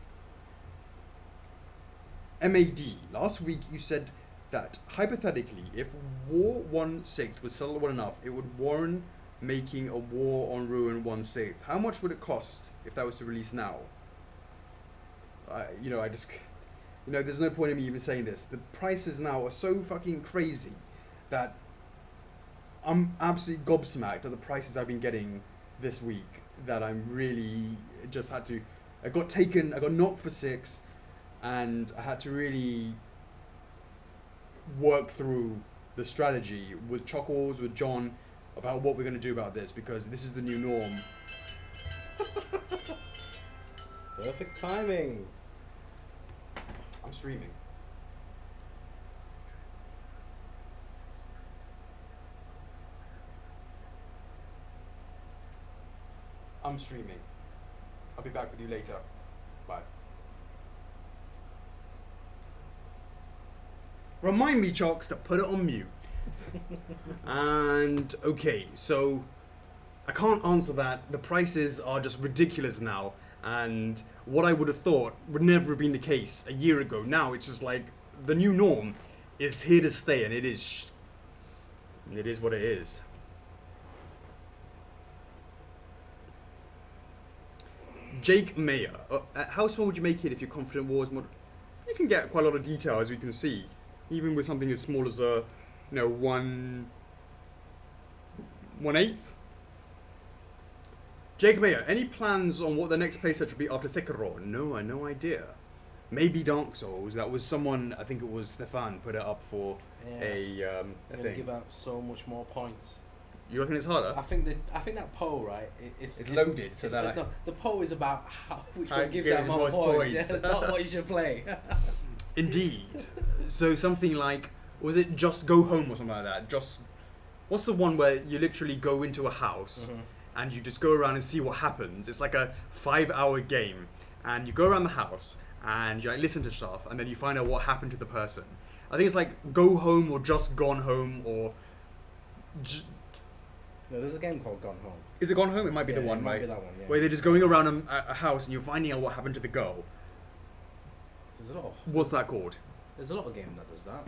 MAD, last week you said that hypothetically, if War 1/6 was settled well enough, it would warrant making a War on Ruin 1/6. How much would it cost if that was to release now? There's no point in me even saying this. The prices now are so fucking crazy that I'm absolutely gobsmacked at the prices I've been getting this week, that I'm really just had to... I got knocked for 6, and I had to really work through the strategy with CHOCKS, with John, about what we're going to do about this, because this is the new norm. Perfect timing. I'm streaming. I'm streaming. I'll be back with you later. Bye. Remind me, Chocks, to put it on mute. And okay, so I can't answer that. The prices are just ridiculous now, and what I would have thought would never have been the case a year ago. Now it's just like the new norm is here to stay, and it is what it is. Jake Mayer, how small would you make it if you're confident Wars mod? You can get quite a lot of detail, as we can see, even with something as small as a, 1/8. Jake Mayer, any plans on what the next playset should be after Sekiro? No, I have no idea. Maybe Dark Souls. That was someone, I think it was Stefan, put it up for a They're thing. gonna give out so much more points. You reckon it's harder? I think that poll, right? It's loaded, so that no, the poll is about which How one gives gives out more most points, points. not what you should play. Indeed. So something like, was it Just Go Home or something like that? What's the one where you literally go into a house and you just go around and see what happens? It's like a 5-hour game, and you go around the house and you listen to stuff, and then you find out what happened to the person. I think it's like Go Home or Just Gone Home or... No, there's a game called Gone Home. Is it Gone Home? It might be the one, it might right? be that one, yeah. Where they're just going around a house and you're finding out what happened to the girl. There's a lot. What's that called? There's a lot of games that does that.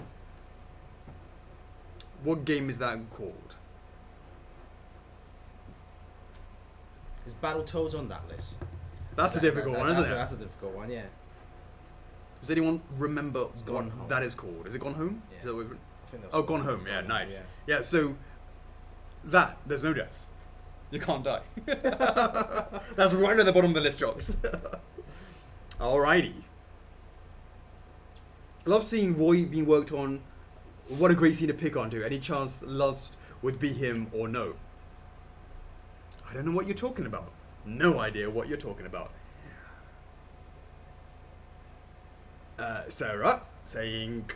What game is that called? Is Battletoads on that list? That's a difficult one, isn't it? That's a difficult one, yeah. Does anyone remember Gone what Home. that is called? Is it Gone Home? Yeah. Is that what I think that's Oh, Gone Home. Yeah, Home, nice. yeah. Yeah, so there's no deaths. You can't die. That's right at the bottom of the list, Jocks. Alrighty. I love seeing Roy being worked on. What a great scene to pick onto. Any chance Lust would be him or no? I don't know what you're talking about. No idea what you're talking about. Sarah saying,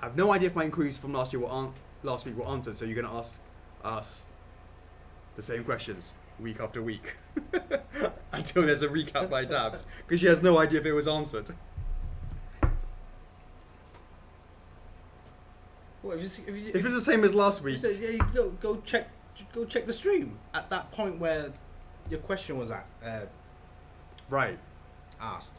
I have no idea if my inquiries from last week were answered, so you're going to ask us the same questions week after week until there's a recap by Dabs, because she has no idea if it was answered. What, If it's the same as last week, so, yeah, you go check the stream at that point where your question was right? asked.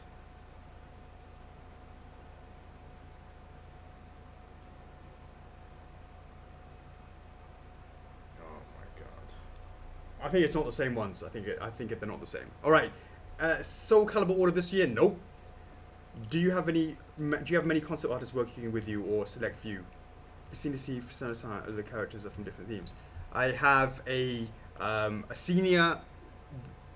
Oh my god! I think it's not the same ones. I think they're not the same. All right. Soul Calibur order this year? Nope. Do you have many concept artists working with you, or select few? You seem to see the characters are from different themes. I have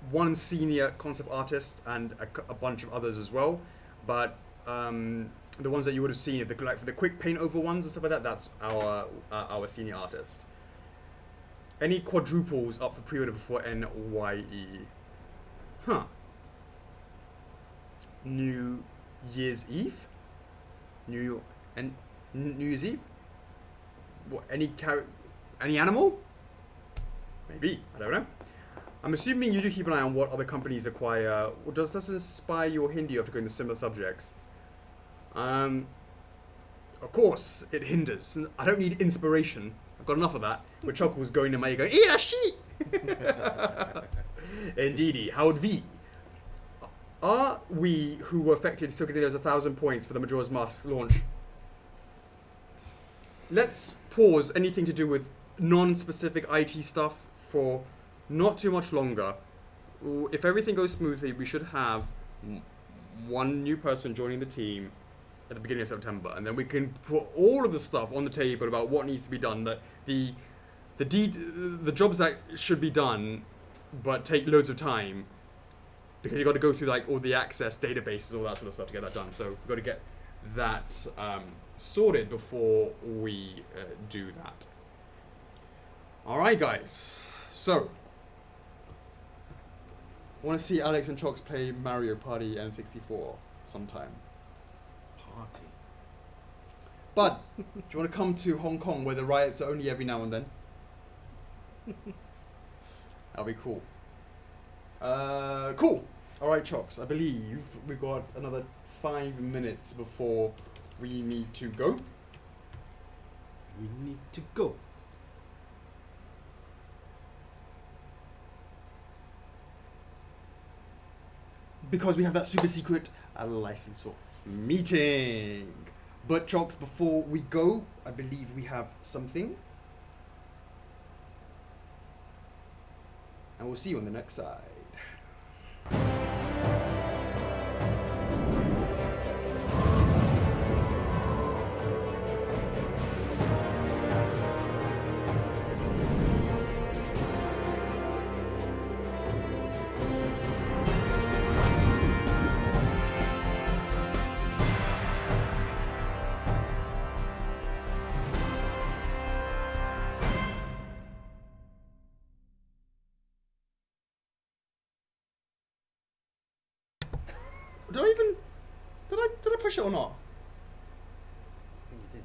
one senior concept artist and a bunch of others as well, but the ones that you would have seen, for the quick paint over ones and stuff like that, that's our senior artist. Any quadruples up for pre-order before NYE? Huh. New Year's Eve? New Year's Eve? What, any animal? Maybe, I don't know. I'm assuming you do keep an eye on what other companies acquire. Does this inspire your Hindi after going to similar subjects? Of course, it hinders. I don't need inspiration. I've got enough of that. Where Chock was going to my ego, eat a sheet! Indeedy, Howard V. Are we who were affected still getting those 1,000 points for the Majora's Mask launch? Let's pause anything to do with non-specific IT stuff for not too much longer. If everything goes smoothly, we should have one new person joining the team at the beginning of September, and then we can put all of the stuff on the table about what needs to be done. The jobs that should be done, but take loads of time, because you've got to go through like all the access databases, all that sort of stuff to get that done. So we've got to get that sorted before we do that. All right, guys. So I want to see Alex and Chocks play Mario Party N64 sometime. Party. But do you want to come to Hong Kong, where the riots are only every now and then? That'll be cool. Cool. All right, Chocks. I believe we've got another 5 minutes before we need to go. We need to go. Because we have that super secret licensor meeting. But Chocks, before we go, I believe we have something. And we'll see you on the next side. Did I push it or not? I think you did.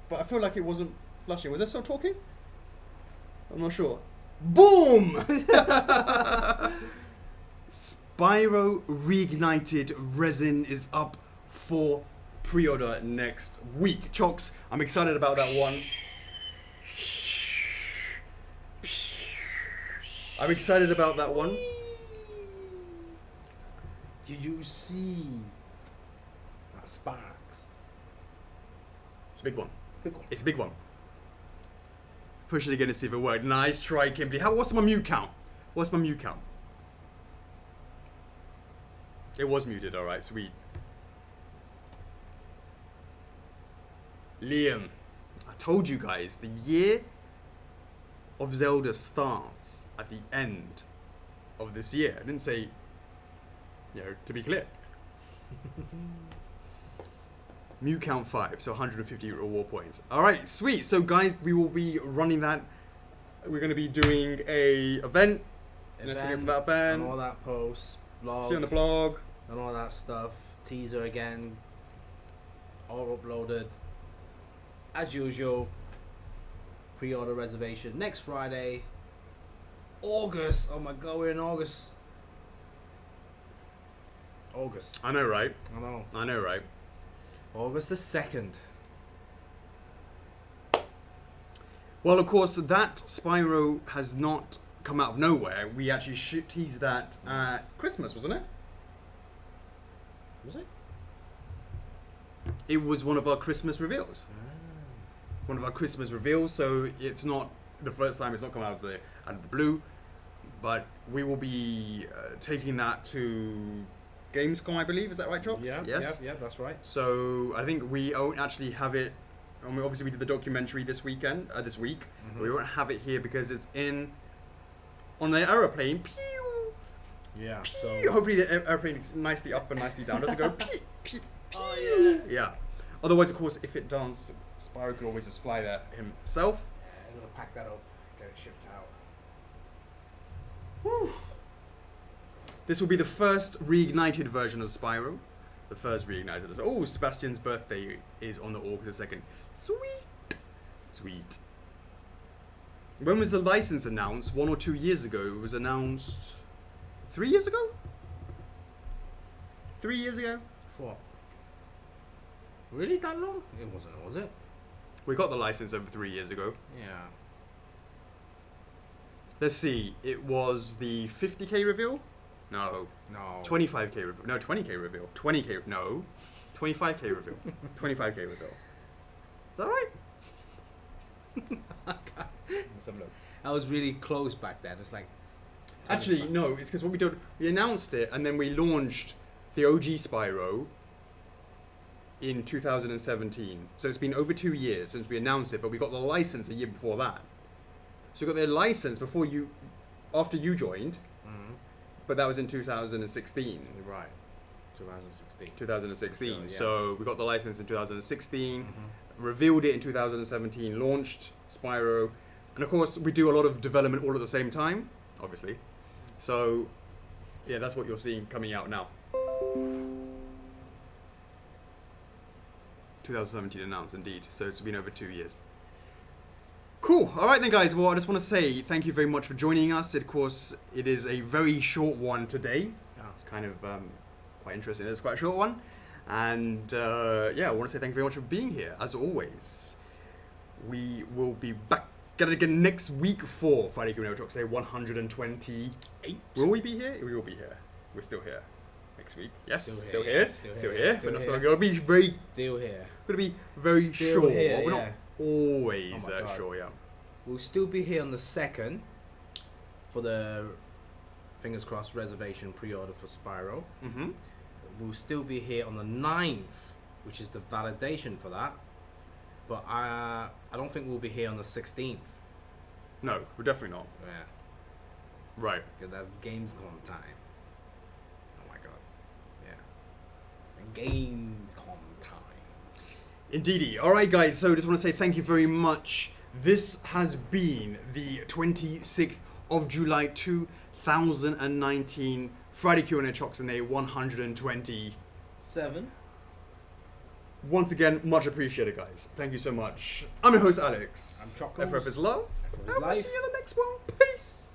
But I feel like it wasn't flushing. Was I still talking? I'm not sure. Boom! Spyro Reignited Resin is up for pre-order next week. Chocks, I'm excited about that one. I'm excited about that one. Did you see that sparks? It's a big one. Big one. It's a big one. Push it again to see if it worked. Nice try, Kimberly. What's my mute count? What's my mute count? It was muted, alright, sweet. Liam, I told you guys, the year of Zelda starts at the end of this year. I didn't say, to be clear. Mew count 5, so 150 reward points. Alright, sweet. So guys, we will be running that. We're going to be doing a event. And all that posts, blog. See on the blog. And all that stuff. Teaser again. All uploaded. as usual, pre-order reservation next Friday, August. Oh my God, we're in August. August. I know, right? I know. Right? August the 2nd. Well, of course, that Spyro has not come out of nowhere. We actually teased that at Christmas, wasn't it? Was it? It was one of our Christmas reveals. One of our Christmas reveals, so it's not the first time it's not come out of the blue, but we will be taking that to Gamescom, I believe. Is that right, Chocks? Yeah. Yes. Yeah, that's right. So I think we won't actually have it. I mean, obviously, we did the documentary this week. We won't have it here because it's on the aeroplane. Pew, Yeah. pew. So Hopefully, the airplane is nicely up and nicely down. Doesn't go pew, pew, pew. Oh, yeah. Yeah. Otherwise, of course, if it does, Spyro could always just fly there himself. I'm gonna pack that up, get it shipped out. Whew. This will be the first reignited version of Spyro. The first reignited. Oh, Sebastian's birthday is on the August 2nd. Sweet. When was the license announced? 1 or 2 years ago. It was announced 3 years ago? 3 years ago? For really that long? It wasn't, was it? We got the license over 3 years ago. Yeah. Let's see. It was the 50k reveal? No. No. 25k reveal. No, 20k reveal. 20k. No. 25k reveal. 25k reveal. Is that right? Let's have a look. I was really close back then. It's like. Actually, no. It's because what we did, we announced it and then we launched the OG Spyro in 2017. So it's been over 2 years since we announced it, but we got the license a year before that. So we got the license after you joined, but that was in 2016. Right. 2016. 2016. Sure, yeah. So we got the license in 2016, revealed it in 2017, launched Spyro, and of course we do a lot of development all at the same time, obviously. So yeah, that's what you're seeing coming out now. 2017 announced, indeed. So it's been over 2 years. Cool. All right then, guys. Well, I just want to say thank you very much for joining us. Of course, it is a very short one today. Yeah. It's kind of quite interesting. It's quite a short one. And yeah, I want to say thank you very much for being here, as always. We will be back again next week for Friday Q&A Talk, say 128. Will we be here? We will be here. We're still here. Next week. Yes, still here. But not so going to be very... Still here. Going to be very Still sure. here, We're yeah. not always Oh my God. sure, yeah. We'll still be here on the 2nd for the, fingers crossed, reservation pre-order for Spyro. Mm-hmm. We'll still be here on the 9th, which is the validation for that. But I don't think we'll be here on the 16th. No, we're definitely not. Yeah. Right. Because that Gamescom time. Oh my God. Yeah. Gamescom time. Indeedy. All right, guys. So just want to say thank you very much. This has been the 26th of July 2019 Friday Q&A Chocks and a 120. 7. Once again, much appreciated, guys. Thank you so much. I'm your host, Alex. I'm Chockles. FRF is love. FRF is And we'll life. see you in the next one. Peace.